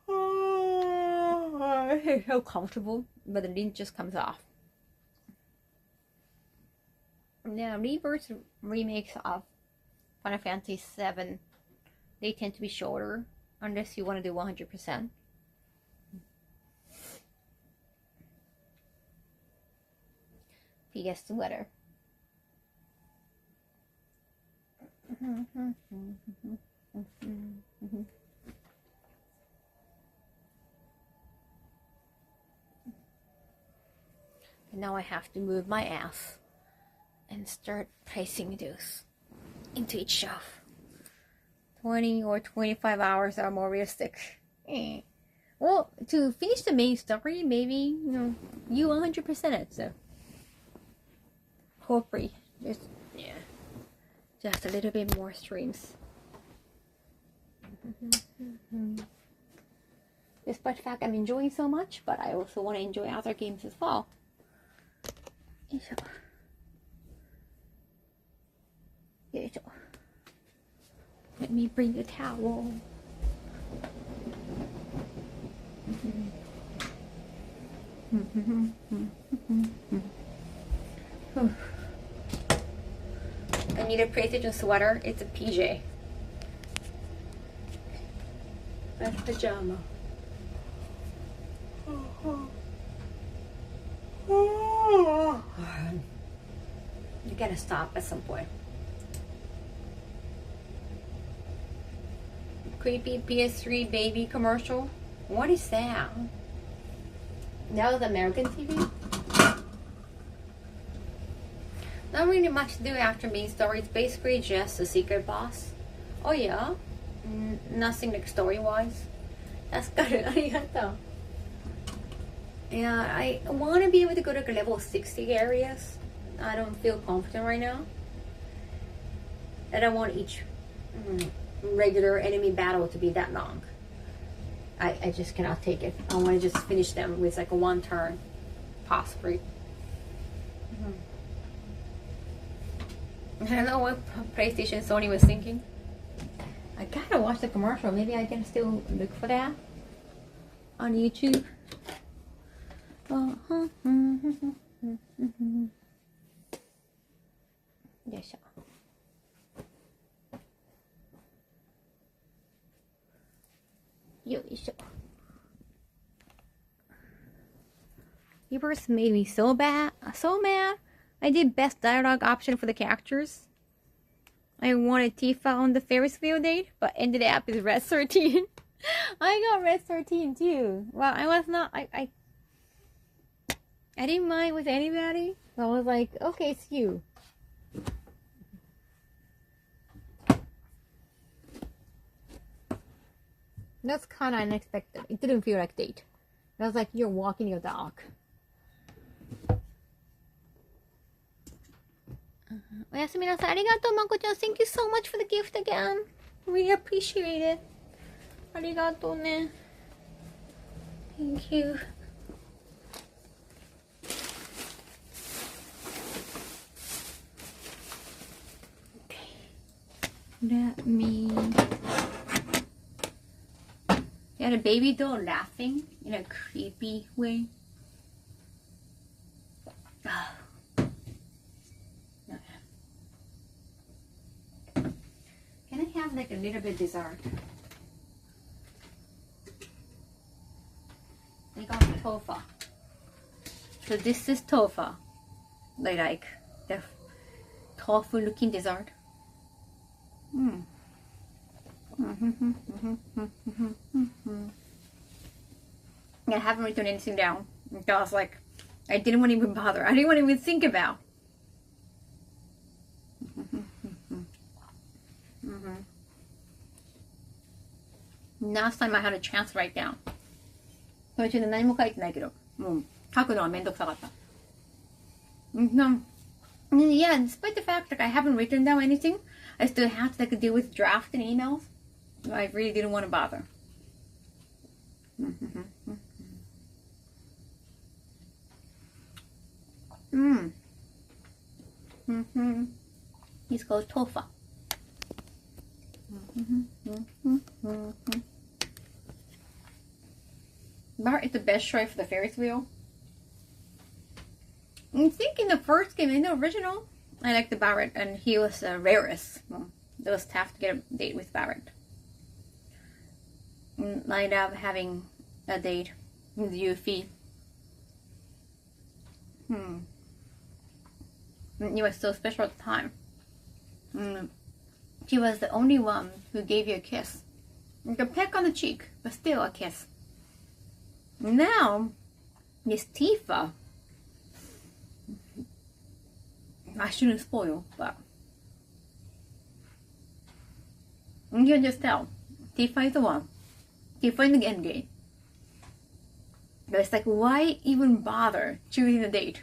Oh, it's so comfortable, but the link just comes off. Now, reverse remakes of Final Fantasy VII, they tend to be shorter, unless you want to do 100%. PS sweater. And now I have to move my ass and start placing those into each shelf. 20 or 25 hours are more realistic. Well, to finish the main story, maybe, you 100% it, so. Hopefully, just a little bit more streams. Despite the fact I'm enjoying so much, but I also want to enjoy other games as well. Let me bring the towel. I need a PlayStation sweater. It's a PJ. That's pajama. You gotta stop at some point. Creepy PS3 baby commercial. What is that? That was American TV? Not really much to do after main story. It's basically just a secret boss. Oh yeah? Nothing like story-wise. That's good. Arigato. Yeah, I want to be able to go to like level 60 areas. I don't feel confident right now. I don't want each regular enemy battle to be that long. I just cannot take it. I want to just finish them with like a one turn, possibly. I don't know what PlayStation Sony was thinking. I gotta watch the commercial. Maybe I can still look for that on YouTube. Yes. Viewers made me so mad. I did best dialogue option for the characters. I wanted Tifa on the Ferris wheel date, but ended up with Red 13. I got Red 13 too. Well, I was not. I didn't mind with anybody. I was like, okay, it's you. That's kind of unexpected. It didn't feel like date. It was like you're walking your dog. Oyasuminasai, arigato, Mako-chan. Thank you so much for the gift again. Really appreciate it. Arigato ne. Thank you. Okay. Let me... Yeah, the baby doll laughing in a creepy way. Can I have like a little bit dessert? I got tofu. So this is tofu. Like the tofu looking dessert. I haven't written anything down because like I didn't want to even bother. I didn't want to even think about. Last time I had a chance to write down. 途中で何も書いてないけど、もう書くのはめんどくさかった。Yeah, despite the fact that I haven't written down anything, I still have to like deal with draft and emails. I really didn't want to bother. He's called Tofa. Bart is the best choice for the Ferris wheel. I think in the first game, in the original, I liked the Barrett, and he was the rarest. Well, it was tough to get a date with Barrett. I ended up having a date with Yuffie. It was so special at the time. She was the only one who gave you a kiss. Like a peck on the cheek, but still a kiss. Now, this Tifa, I shouldn't spoil, but you can just tell. Tifa is the one. Tifa in the end game. But it's like, why even bother choosing a date?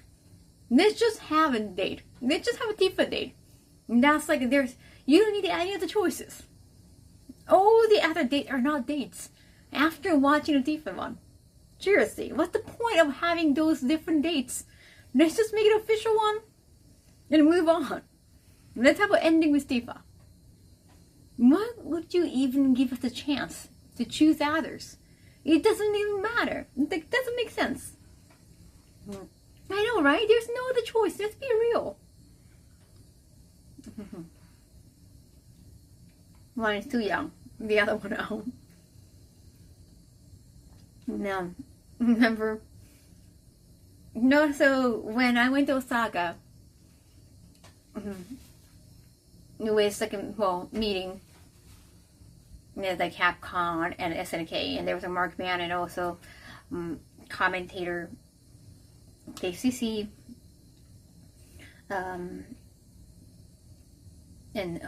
Let's just have a date. Let's just have a Tifa date. And that's like, you don't need any other choices. All the other dates are not dates. After watching the Tifa one. Seriously, what's the point of having those different dates? Let's just make it an official one and move on. Let's have an ending with Tifa. Why would you even give us a chance to choose others? It doesn't even matter. It doesn't make sense. I know, right? There's no other choice. Let's be real. One is too young. The other one at home. Now, remember? No, so when I went to Osaka, it was like a meeting. There's like Capcom and SNK, and there was a Mark Man and also commentator KCC, and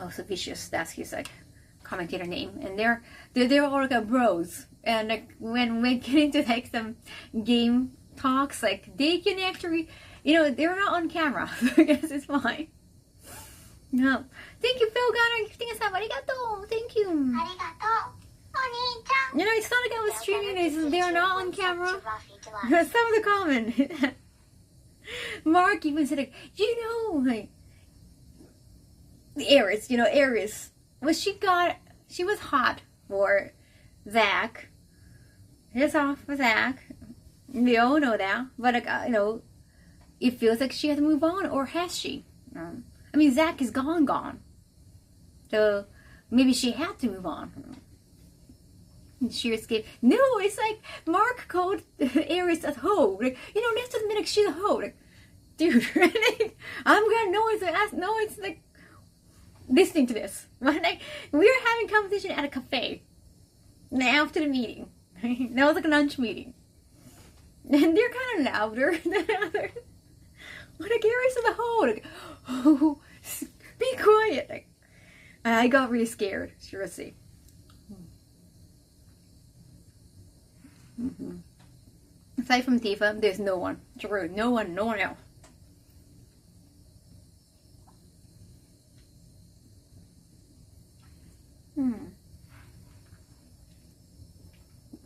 also Vicious. That's his like commentator name, and they're all like bros. And like when we get into like some game talks, like they can actually, they're not on camera, so I guess it's fine. No, thank you, Phil Gunner. Gifting us up. Arigato. Thank you. Arigato. Oni-chan. It's not like I was streaming. They are not on camera. Some of the comment. Mark even said, like, like the Aries. Well, she was hot for Zach. It's off for Zach. We all know that. But like, it feels like she has to move on, or has she? I mean, Zach is gone. So maybe she had to move on. And she escaped. No, it's like Mark called Aries a hoe. Like, let's admit like she's a hoe. Like, dude, I'm gonna know it's like listening to this. But like, we're having conversation at a cafe after the meeting. That was like a lunch meeting. And they're kind of louder than others. But like, Aries is a hoe. Like, oh, be quiet. Like, I got really scared. Seriously. Aside from Tifa, there's no one. True, no one else.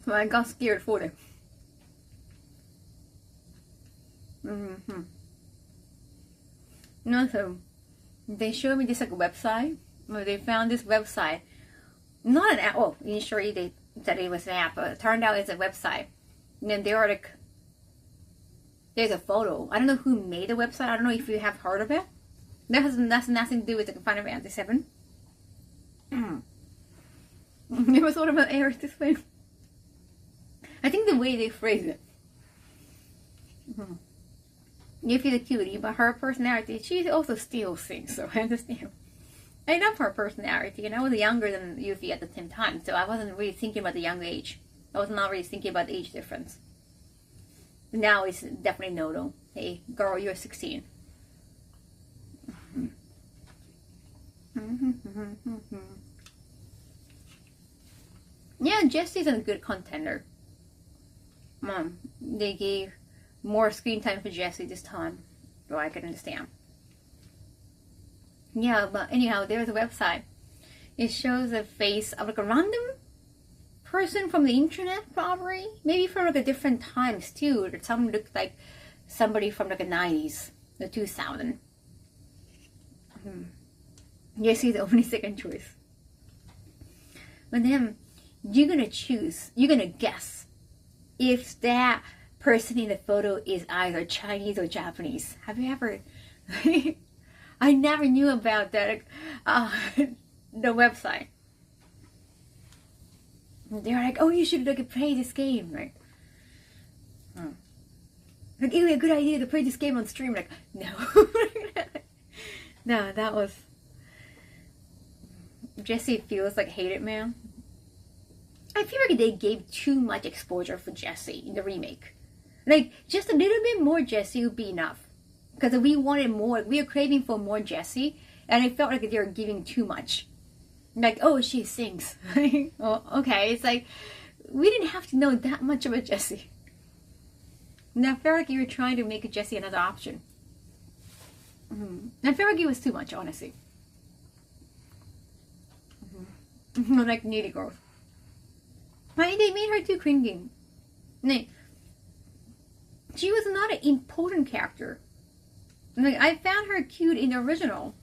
So I got scared for them. No, so they showed me this like website. Well, they found this website. Not an app. Well, initially they said it was an app, but it turned out it's a website. And then there are like, there's a photo. I don't know who made the website. I don't know if you have heard of it. That has nothing to do with the Final Fantasy VII. It was sort of an error this way. I think the way they phrase it. Yuffie's a cutie, but her personality, she also steals things, so I understand. I love her personality, and I was younger than Yuffie at the same time, so I wasn't really thinking about the young age. I was not really thinking about the age difference. Now it's definitely no. Hey, girl, you're 16. Yeah, Jesse's a good contender. They gave more screen time for Jesse this time. Well, I can understand. Yeah, but anyhow, there's a website. It shows a face of like a random person from the internet, probably. Maybe from like a different times too. Or some looked like somebody from like the 90s, the 2000. Jesse's the only second choice. But then you're gonna guess if that person in the photo is either Chinese or Japanese. Have you ever? I never knew about that. The website. They're like, oh, you should play this game, right? Like, it would be a good idea to play this game on stream. Like, no, no, that was. Jesse feels like hated man. I feel like they gave too much exposure for Jesse in the remake. Like, just a little bit more Jesse would be enough. Because we wanted more, we were craving for more Jesse, and I felt like they were giving too much. Like, oh, she sings. Oh, okay, it's like, we didn't have to know that much about Jesse. And I felt like you were trying to make Jesse another option. I felt like it was too much, honestly. Like needy girls. Right? They made her too cringy. She was not an important character. Like, I found her cute in the original.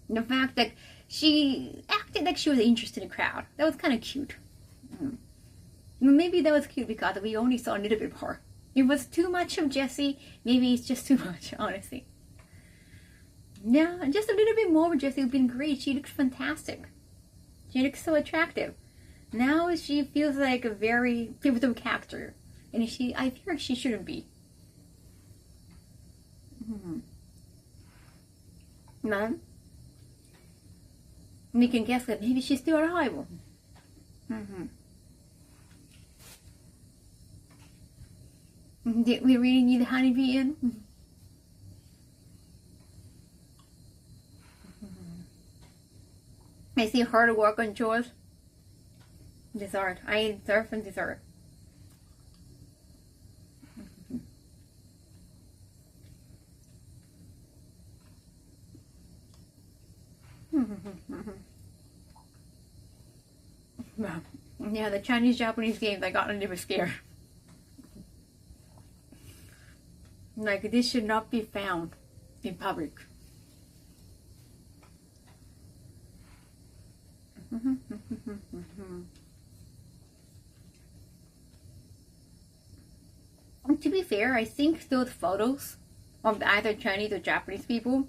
The fact that she acted like she was interested in the crowd. That was kind of cute. Maybe that was cute because we only saw a little bit of her. It was too much of Jesse. Maybe it's just too much, honestly. Yeah, just a little bit more of Jesse would have been great. She looks fantastic. She looks so attractive. Now she feels like a very pivotal character. And I feel like she shouldn't be. Man, we can guess that maybe she's still alive. Did we really need the honeybee in? I see hard work on chores. Dessert. I deserve and dessert. Yeah, the Chinese-Japanese games, I got a little scared. Like, this should not be found in public. To be fair, I think those photos of either Chinese or Japanese people,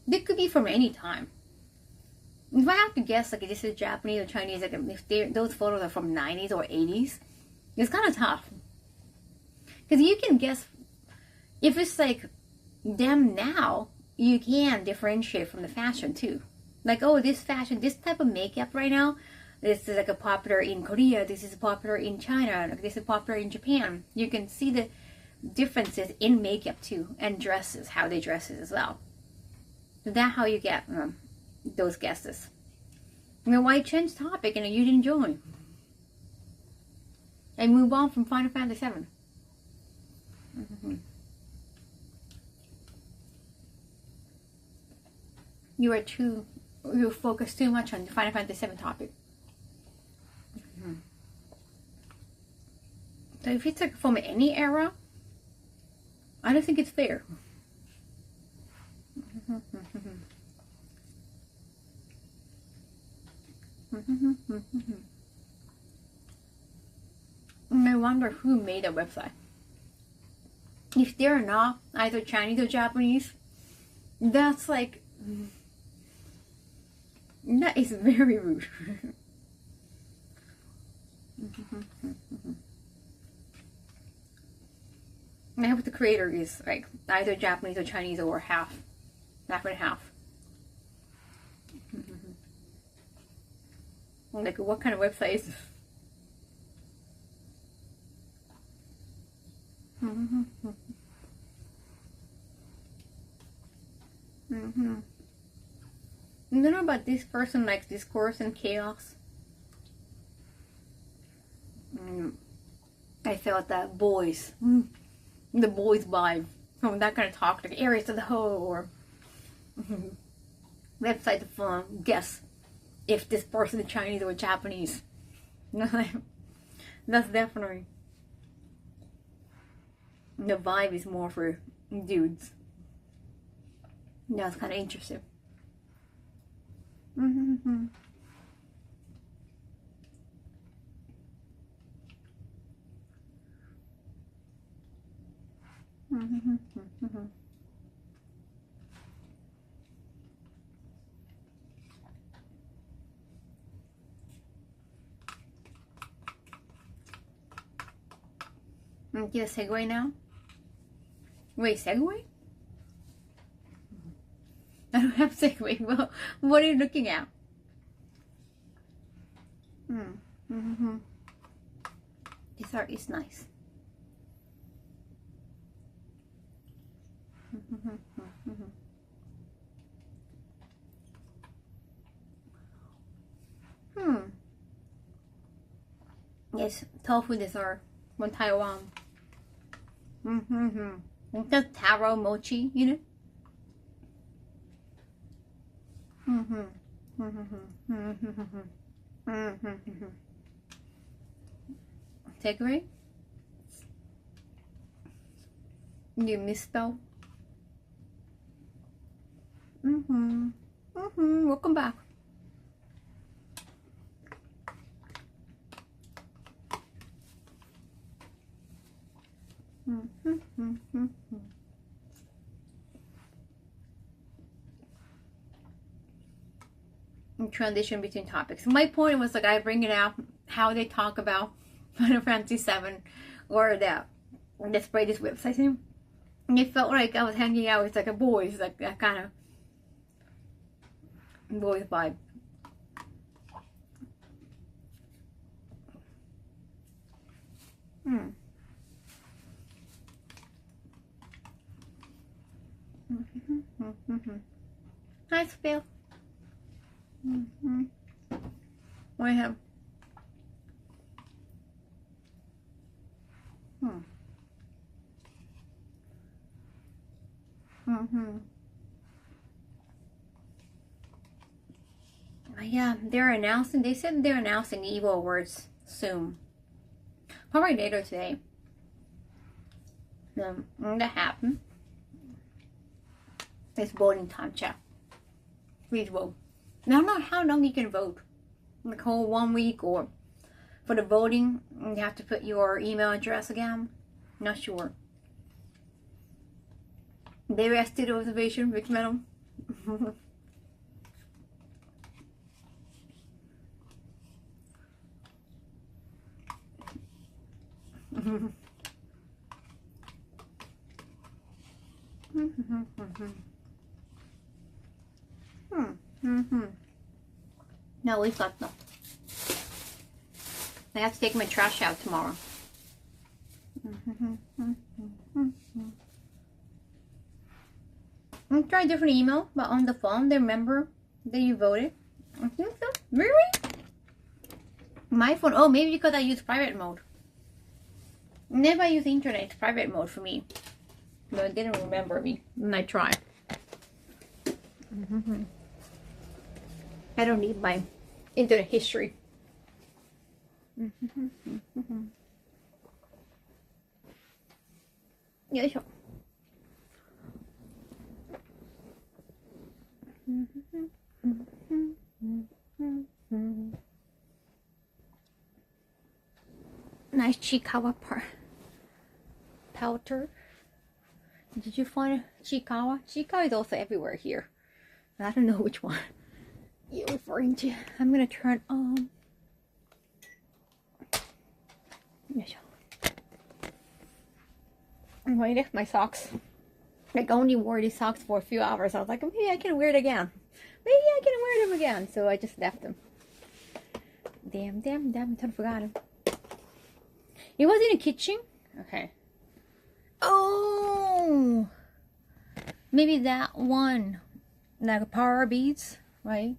they could be from any time. If I have to guess, like, this is Japanese or Chinese, like, if those photos are from 90s or 80s, it's kind of tough. Because you can guess, if it's like them now, you can differentiate from the fashion too. Like, oh, this fashion, this type of makeup right now, this is like a popular in Korea, this is popular in China, like this is popular in Japan. You can see the differences in makeup too, and dresses, how they dress as well. So that's how you get those guesses. I mean, why change topic and you didn't join? And move on from Final Fantasy VII. You focus too much on the Final Fantasy VII topic. So if it's like from any era, I don't think it's fair. And I wonder who made that website. If they're not either Chinese or Japanese, that's like, that is very rude. I hope the creator is like either Japanese or Chinese or half and half. Like, what kind of website is this? I don't know about this person likes discourse and chaos. I felt that boys, the boys vibe from that kind of talk, like areas of the whole or website to guess if this person is Chinese or Japanese. That's definitely the vibe is more for dudes. That's kind of interesting. Get a segue now? Wait, segue? I don't have segue. Well, what are you looking at? This art is nice. Yes, tofu dessert from Taiwan. The taro mochi, you know? Takeaway? You misspell? Welcome back. Transition between topics. My point was like I bring it out how they talk about Final Fantasy VII or the let's play this website thing. And it felt like I was hanging out with like a boys, like that kind of boys vibe. Nice Phil. What I have? Yeah, they're announcing. They said they're announcing the Evo Awards soon. Probably later today. When that happen, it's voting time, chat. Please vote. I don't know how long you can vote. Like whole 1 week, or for the voting, you have to put your email address again. Not sure. They arrested observation, Rich Metal. No, we've got them. I have to take my trash out tomorrow. I'll try a different email, but on the phone, they remember that you voted. I think so. Really? My phone? Oh, maybe because I use private mode. Never I use internet, it's private mode for me. No, it didn't remember me when I tried. I don't need my internet history. Yeah, sure. Nice Chikawa powder. Did you find Chikawa? Chikawa is also everywhere here. I don't know which one you're referring to. I'm gonna turn on. I left my socks. Like, I only wore these socks for a few hours. I was like, maybe I can wear it again. Maybe I can wear them again. So I just left them. Damn, I totally forgot them. It was in the kitchen? Okay. Oh! Maybe that one. Like power beads, right?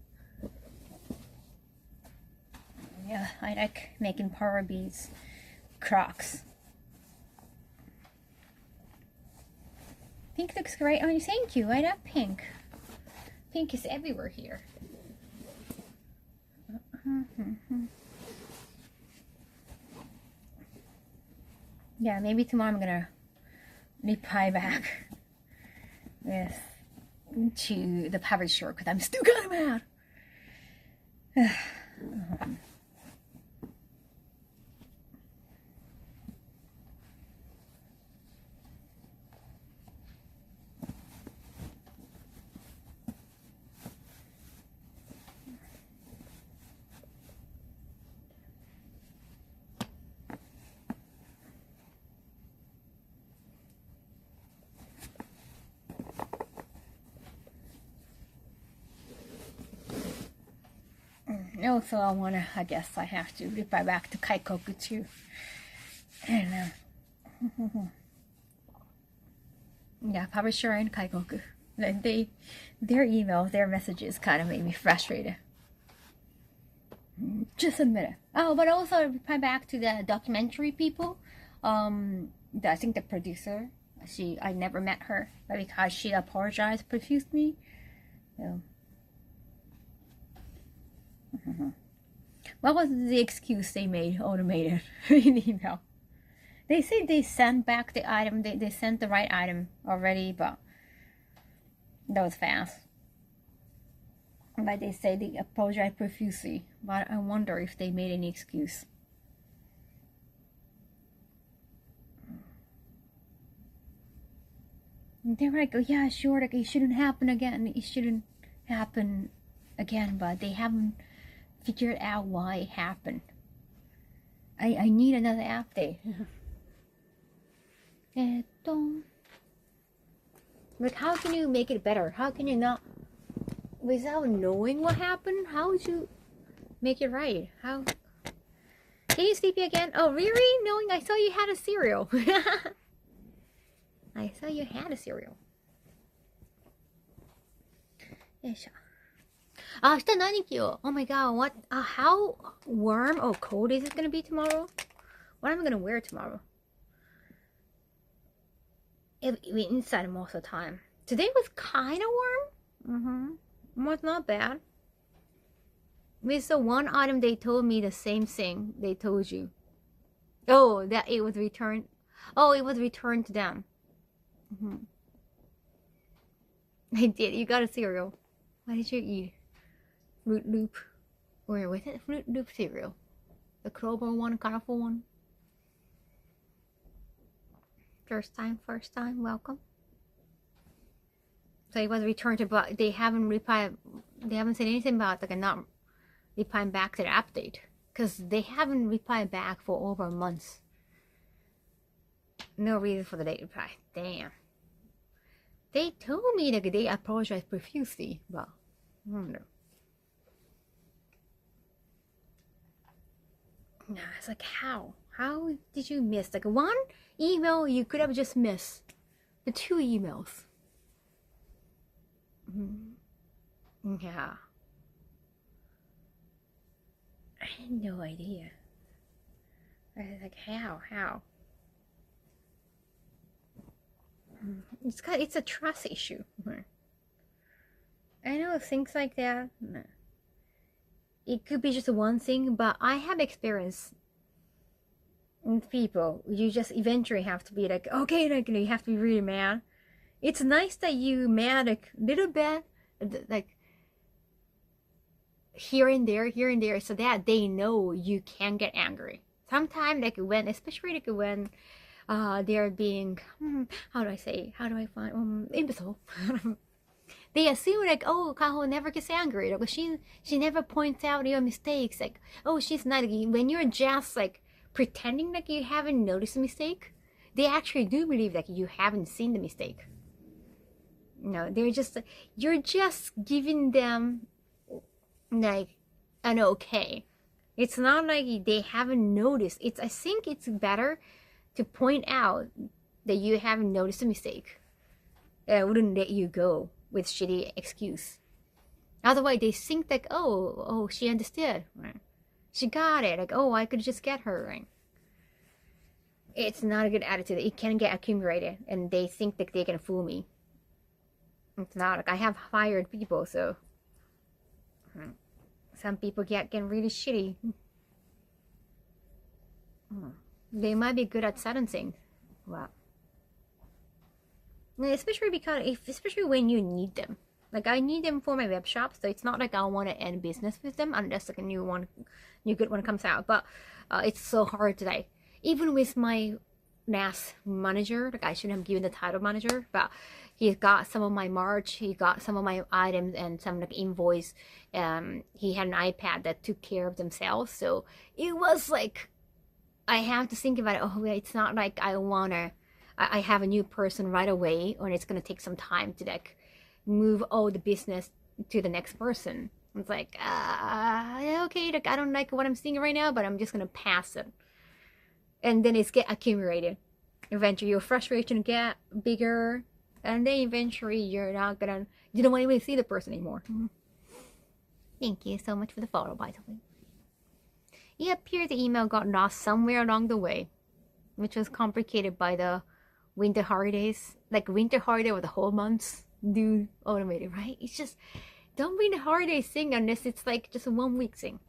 Yeah, I like making power beads. Crocs. Pink looks great on you. Thank you. I love pink. Pink is everywhere here. Yeah, maybe tomorrow I'm gonna reply back with to the publisher because I'm still kind of mad. Also, I guess I have to reply back to Kaikoku too. And, yeah, publisher and Kaikoku. Their emails, their messages kind of made me frustrated. Just admit it. Oh, but also reply back to the documentary people. I think the producer, I never met her, but because she apologized profusely. So. What was the excuse they made automated in the email? They say they sent back the item, they sent the right item already, but that was fast. But they say they apologize profusely, but I wonder if they made any excuse. And they were like, oh yeah, sure, like it shouldn't happen again, but they haven't figured out why it happened. I need another update. Like, how can you make it better? How can you not, without knowing what happened, how would you make it right? How? Can you sleepy again? Oh, really? Knowing I saw you had a cereal. I saw you had a cereal. Yes. Oh my god, what? How warm or cold is it gonna be tomorrow? What am I gonna wear tomorrow? It'll be inside most of the time. Today was kind of warm. Was not bad. With the one item they told me the same thing they told you. Oh, that it was returned. Oh, it was returned to them. I did. You got a cereal. What did you eat? Fruit Loop. Where was it? Fruit Loop cereal. The Clover one, colorful one. First time, welcome. So it was returned to, but they haven't replied. They haven't said anything about like not replying back to the update, because they haven't replied back for over a month. No reason for the late reply. Damn. They told me that they apologized profusely, but I don't know. Nah, it's like how? How did you miss? Like one email you could have just missed. The two emails. Yeah. I had no idea. I was like, how? It's a trust issue. I know things like that. It could be just one thing, but I have experience with people. You just eventually have to be like, okay, like you have to be really mad. It's nice that you mad like little bit, like here and there, so that they know you can get angry. Sometimes, like when, especially like when they're being, how do I find imbecile. They assume like, oh, Kaho never gets angry. Like she never points out your mistakes. Like, oh, she's not. When you're just like pretending like you haven't noticed a mistake, they actually do believe that you haven't seen the mistake. No, they're just, you're just giving them like an okay. It's not like they haven't noticed. I think it's better to point out that you haven't noticed a mistake. I wouldn't let you go with shitty excuse. Otherwise, they think like, oh, she understood. Right? She got it. Like, oh, I could just get her. Right? It's not a good attitude. It can get accumulated, and they think that they can fool me. It's not like I have hired people, so some people get really shitty. They might be good at certain things. Wow. Especially when you need them. Like I need them for my web shop, so it's not like I want to end business with them unless like a new good one comes out. But it's so hard today. Even with my NAS manager, like I shouldn't have given the title manager, but he got some of my March, he got some of my items and some like invoice. He had an iPad that took care of themselves, so it was like I have to think about it. Oh, it's not like I have a new person right away, or it's gonna take some time to like move all the business to the next person. It's like okay, like I don't like what I'm seeing right now, but I'm just gonna pass it. And then it's get accumulated. Eventually your frustration get bigger, and then eventually you don't want to even see the person anymore. Thank you so much for the follow, by the way. It appears the email got lost somewhere along the way, which was complicated by the winter holidays. Like winter holiday or the whole months do automated, right? It's just don't bring the holiday thing unless it's like just a 1 week thing.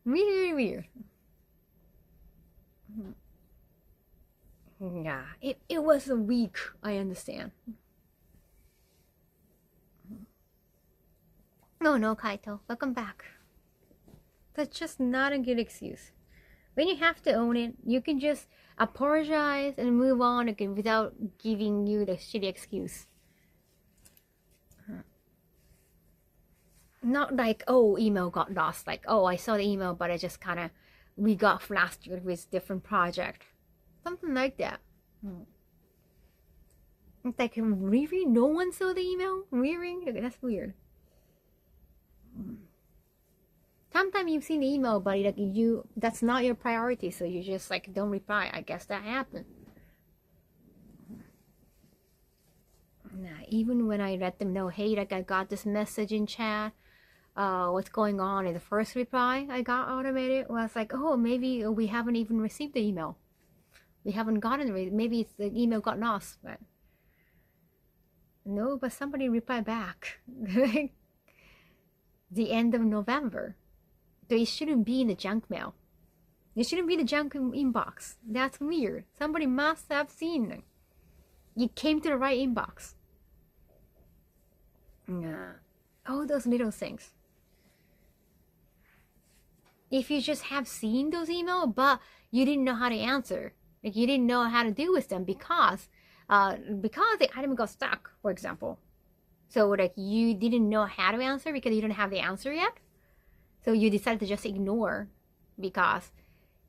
Really weird. Yeah, it was a week, I understand. No, Kaito, welcome back. That's just not a good excuse. When you have to own it, you can just apologize and move on again without giving you the shitty excuse. Not like, oh, email got lost. Like, oh, I saw the email, but I just we got flustered with different project. Something like that. It's like, really? No one saw the email? Really? That's weird. Sometimes you've seen the email, but like that's not your priority, so you just like don't reply. I guess that happened. Nah, even when I let them know, hey, like I got this message in chat, what's going on? And the first reply I got automated was like, oh, maybe we haven't even received the email. We haven't gotten it. Maybe the email got lost. But no, but somebody replied back. The end of November. So it shouldn't be in the junk mail. It shouldn't be in the junk inbox. That's weird. Somebody must have seen it. You came to the right inbox. Nah. All those little things. If you just have seen those emails, but you didn't know how to answer, like you didn't know how to deal with them because the item got stuck, for example. So like you didn't know how to answer because you don't have the answer yet. So you decided to just ignore because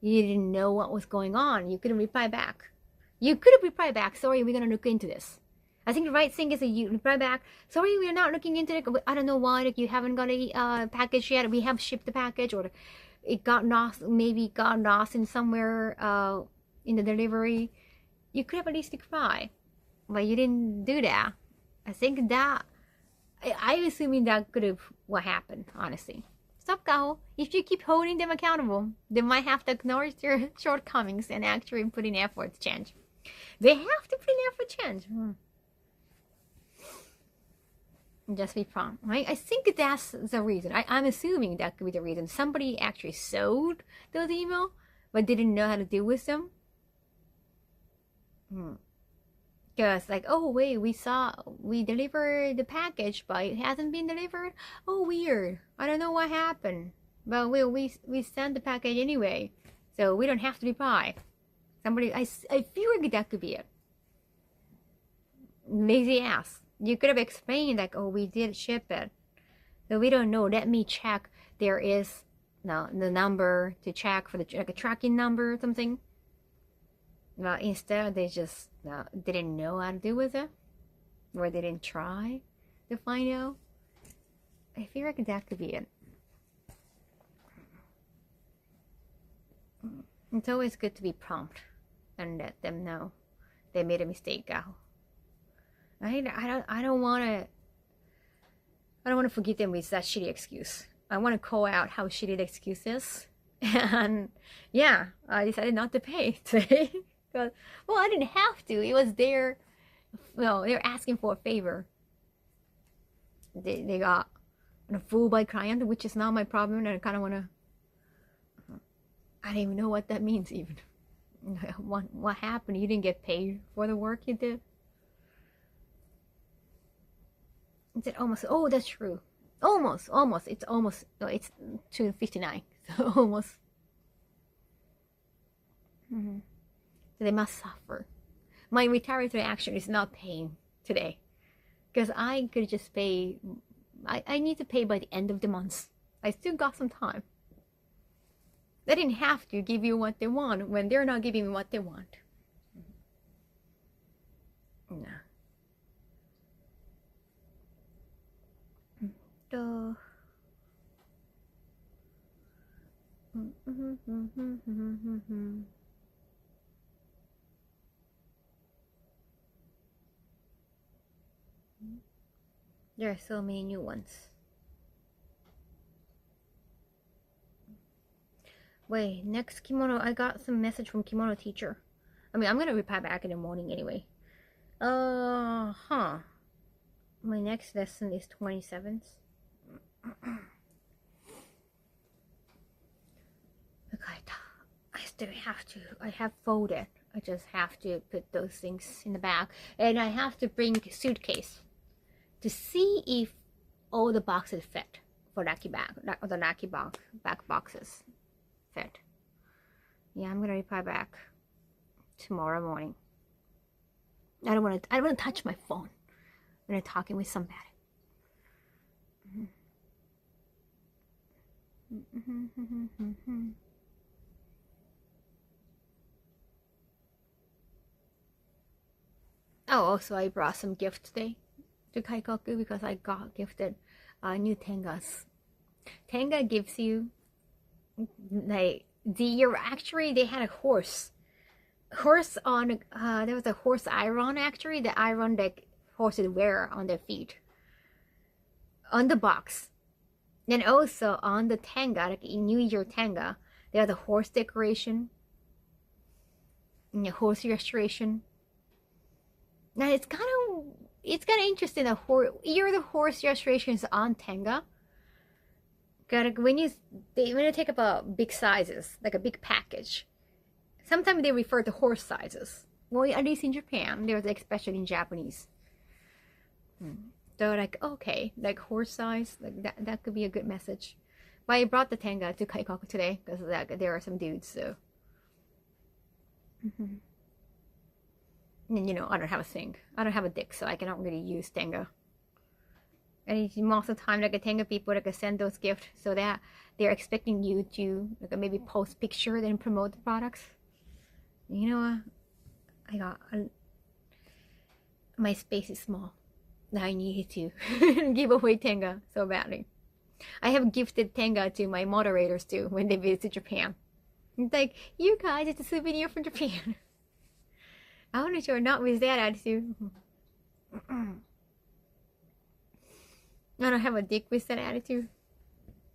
you didn't know what was going on. You couldn't reply back. You could have replied back, sorry, we're going to look into this. I think the right thing is that you reply back, sorry, we're not looking into it. I don't know why, like you haven't got a package yet. We have shipped the package, or it got lost, maybe got lost in somewhere in the delivery. You could have at least replied, but you didn't do that. I think that, I'm assuming that could have what happened, honestly. Stop, Kaho. If you keep holding them accountable, they might have to acknowledge their shortcomings and actually put in effort to change. They have to put in effort to change. Just be prompt, right? I think that's the reason. I'm assuming that could be the reason. Somebody actually sold those emails, but didn't know how to deal with them. Because like, oh wait, we delivered the package, but it hasn't been delivered. Oh, weird. I don't know what happened. But we sent the package anyway, so we don't have to reply. Somebody, I feel like that could be it. Lazy ass. You could have explained like, oh, we did ship it, so we don't know. Let me check. There is the number to check for like a tracking number or something. Well, instead they just didn't know how to deal with it, or they didn't try to find out. I feel like that could be it. It's always good to be prompt and let them know they made a mistake. I don't want to forgive them with that shitty excuse. I want to call out how shitty the excuse is And yeah, I decided not to pay today. Because, well, I didn't have to. It was their, well, they're asking for a favor. They got fooled by client, which is not my problem, and I kind of want to, I don't even know what that means even. What happened? You didn't get paid for the work you did? Is it almost? Oh, that's true. Almost. It's almost. No, it's 2:59. So almost. So they must suffer. My retaliatory action is not paying today, because I could just pay. I need to pay by the end of the month. I still got some time. They didn't have to give you what they want when they're not giving me what they want. No. There are so many new ones. Wait, next kimono, I got some message from kimono teacher. I mean, I'm gonna reply back in the morning anyway. My next lesson is 27th. I still have to. I have folded. I just have to put those things in the bag, and I have to bring a suitcase to see if all the boxes fit for lucky bag, or the lucky back boxes fit. Yeah, I'm gonna reply back tomorrow morning. I don't want to touch my phone when I'm talking with somebody. Oh, also I brought some gift today to Kaikoku because I got gifted new tengas. Tenga gives you like actually they had a horse on there was a horse iron, actually the iron that horses wear on their feet on the box. And also on the tanga, like in New Year tanga, they have the horse decoration and the horse illustration. Now it's kind of interesting that the horse illustrations on tanga. When you take about big sizes, like a big package, sometimes they refer to horse sizes. Well, at least in Japan, there's especially in Japanese. So like, okay, like horse size, like that could be a good message. But I brought the tanga to Kaikoku today because there are some dudes, so. And I don't have a thing. I don't have a dick, so I cannot really use tanga. And most of the time, like tanga people like send those gifts so that they're expecting you to like maybe post picture then promote the products. You know, I got my space is small. Now I needed to give away tanga so badly. I have gifted tanga to my moderators too when they visit Japan. It's like, you guys, it's a souvenir from Japan. I want to show not with that attitude. I don't have a dick with that attitude.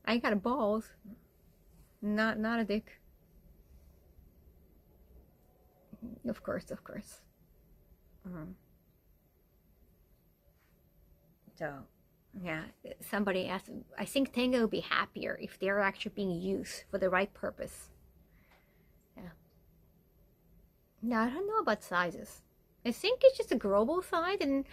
I got balls. Not a dick. Of course. So, yeah, somebody asked, I think tanga will be happier if they're actually being used for the right purpose. Yeah. No, I don't know about sizes. I think it's just a global size, and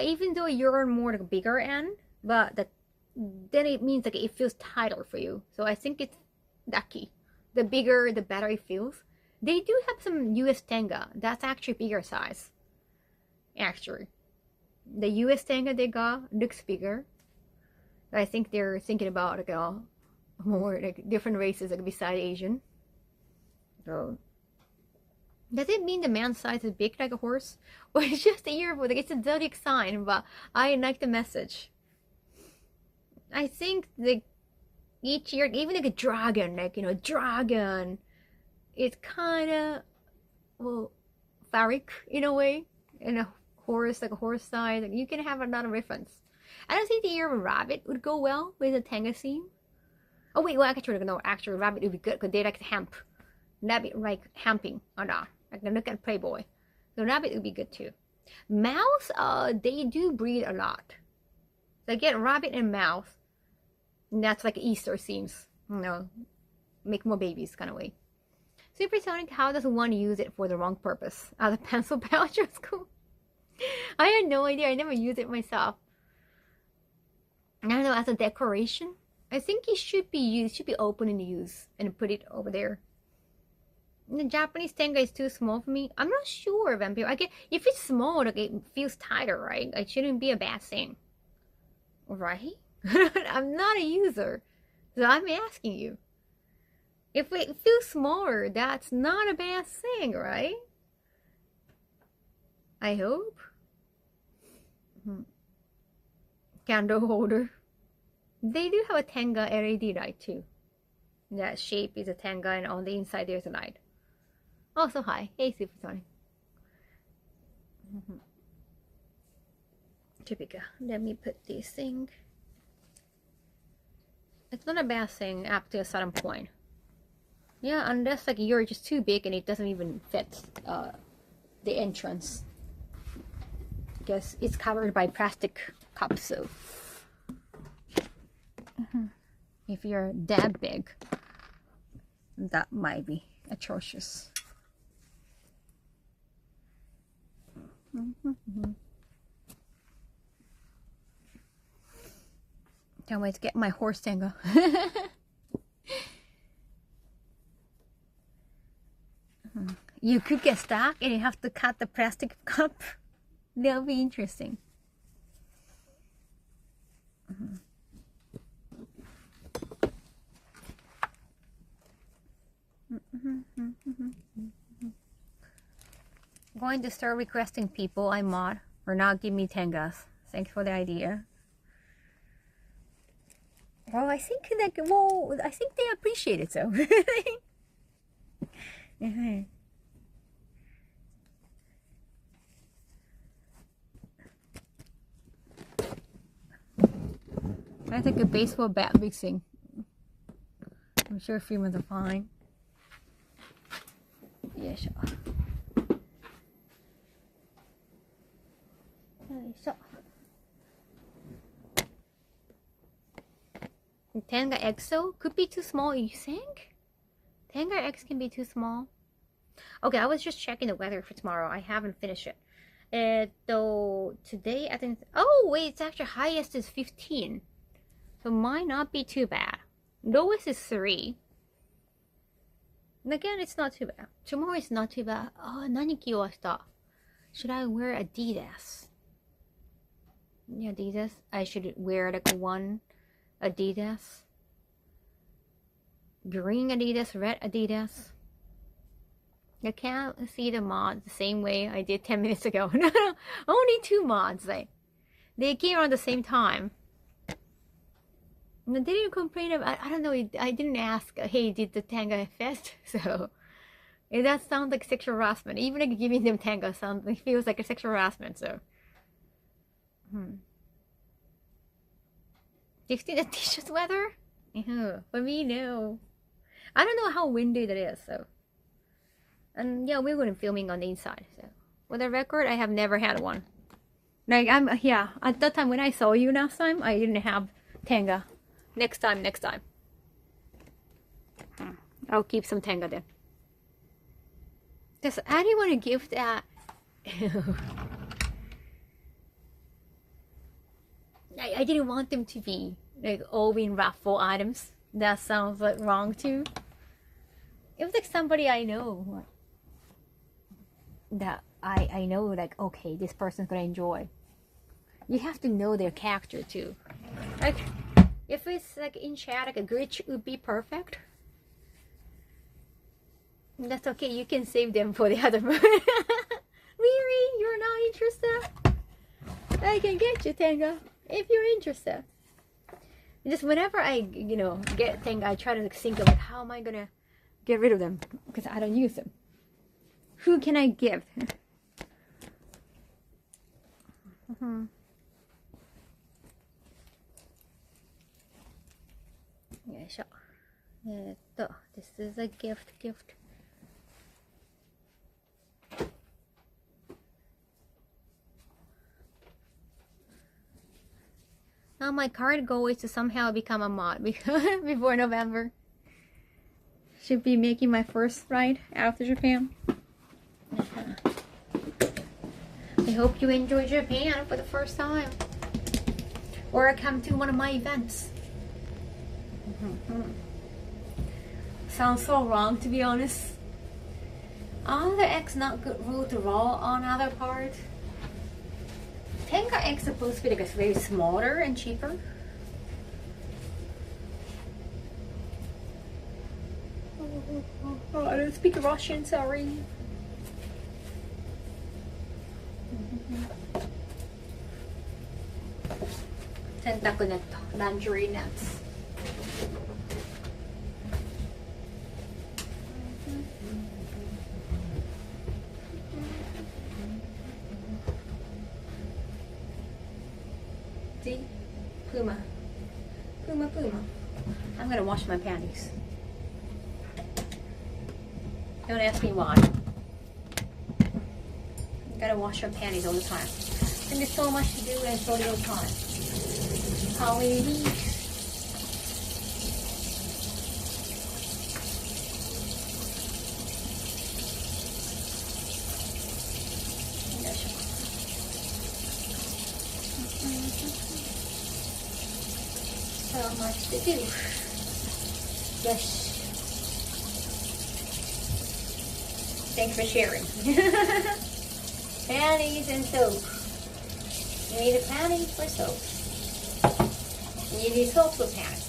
even though you're more like bigger end, but then it means like it feels tighter for you. So I think it's lucky. The bigger, the better it feels. They do have some US tanga that's actually bigger size. Actually, the US tanga they got looks bigger. I think they're thinking about like more like different races like besides Asian. So does it mean the man's size is big like a horse? Or it's just a yearbook? Like it's a zodiac sign, but I like the message. I think like each year, even like a dragon, dragon, it's kind of phallic in a way, and a horse like a horse size. Like you can have another reference. I don't think the year of a rabbit would go well with a tanga theme. Oh wait, well actually no, actually rabbit would be good because they like hemp. Rabbit like hemping or not. Like look at Playboy. The rabbit would be good too. Mouse, they do breed a lot. They get rabbit and mouse. And that's like Easter seems. You know, make more babies kind of way. Supersonic, how does one use it for the wrong purpose? As a pencil pouch or school? I had no idea. I never used it myself. I don't know, as a decoration? I think it should be used, should be open and used and put it over there. The Japanese tenga is too small for me. I'm not sure, Vampire. I get if it's small, like it feels tighter, right? It shouldn't be a bad thing, right? I'm not a user, so I'm asking you. If it feels smaller, that's not a bad thing, right? I hope. Candle holder. They do have a tenga LED light too. That shape is a tenga, and on the inside there's a light. Also, hi. Hey, Supersonic. Typical. Let me put this thing. It's not a bad thing up to a certain point. Yeah, unless like you're just too big and it doesn't even fit the entrance. Because it's covered by plastic cups, so. If you're that big, that might be atrocious. Can't wait to get my horse tango. You could get stuck and you have to cut the plastic cup. That'll be interesting. Going to start requesting people I mod or not give me tengas. Thanks for the idea. Well, I think like I think they appreciate it so. I think a baseball bat mixing. I'm sure females are fine. Yeah, sure. Tenga EXO could be too small, you think? Tenga X can be too small. Okay, I was just checking the weather for tomorrow. I haven't finished it. Though today I think. Oh wait, it's actually highest is 15, so might not be too bad. Lowest is 3. And again, it's not too bad. Tomorrow is not too bad. Oh, nani kiwashita. Should I wear Adidas? Yeah, Adidas. I should wear like one Adidas. Green Adidas, red Adidas. I can't see the mods the same way I did 10 minutes ago. No, only 2 mods. They came around the same time. And they didn't complain about. I don't know. I didn't ask. Hey, did the tanga fest? So that sounds like sexual harassment. Even like giving them tanga sounds like feels like a sexual harassment. So. 15 the t-shirt weather? For me, no. I don't know how windy that is, so. And yeah, we weren't filming on the inside, so. For the record, I have never had one. Like, at that time when I saw you last time, I didn't have tanga. Next time. I'll keep some tanga then. Does anyone want to give that? I didn't want them to be like all in raffle items. That sounds like wrong too. It was like somebody I know that I know like, okay, this person's gonna enjoy. You have to know their character too. Like if it's like in chat, like a glitch would be perfect. That's okay. You can save them for the other one. Really? You're not interested? I can get you, Tanga, if you're interested. Just whenever I, get Tanga, I try to think of like, how am I gonna get rid of them? Because I don't use them. Who can I give? Yeah, sure. This is a gift. Now my current goal is to somehow become a mod before November. Should be making my first ride out to Japan. I hope you enjoy Japan for the first time. Or come to one of my events. Sounds so wrong, to be honest. Other eggs not good rule to raw on other part. Tenga eggs supposed to be like very smaller and cheaper. Oh, I don't speak Russian, sorry. Tentacle net, lingerie nets. See? Puma. I'm gonna wash my panties. Don't ask me why. You gotta wash your panties all the time. And there's so much to do and so little time. How many weeks? So much to do. Yes. Thanks for sharing. Panties and soap. You need a panty for soap. You need soap for panties.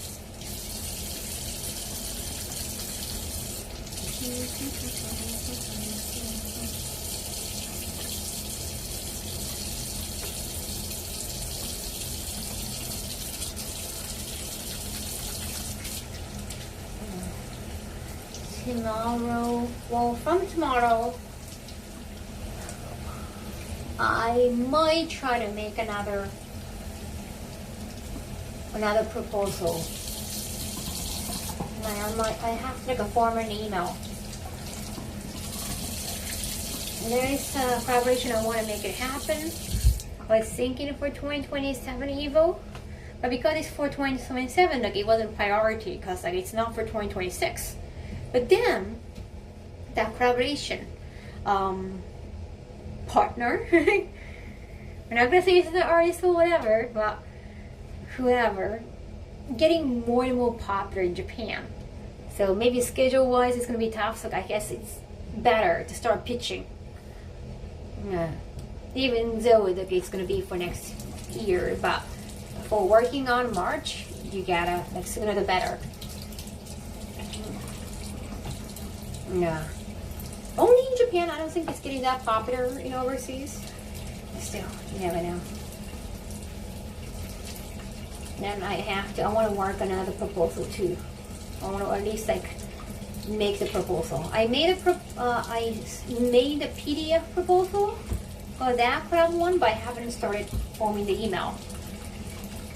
Tomorrow, well, from tomorrow, I might try to make another proposal. I have to like a form an email. And there is a collaboration I want to make it happen. I was thinking for 2027 Evo, but because it's for 2027, like it wasn't priority because like it's not for 2026. But then that collaboration partner, we're not gonna say it's the artist or whatever, but whoever, getting more and more popular in Japan. So maybe schedule wise it's gonna be tough, so I guess it's better to start pitching. Even though it's gonna be for next year, but for working on March, you gotta, like, sooner the better. Yeah. Only in Japan, I don't think it's getting that popular in overseas. Still, you never know. Then I want to work on another proposal too. I want to at least like make the proposal. I made a PDF proposal for that problem one, but I haven't started forming the email.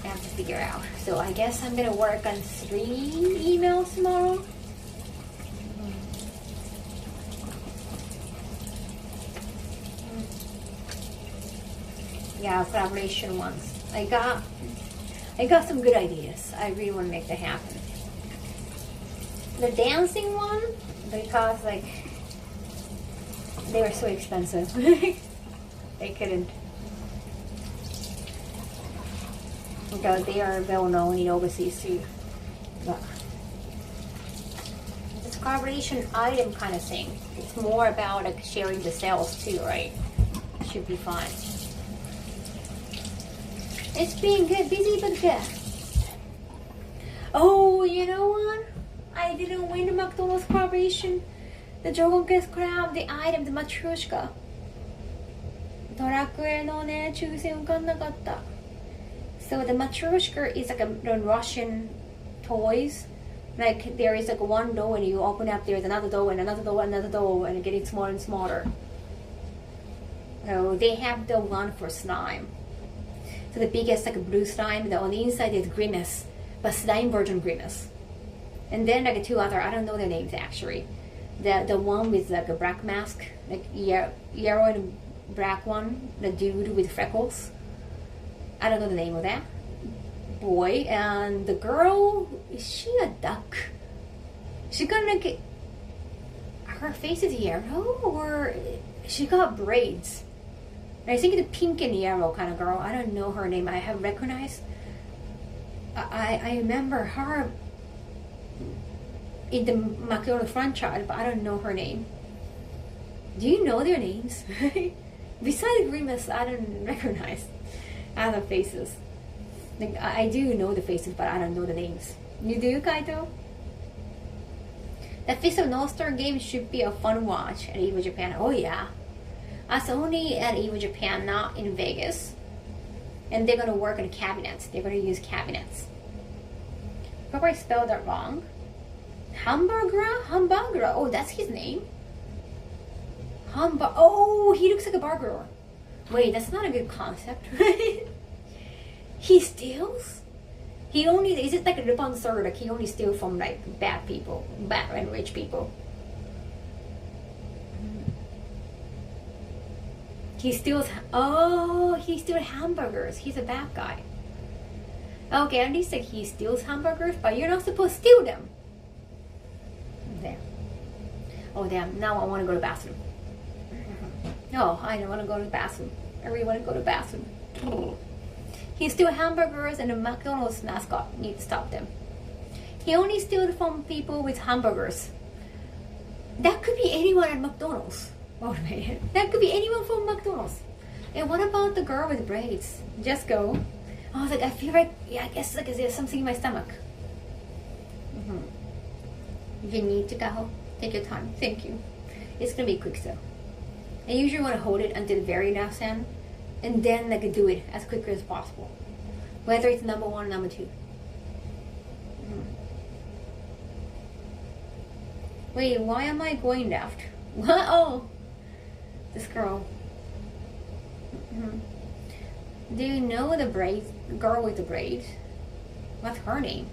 I have to figure out. So I guess I'm gonna work on 3 emails tomorrow. Yeah, collaboration ones. I got some good ideas. I really want to make that happen. The dancing one, because like they were so expensive, they couldn't. Because they are well known in overseas too. But this collaboration item kind of thing. It's more about like sharing the sales too, right? Should be fun. It's been good, busy but good. Oh, you know what? I didn't win the McDonald's collaboration. The Dragon Quest Crown, the item, the Matryoshka. ドラクエのね、抽選受かんなかった。So the Matryoshka is like a Russian toys. Like there is like one door and you open up, there's another door and another door and another door and getting smaller and smaller. So they have the one for slime. So the biggest like a blue slime, and on the inside is Grimace, but slime version Grimace. And then like two other, I don't know their names actually. The one with like a black mask, like yellow and black one, the dude with freckles. I don't know the name of that boy. And the girl, is she a duck? She got like, her face is yellow, or she got braids. I think it's a pink and yellow kind of girl. I don't know her name. I have recognized. I remember her in the McDonald's franchise, but I don't know her name. Do you know their names? Besides Grimace, I don't recognize other faces. Like, I do know the faces, but I don't know the names. You do, Kaito? The Fist of North Star game should be a fun watch at EVO Japan. Oh yeah. That's only at EVO Japan, not in Vegas. And they're gonna work on cabinets. They're gonna use cabinets. Probably spelled that wrong. Hamburger? Oh, that's his name? Oh, he looks like a burglar. Wait, that's not a good concept, right? He steals? He only, is it like a Lupin sword? Like he only steals from like bad people, bad and rich people. He steals, oh, he steals hamburgers. He's a bad guy. Okay, at least like he steals hamburgers, but you're not supposed to steal them. There. Oh damn, now I want to go to the bathroom. Oh, I don't want to go to the bathroom. I really want to go to the bathroom. He steals hamburgers and the McDonald's mascot needs to stop them. He only steals from people with hamburgers. That could be anyone at McDonald's. Oh man, that could be anyone from McDonald's. And what about the girl with braids? Just go. I was like, I feel like, yeah, I guess like there's something in my stomach. You need to go. Take your time. Thank you. It's gonna be quick though. I usually want to hold it until the very last end, and then like do it as quickly as possible. Whether it's number one or number two. Wait, why am I going left? What? Oh, this girl. Do you know the braids? Girl with the braids? What's her name?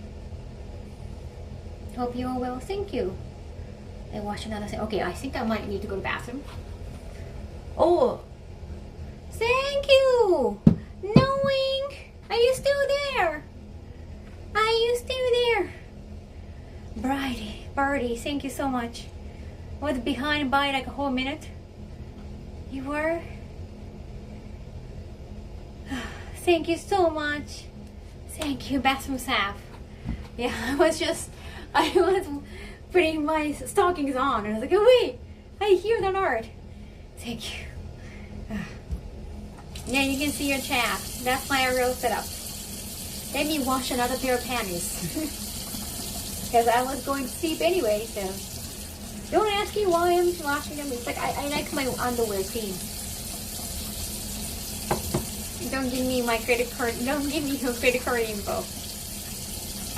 Hope you all well. Thank you. I watch another thing. Okay, I think I might need to go to the bathroom. Oh, thank you. Knowing, are you still there? Are you still there? Birdie, thank you so much. I was behind by like a whole minute. You were? Thank you so much. Thank you, bathroom staff. Yeah, I was putting my stockings on and I was like, oh wait, I hear the alert. Thank you. Yeah, you can see your chat. That's my real setup. Let me wash another pair of panties. Because I was going to sleep anyway, so. Don't ask me why I'm washing them. It's like, I like my underwear clean. Don't give me my credit card. Don't give me your credit card info.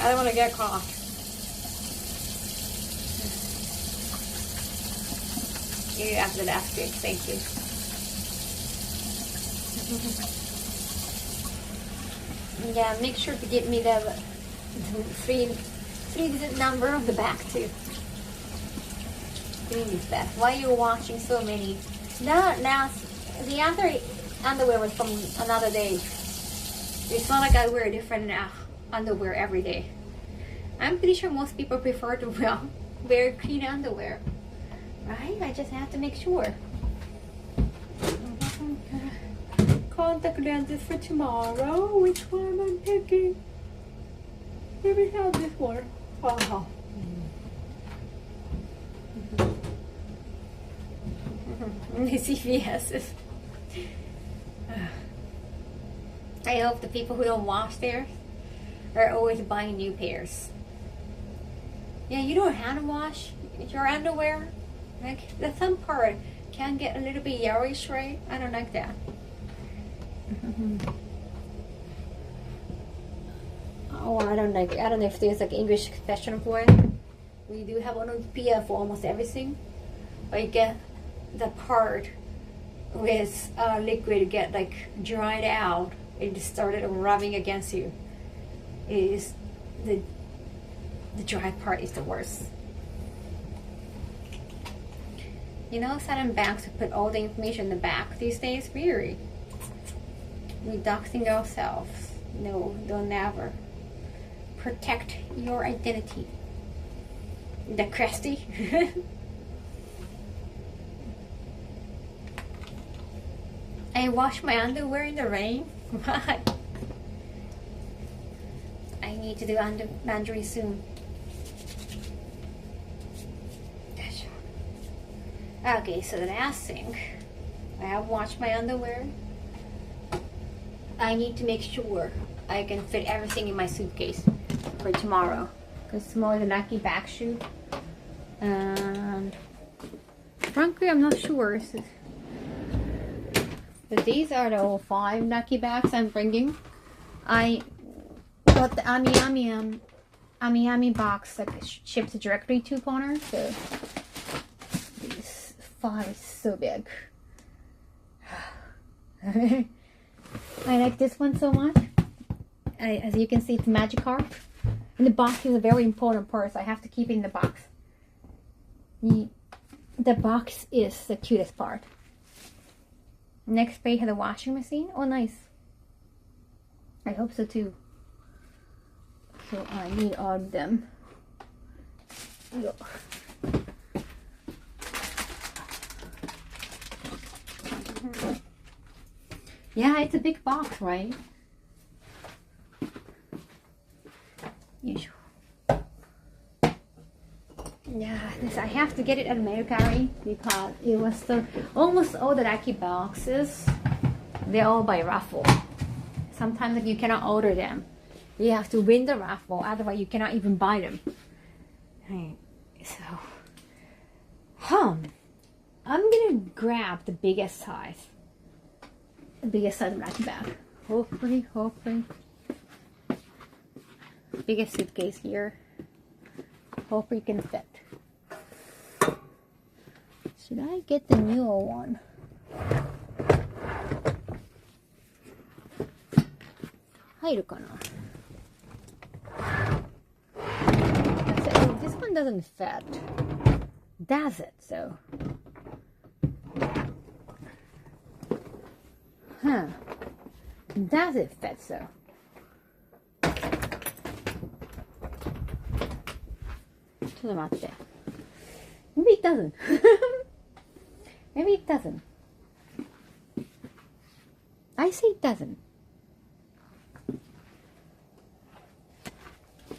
I don't want to get caught. You after that, good. Thank you. Yeah, make sure to give me the three-digit number of the back too. Please, Beth. Why are you watching so many? The other underwear was from another day. It's not like I wear different underwear every day. I'm pretty sure most people prefer to wear clean underwear. Right? I just have to make sure. Contact lenses for tomorrow. Which one am I picking? Let me have this one. Oh. CVS. I hope the people who don't wash theirs are always buying new pairs. Yeah, you don't hand wash your underwear. Like the some part can get a little bit yellowish, right? I don't like that. Oh, I don't know if there's like English expression for it. We do have onomatopoeia for almost everything. But you get the part with liquid get like dried out. It started rubbing against you. It is the The dry part is the worst. You know, certain banks put all the information in the back these days. Really, we doxing ourselves. No, they'll never protect your identity. The crusty. I wash my underwear in the rain. Why? I need to do laundry soon. Okay, so the last thing, I have washed my underwear. I need to make sure I can fit everything in my suitcase for tomorrow, because tomorrow is a lucky back shoot. And frankly, I'm not sure. But these are the all 5 lucky bags I'm bringing. I got the Ami box that ships directly to Connor, so these 5 is so big. I like this one so much. As you can see, it's Magikarp. And the box is a very important part, so I have to keep it in the box. The box is the cutest part. Next page has a washing machine. Oh, nice. I hope so too. So I need all of them. Yo. Yeah, it's a big box, right? Yeah, this I have to get it at Mercari because it was almost all the lucky boxes. They're all by raffle. Sometimes you cannot order them. You have to win the raffle, otherwise you cannot even buy them. Right. So, I'm gonna grab the biggest size. The biggest size lucky bag. Hopefully. Biggest suitcase here. Hopefully it can fit. Should I get the newer one? This one doesn't fit. Does it? So. Does it fit so? Maybe it doesn't. Maybe it doesn't. I say it doesn't.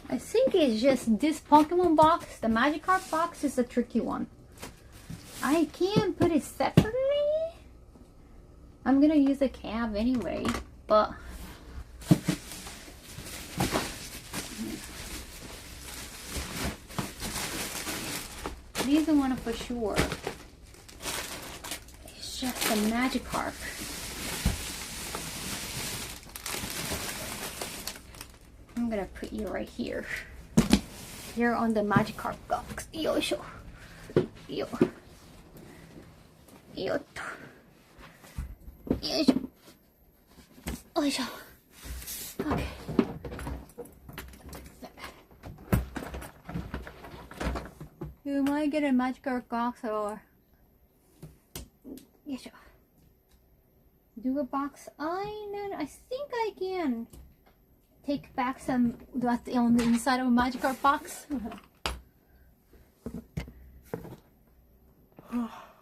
I think it's just this Pokemon box, the Magikarp box, is a tricky one. I can't put it separately. I'm gonna use a cab anyway, but these are one for sure. It's just a Magikarp. I'm gonna put you right here. You're on the Magikarp box. Yoisho. Yo. Yoto. Yoisho. Yoisho. Okay. You might get a Magikarp box or yoisho. Do a box. I think I can take back some that's on the inside of a Magikarp box.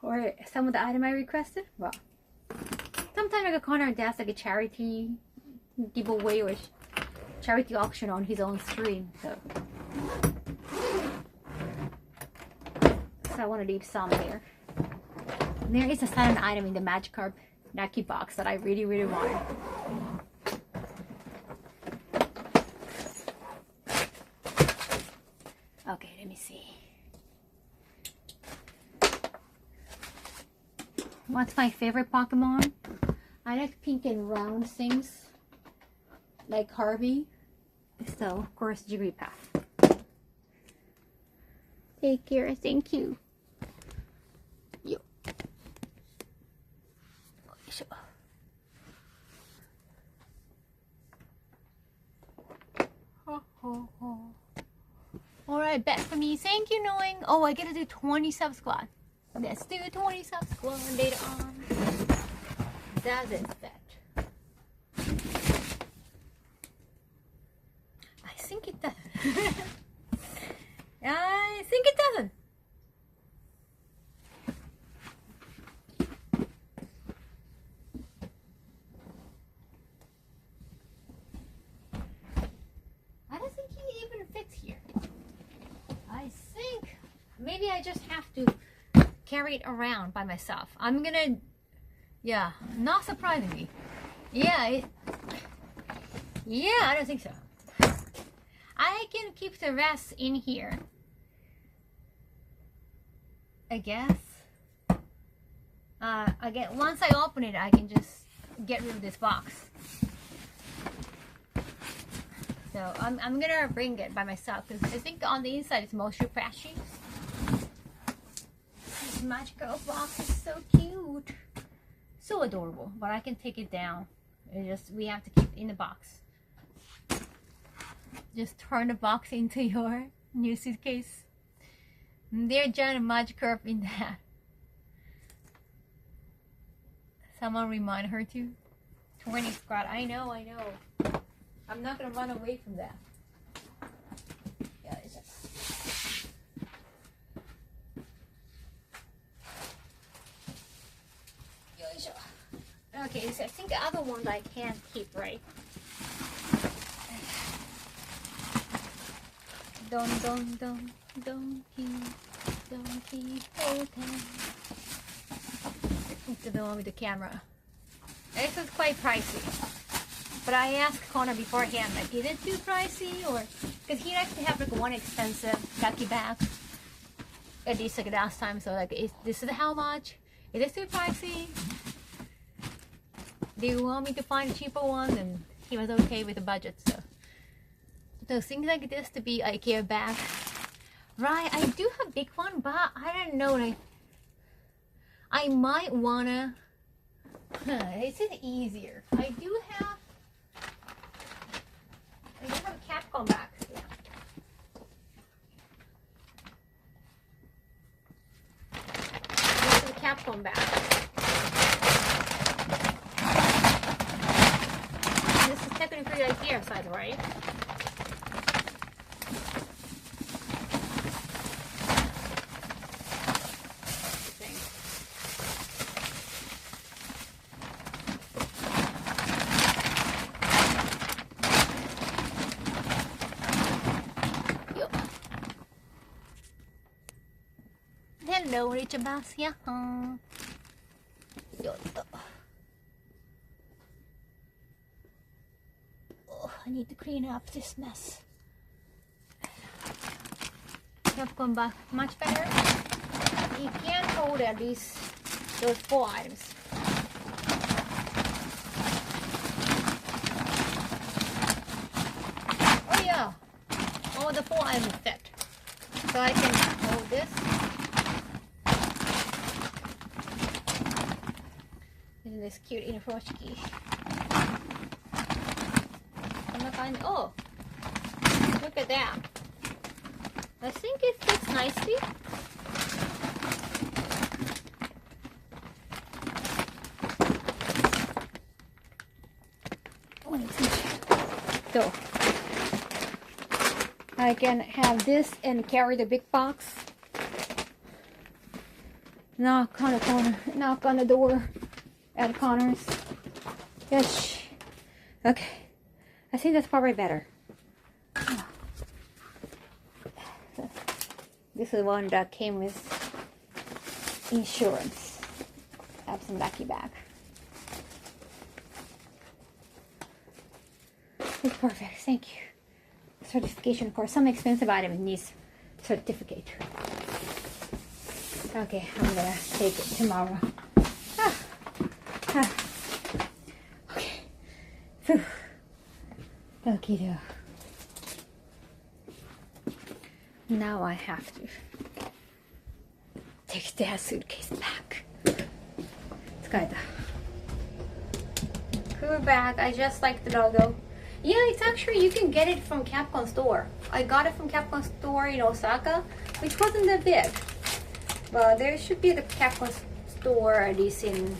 Or some of the item I requested. Well, sometimes like a corner does like a charity giveaway or charity auction on his own stream. So I want to leave some there. There is a certain item in the Magikarp Lucky box that I really wanted. Okay, let me see. What's my favorite Pokemon? I like pink and round things, like Harvey. So, of course, Jigglypuff. Take care, thank you. Yo. $5 bet for me. Thank you, knowing. Oh, I get to do 20 sub squat. Let's do 20 sub squat later on. Doesn't bet. I think it doesn't. I think it doesn't. I don't think he even fits here. I think maybe I just have to carry it around by myself. I'm gonna, yeah, not surprisingly. Yeah, I don't think so. I can keep the rest in here, I guess. Again, once I open it, I can just get rid of this box. So I'm gonna bring it by myself because I think on the inside it's mostly plastic. This magical box is so cute, so adorable. But I can take it down. We have to keep it in the box. Just turn the box into your new suitcase. There's a giant magic curve in that. Someone remind her to 20 squat. I know. I'm not gonna run away from that. Yeah, it's just... Okay, so I think the other ones I can't keep, right? Don't keep holding. To the one with the camera. This is quite pricey. But I asked Connor beforehand, like, is it too pricey? Or, because he likes to have like one expensive lucky bag. At least like last time, so like, this is how much? Is it too pricey? Do you want me to find a cheaper one? And he was okay with the budget, so things like this to be IKEA bag. Right, I do have a big one, but I don't know, like, I might wanna, is it easier? I do have a Capcom bag. Yeah. This is a Capcom bag. This is technically IKEA size, right? Hello, Richard Bass. Yeah. Oh, I need to clean up this mess. Have gone back much better. You can't hold at least those 4 items. Oh yeah, all the 4 items fit. So I can hold this. And this cute infoshiki. Oh, look at that. I think it fits nicely. So I can have this and carry the big box. Knock on the corner, knock on the door at Connor's. Yes. Okay. I think that's probably better. This is one that came with insurance. I have some lucky bag. It's perfect. Thank you. Certification for some expensive item needs certificate. Okay, I'm gonna take it tomorrow. Okay. Phew. Okay, now I have to take that suitcase back. It's kind of cool bag. I just like the logo. Yeah, it's actually, you can get it from Capcom store. I got it from Capcom store in Osaka, which wasn't that big. But there should be the Capcom store, at least in,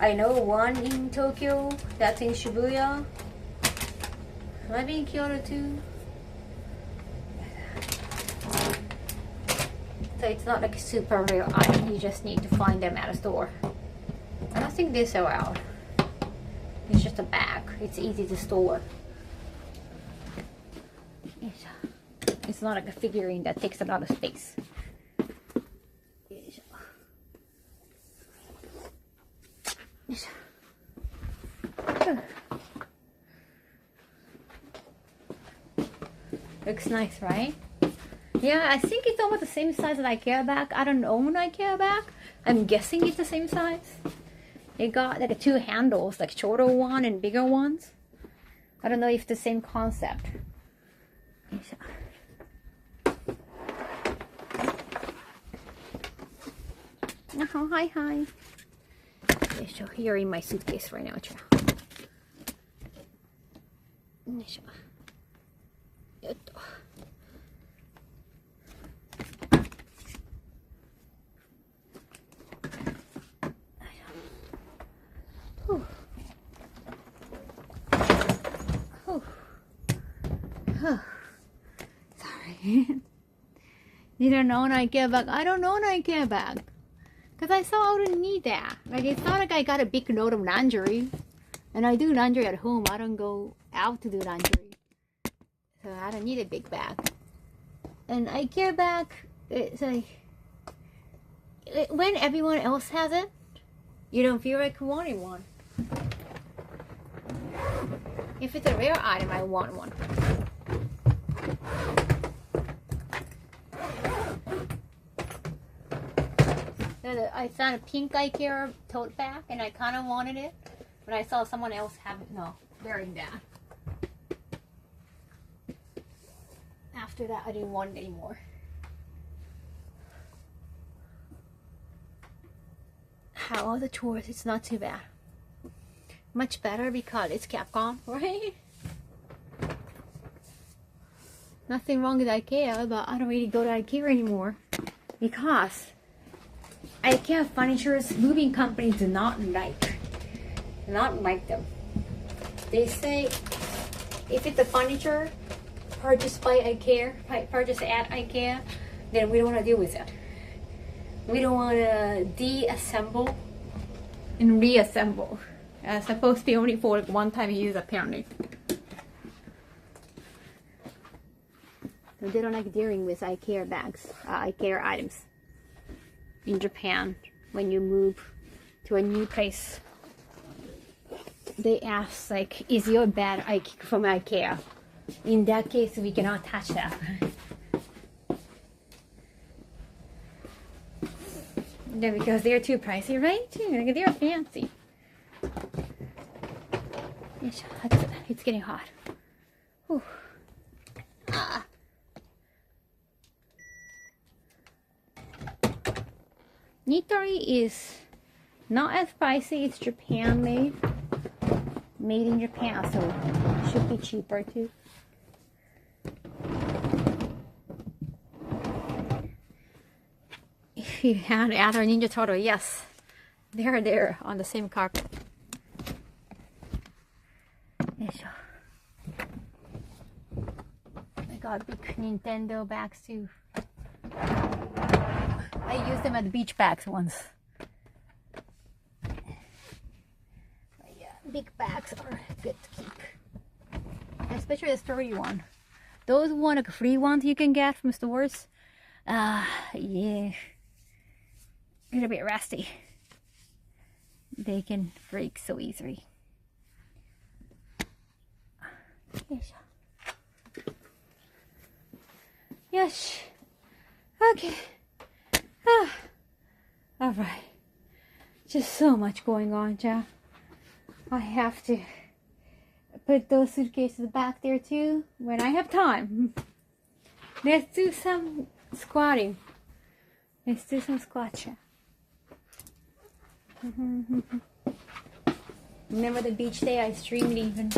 I know one in Tokyo, that's in Shibuya. Maybe in Kyoto too. So it's not like a super rare item, you just need to find them at a store. I don't think they sell out. It's just a bag, it's easy to store. It's not like a figurine that takes a lot of space. Looks nice, right? Yeah, I think it's almost the same size as IKEA bag. I don't own an IKEA bag. I'm guessing it's the same size. It got like two handles, like shorter one and bigger ones. I don't know if it's the same concept. Oh, hi. So here in my suitcase right now. Sorry. You don't know an IKEA bag? I don't know an IKEA bag. Because I saw I wouldn't need that. Like, it's not like I got a big load of laundry. And I do laundry at home. I don't go out to do laundry. So I don't need a big bag. And IKEA bag, it's like, when everyone else has it, you don't feel like wanting one. If it's a rare item, I want one. I found a pink IKEA tote bag and I kind of wanted it, but I saw someone else have it. No, wearing that. After that, I didn't want it anymore. How are the chores? It's not too bad. Much better because it's Capcom, right? Nothing wrong with IKEA, but I don't really go to IKEA anymore because IKEA furniture's moving companies do not like them. They say if it's a furniture purchased by IKEA, purchased at IKEA, then we don't want to deal with it. We don't want to deassemble and reassemble. It's supposed to be only for like one-time use, apparently. So they don't like dealing with IKEA bags, IKEA items. In Japan, when you move to a new place, they ask like, is your bed from IKEA? In that case, we cannot touch that. Yeah, because they're too pricey, right? They're fancy. It's getting hot. Whew. Nitori is not as pricey. It's Japan made in Japan, so it should be cheaper too. If you had other Ninja Turtle, yes, they're there on the same carpet. I got big Nintendo bags too. I used them as beach bags once. But yeah, big bags are good to keep. Especially the sturdy one. Those one like free ones you can get from stores. Yeah. A little bit rusty. They can break so easily. Yes. Okay. Alright. Just so much going on, ja. I have to put those suitcases back there too when I have time. Let's do some squatting. Let's do some squat, ja. Remember the beach day I streamed even.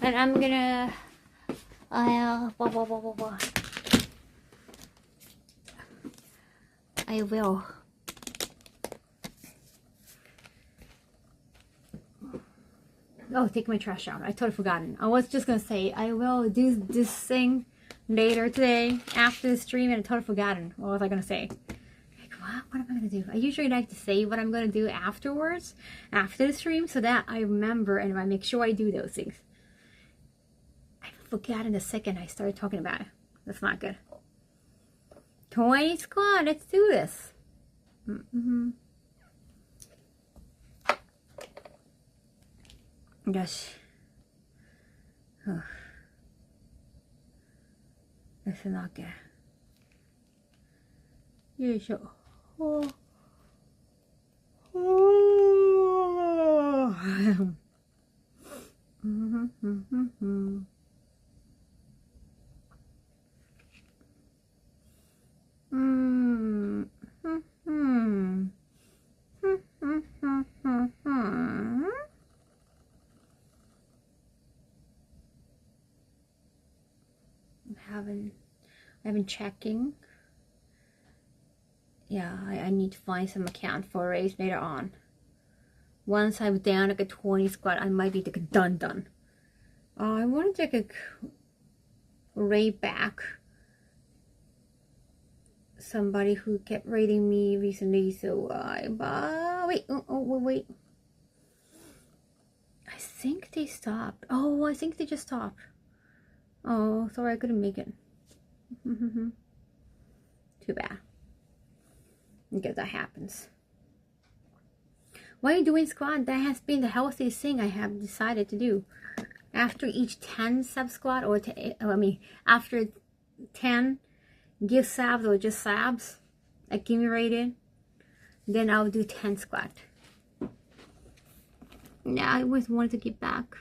I And I'm gonna, I will. Oh, take my trash out. I totally forgotten. I was just gonna say I will do this thing later today after the stream, and I totally forgotten. What was I gonna say? Like, what am I gonna do? I usually like to say what I'm gonna do afterwards, after the stream, so that I remember and I make sure I do those things. I forgot in the second I started talking about it. That's not good. 20 squat. Let's do this. Yes. This is not good. よいしょ。I've been checking. Yeah, I need to find some account for a race later on. Once I'm down like a 20 squat, I might be like done. I want to take a rate back somebody who kept rating me recently, so wait. I think they stopped. Oh, I think they just stopped. Oh, sorry, I couldn't make it. Too bad. Because that happens. Why are you doing squat? That has been the healthiest thing I have decided to do. After each 10 sub squat, or after 10 give sabs or just sabs accumulated, then I'll do 10 squat. Yeah, I always wanted to get back.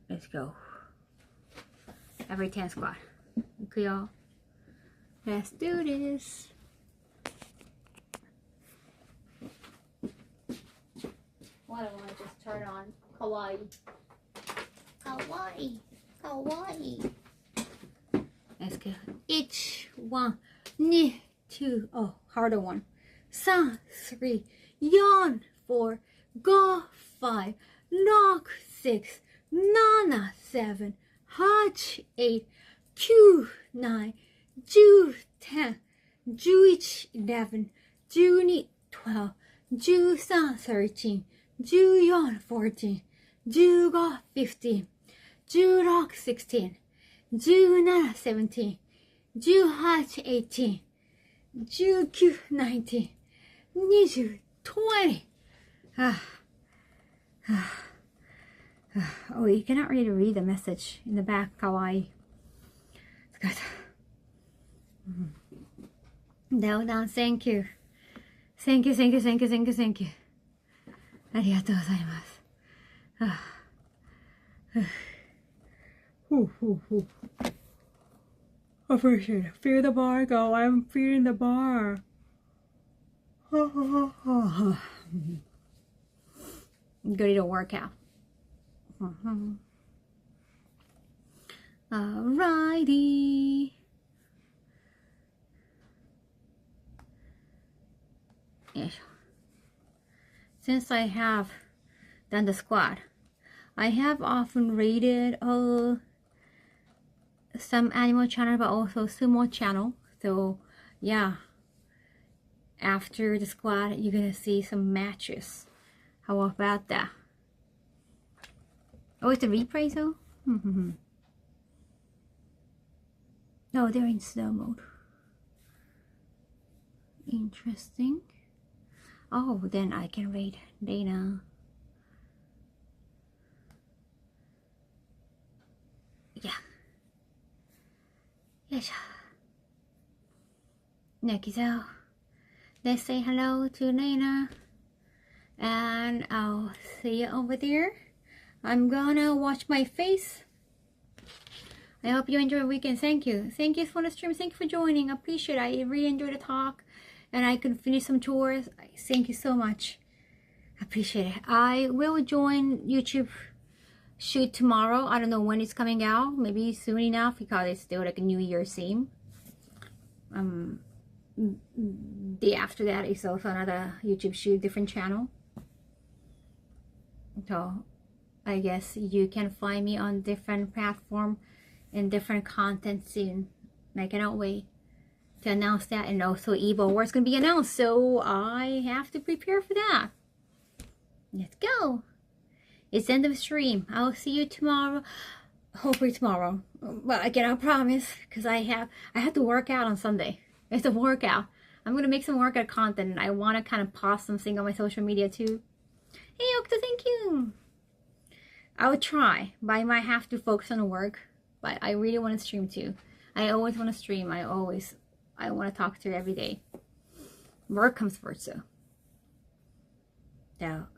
Let's go. Every 10 squat. Okay, y'all. Let's do this. Why don't I just turn on kawaii? Kawaii. Let's go. Each 1, 2. Oh, harder one. 3, 4, 4, go 5, knock 6, 7, 7, 8, 8, 9, 10, 11, 12, 13, 14, 15, 16, 17, 18, 19, 20. Oh, you cannot really read the message in the back, kawaii. It's good. Down, thank you. Thank you. ありがとうございます。I appreciate it. Feel the bar go. I'm feeling the bar. Good to work out. Alrighty. Yes. Since I have done the squat, I have often rated some animal channel, but also sumo channel. So yeah, after the squat, you're gonna see some matches. How about that? Oh, it's a replay though? No, they're in slow mode. Interesting. Oh, then I can rate data. Yeah. Yes. So let's say hello to Nana. And I'll see you over there. I'm gonna wash my face. I hope you enjoy the weekend. Thank you. Thank you for the stream. Thank you for joining. I appreciate it. I really enjoyed the talk. And I could finish some chores. Thank you so much. I appreciate it. I will join YouTube shoot tomorrow. I don't know when it's coming out. Maybe soon enough because it's still like a New Year's theme. Day after that is also another YouTube shoot, different channel. So I guess you can find me on different platform and different content soon. I cannot wait to announce that. And also Evo Wars gonna be announced, so I have to prepare for that. Let's go. It's the end of the stream. I'll see you tomorrow. Hopefully tomorrow. Well, again, I promise, because I have to work out on Sunday. It's a workout. I'm gonna make some workout content, and I want to kind of post something on my social media too. Hey, Okta, thank you. I will try, but I might have to focus on the work. But I really want to stream too. I always want to stream. I want to talk to you every day. Work comes first, so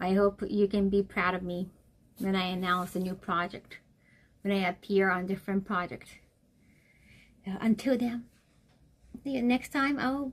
I hope you can be proud of me when I announce a new project, when I appear on different projects. Until then, see you next time. I'll